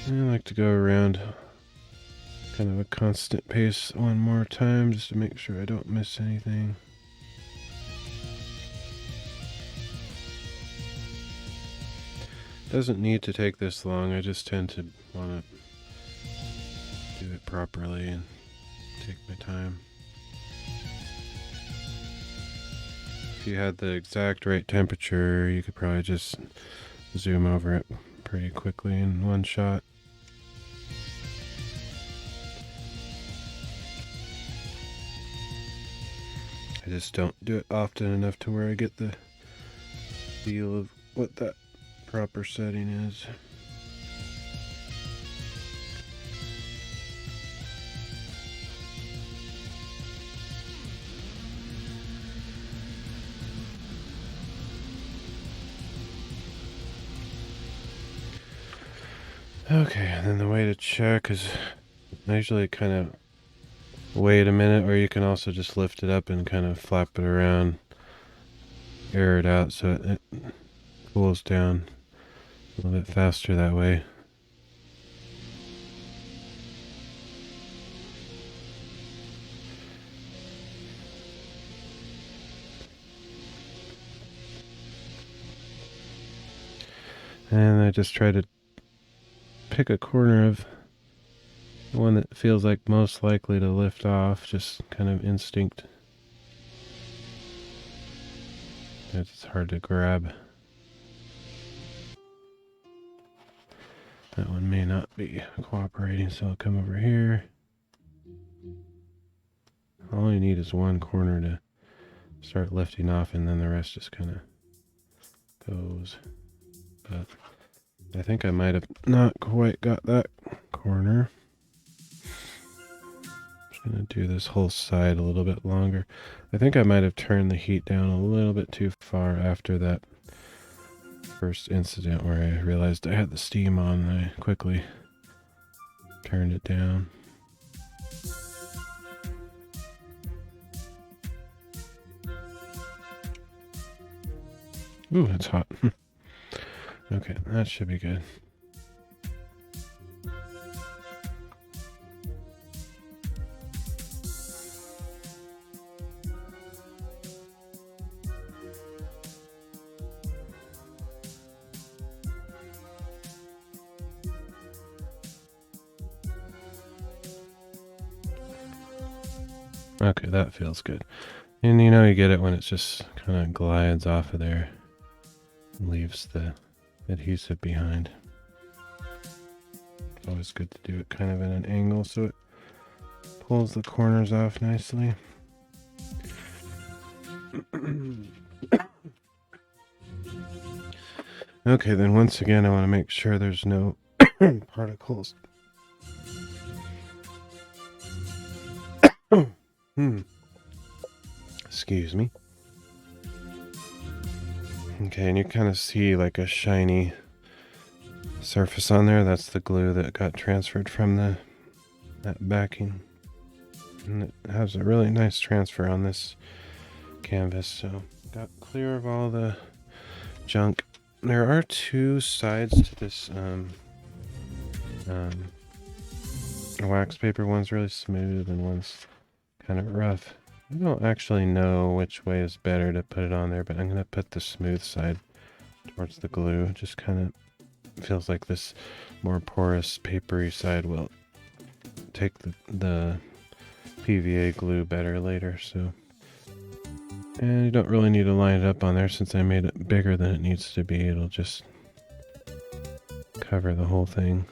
I like to go around kind of a constant pace one more time just to make sure I don't miss anything. Doesn't need to take this long, I just tend to want to do it properly and take my time. If you had the exact right temperature, you could probably just zoom over it pretty quickly in one shot. I just don't do it often enough to where I get the feel of what that proper setting is. Okay, and then the way to check is I usually kind of wait a minute, or you can also just lift it up and kind of flap it around, air it out so it cools down a little bit faster that way. And I just try to pick a corner of the one that feels like most likely to lift off, just kind of instinct. It's hard to grab. That one may not be cooperating, so I'll come over here. All you need is one corner to start lifting off, and then the rest just kind of goes. But I think I might have not quite got that corner. I'm going to do this whole side a little bit longer. I think I might have turned the heat down a little bit too far after that first incident where I realized I had the steam on and I quickly turned it down. Ooh, that's hot. Okay, that should be good. Okay, that feels good. And you know you get it when it just kind of glides off of there and leaves the adhesive behind. It's always good to do it kind of at an angle so it pulls the corners off nicely. Okay, then once again, I want to make sure there's no particles. Excuse me. Okay, and you kind of see like a shiny surface on there. That's the glue that got transferred from that backing. And it has a really nice transfer on this canvas, so got clear of all the junk. There are two sides to this wax paper. One's really smooth and one's kind of rough. I don't actually know which way is better to put it on there, but I'm going to put the smooth side towards the glue. It just kind of feels like this more porous, papery side will take the PVA glue better later, so. And you don't really need to line it up on there since I made it bigger than it needs to be. It'll just cover the whole thing.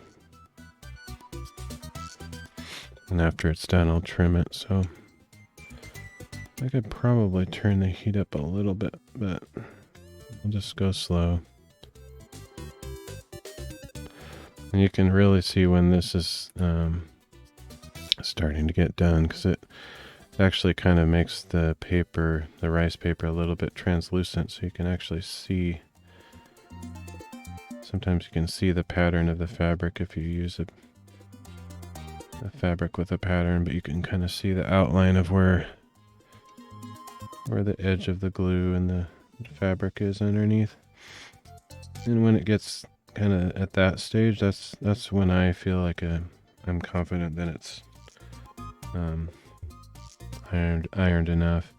And after it's done, I'll trim it, so I could probably turn the heat up a little bit, but I'll just go slow. And you can really see when this is starting to get done, because it actually kind of makes the paper, the rice paper, a little bit translucent, so you can actually see. Sometimes you can see the pattern of the fabric if you use a fabric with a pattern, but you can kind of see the outline of where the edge of the glue and the fabric is underneath. And when it gets kind of at that stage, that's when I feel like I'm confident that it's ironed enough.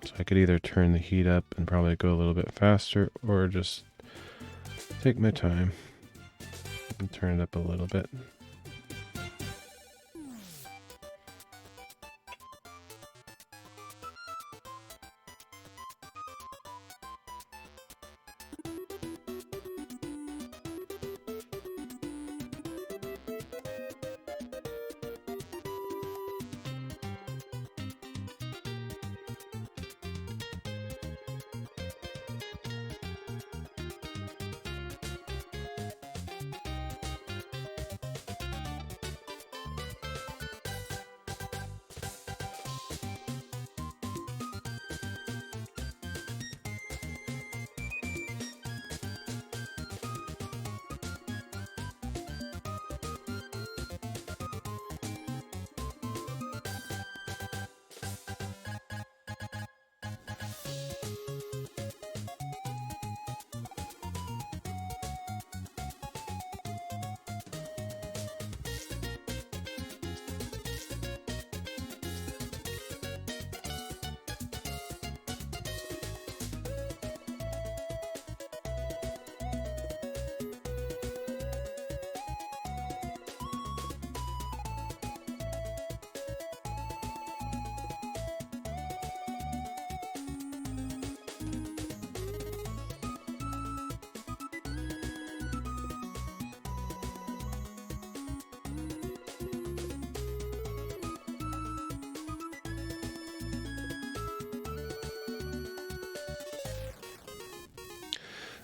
So I could either turn the heat up and probably go a little bit faster, or just take my time and turn it up a little bit.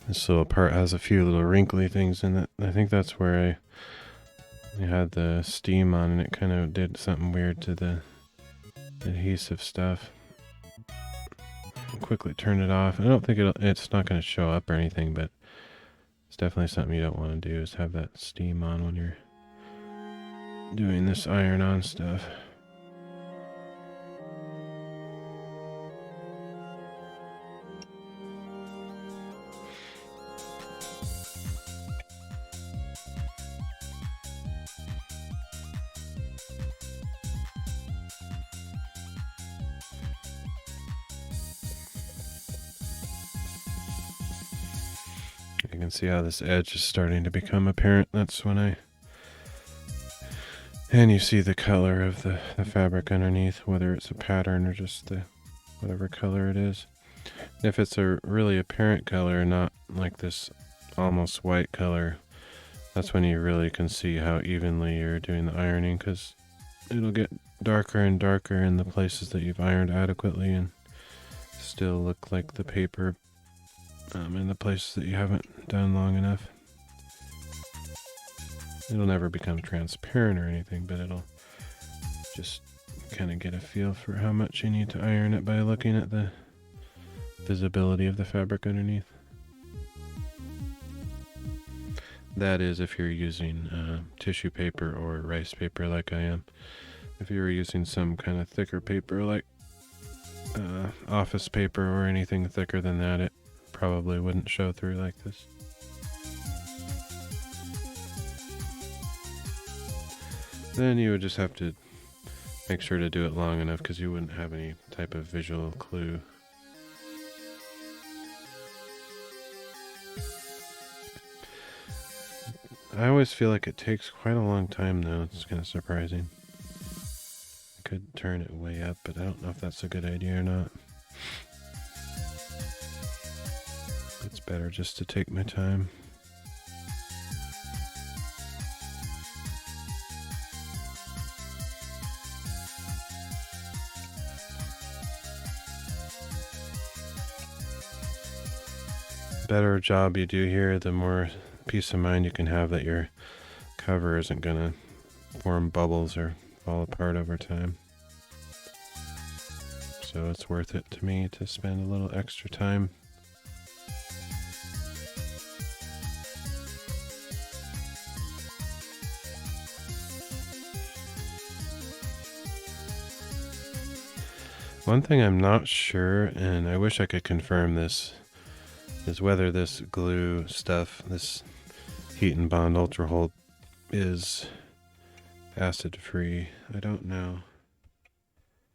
This little part has a few little wrinkly things in it. I think that's where I had the steam on and it kind of did something weird to the adhesive stuff. I'll quickly turn it off. I don't think it's not going to show up or anything, but it's definitely something you don't want to do, is have that steam on when you're doing this iron-on stuff. You can see how this edge is starting to become apparent. That's when and you see the color of the fabric underneath, whether it's a pattern or just whatever color it is. If it's a really apparent color, not like this almost white color, that's when you really can see how evenly you're doing the ironing, because it'll get darker and darker in the places that you've ironed adequately and still look like the paper in the places that you haven't done long enough. It'll never become transparent or anything, but it'll just kind of get a feel for how much you need to iron it by looking at the visibility of the fabric underneath. That is if you're using tissue paper or rice paper like I am. If you were using some kind of thicker paper like office paper or anything thicker than that, it probably wouldn't show through like this. Then you would just have to make sure to do it long enough because you wouldn't have any type of visual clue. I always feel like it takes quite a long time though. It's kind of surprising. I could turn it way up, but I don't know if that's a good idea or not. It's better just to take my time. Better job you do here, the more peace of mind you can have that your cover isn't going to form bubbles or fall apart over time. So it's worth it to me to spend a little extra time. One thing I'm not sure, and I wish I could confirm this, is whether this glue stuff, this Heat and Bond Ultra Hold, is acid free. I don't know.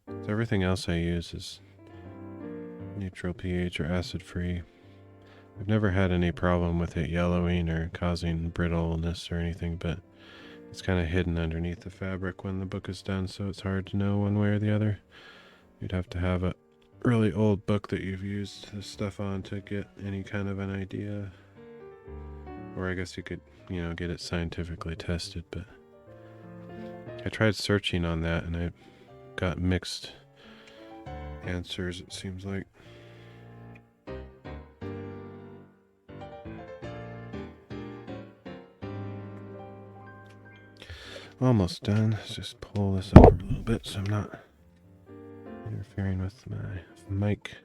So everything else I use is neutral pH or acid free. I've never had any problem with it yellowing or causing brittleness or anything, but it's kind of hidden underneath the fabric when the book is done, so it's hard to know one way or the other. You'd have to have a really old book that you've used this stuff on to get any kind of an idea. Or I guess you could, get it scientifically tested, but I tried searching on that and I got mixed answers, it seems like. Almost done. Let's just pull this over a little bit so I'm not interfering with my mic.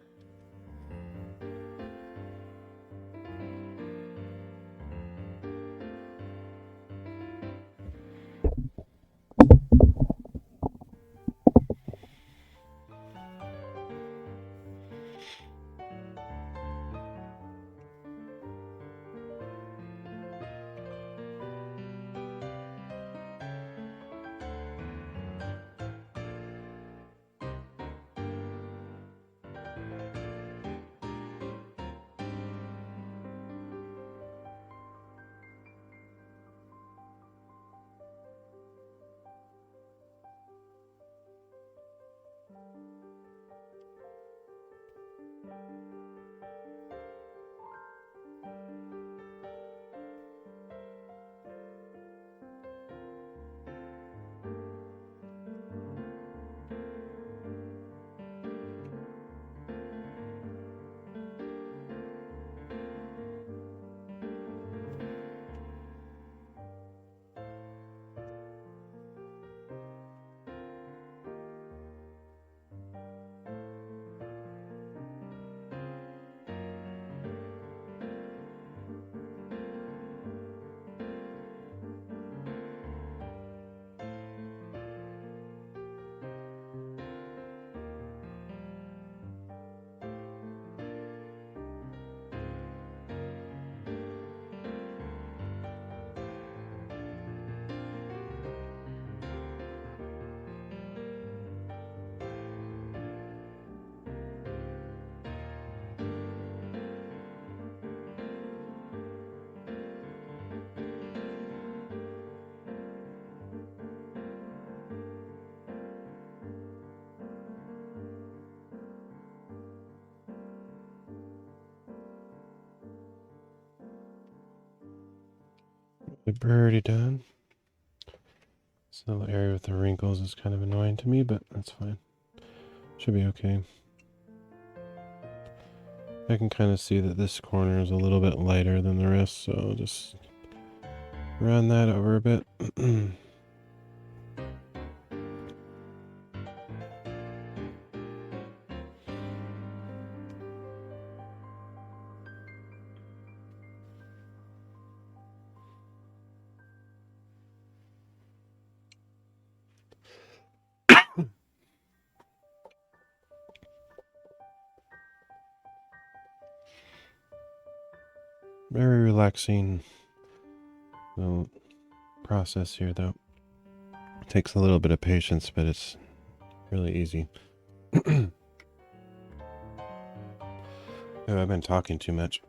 We're already done. This little area with the wrinkles is kind of annoying to me, but that's fine. Should be okay. I can kind of see that this corner is a little bit lighter than the rest, so I'll just round that over a bit. Very relaxing process here, though. It takes a little bit of patience, but it's really easy. Oh, I've been talking too much.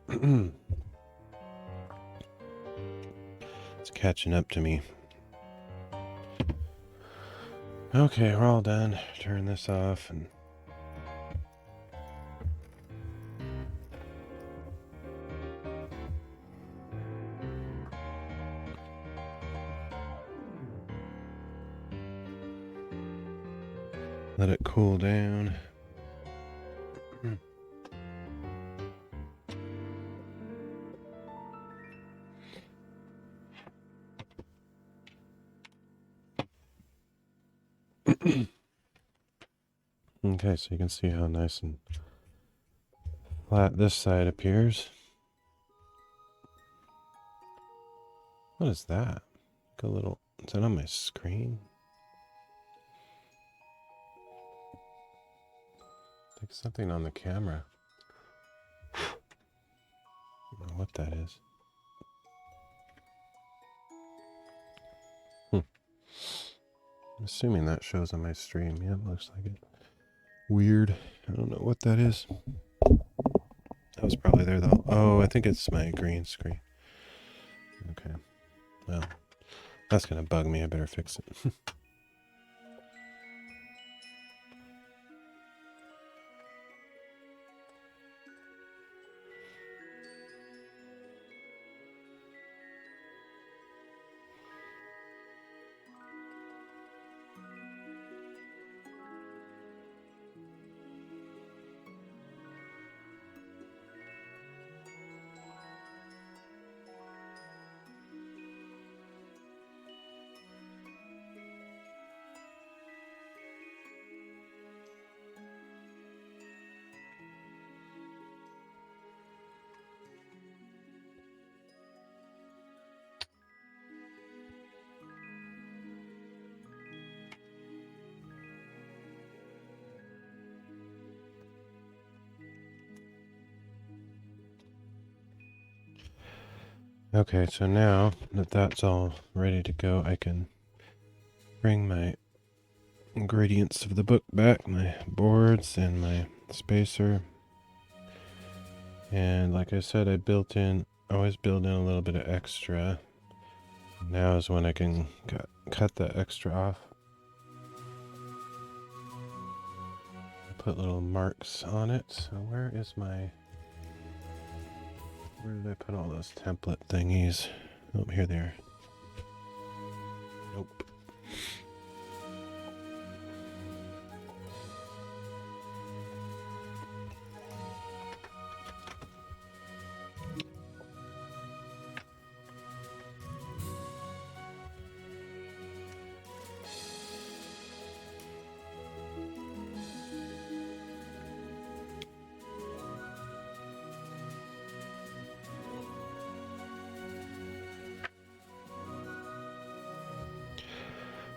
It's catching up to me. Okay, we're all done. Turn this off and let it cool down. Okay, so you can see how nice and flat this side appears. What is that? Like a little, is that on my screen? Like something on the camera. I don't know what that is. I'm assuming that shows on my stream. Yeah, it looks like it. Weird. I don't know what that is. That was probably there though. Oh, I think it's my green screen. Okay. Well, that's gonna bug me. I better fix it. Okay, so now that that's all ready to go, I can bring my ingredients of the book back, my boards and my spacer. And like I said, I always build in a little bit of extra. Now is when I can cut the extra off. Put little marks on it. So where did I put all those template thingies? Oh, here they are. Nope.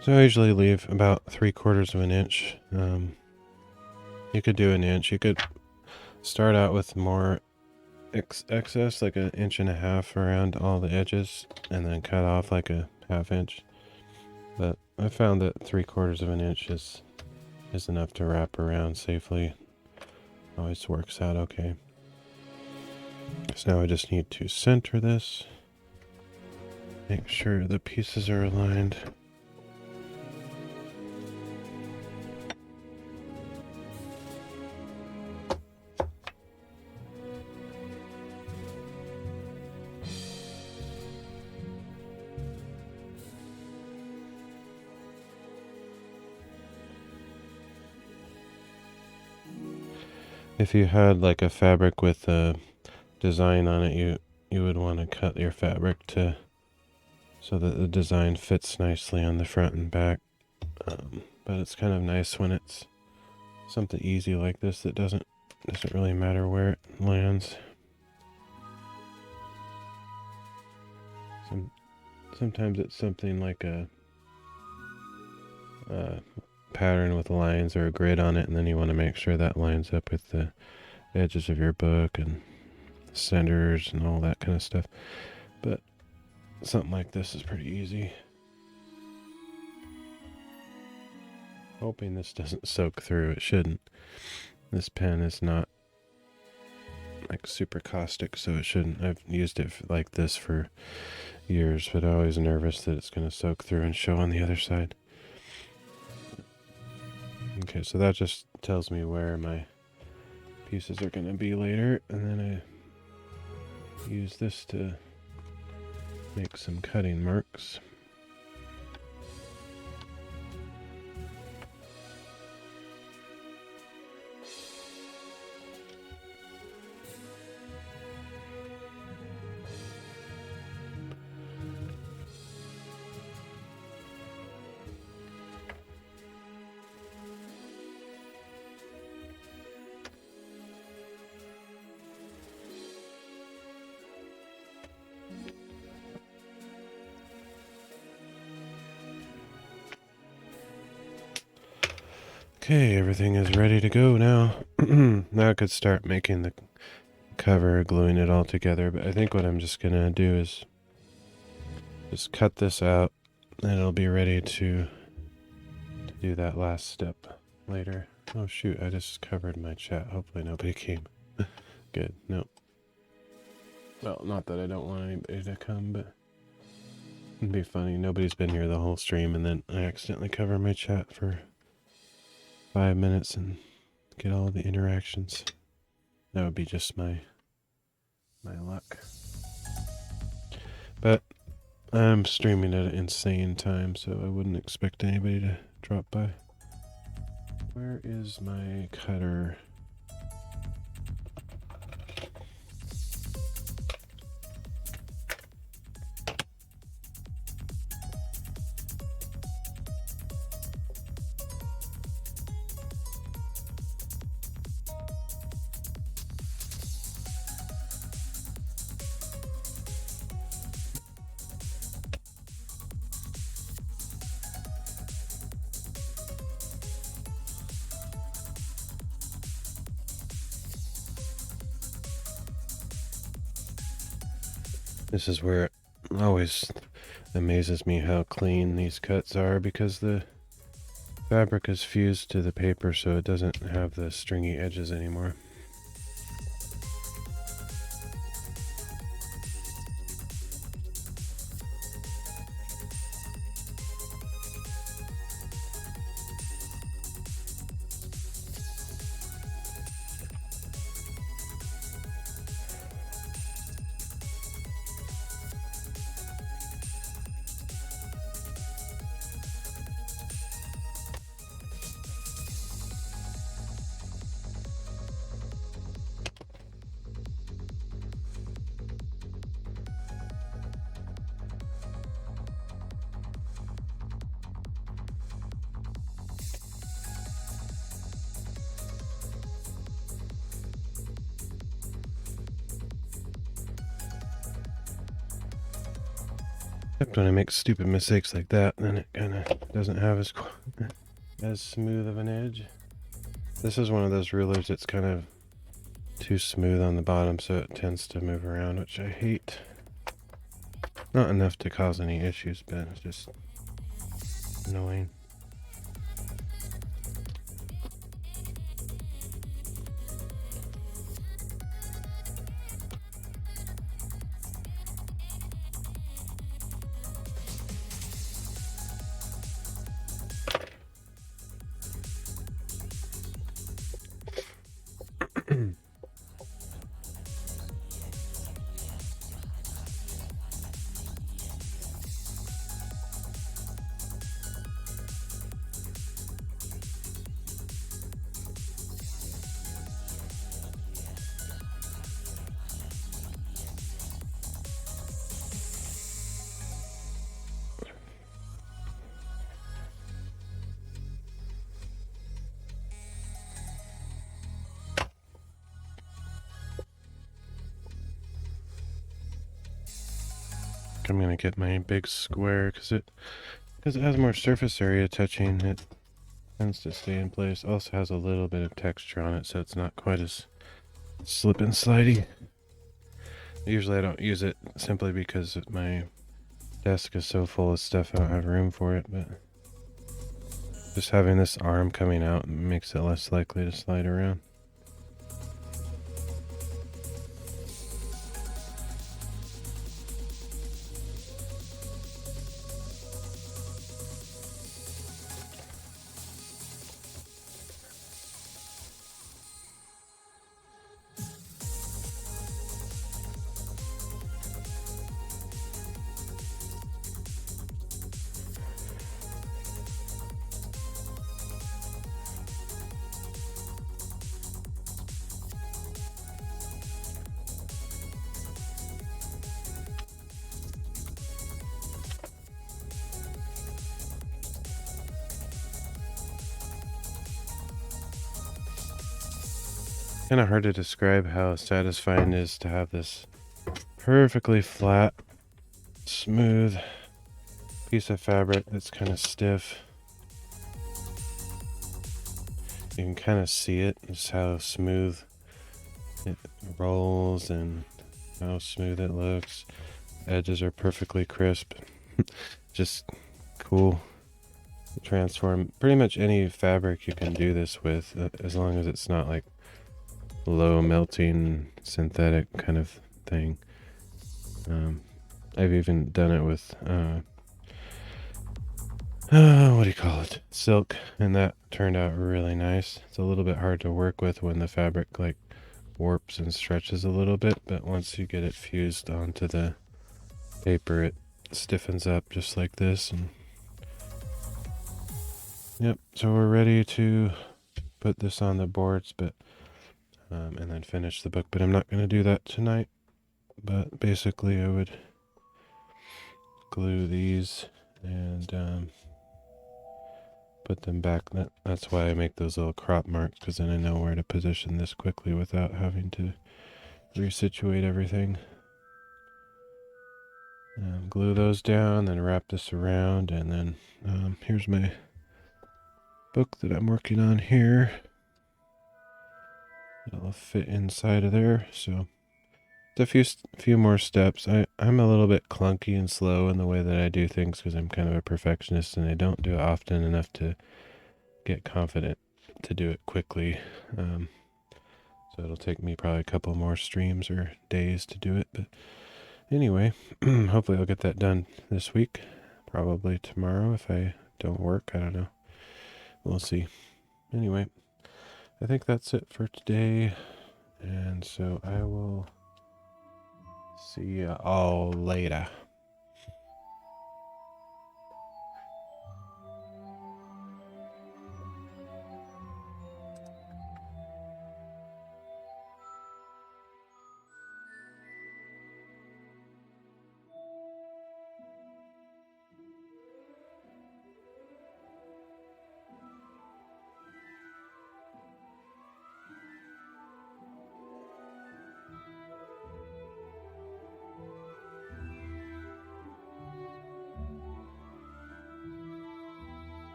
So I usually leave about 3/4 of an inch. You could do an inch. You could start out with more excess, like 1.5 inches around all the edges, and then cut off like a 1/2 inch. But I found that 3/4 of an inch is enough to wrap around safely. Always works out okay. So now I just need to center this. Make sure the pieces are aligned. If you had like a fabric with a design on it, you would want to cut your fabric to so that the design fits nicely on the front and back. But it's kind of nice when it's something easy like this that doesn't really matter where it lands. Sometimes it's something like a pattern with lines or a grid on it, and then you want to make sure that lines up with the edges of your book and centers and all that kind of stuff. But something like this is pretty easy. Hoping this doesn't soak through. It shouldn't. This pen is not like super caustic, so it shouldn't. I've used it like this for years, but I'm always nervous that it's going to soak through and show on the other side. Okay, so that just tells me where my pieces are going to be later, and then I use this to make some cutting marks. Okay, everything is ready to go now. Now I could start making the cover, gluing it all together, but I think what I'm just gonna do is just cut this out, and it'll be ready to do that last step later. Oh shoot, I just covered my chat. Hopefully nobody came. Good, no. Well, not that I don't want anybody to come, but it'd be funny. Nobody's been here the whole stream, and then I accidentally cover my chat for 5 minutes and get all the interactions. That would be just my luck. But I'm streaming at an insane time, so I wouldn't expect anybody to drop by. Where is my cutter? This is where it always amazes me how clean these cuts are, because the fabric is fused to the paper, so it doesn't have the stringy edges anymore. Except when I make stupid mistakes like that, then it kind of doesn't have as smooth of an edge. This is one of those rulers that's kind of too smooth on the bottom, so it tends to move around, which I hate. Not enough to cause any issues, but it's just annoying. think I'm going to get my big square because it has more surface area touching. It tends to stay in place. Also has a little bit of texture on it, so it's not quite as slip and slidey. Usually I don't use it simply because my desk is so full of stuff I don't have room for it, but just having this arm coming out makes it less likely to slide around. Kind of hard to describe how satisfying it is to have this perfectly flat, smooth piece of fabric that's kind of stiff. You can kind of see it, just how smooth it rolls and how smooth it looks. Edges are perfectly crisp. Just cool. Transform pretty much any fabric you can do this with, as long as it's not like low melting synthetic kind of thing. I've even done it with what do you call it, silk, and that turned out really nice. It's a little bit hard to work with when the fabric like warps and stretches a little bit, but once you get it fused onto the paper, it stiffens up just like this. And yep, so we're ready to put this on the boards, but and then finish the book, but I'm not going to do that tonight. But basically I would glue these and put them back. That's why I make those little crop marks, because then I know where to position this quickly without having to resituate everything. Glue those down, then wrap this around, and then here's my book that I'm working on here. It'll fit inside of there, so it's a few more steps. I'm a little bit clunky and slow in the way that I do things because I'm kind of a perfectionist and I don't do it often enough to get confident to do it quickly. So it'll take me probably a couple more streams or days to do it. But anyway, hopefully I'll get that done this week. Probably tomorrow if I don't work. I don't know. We'll see. Anyway, I think that's it for today. And so I will see you all later.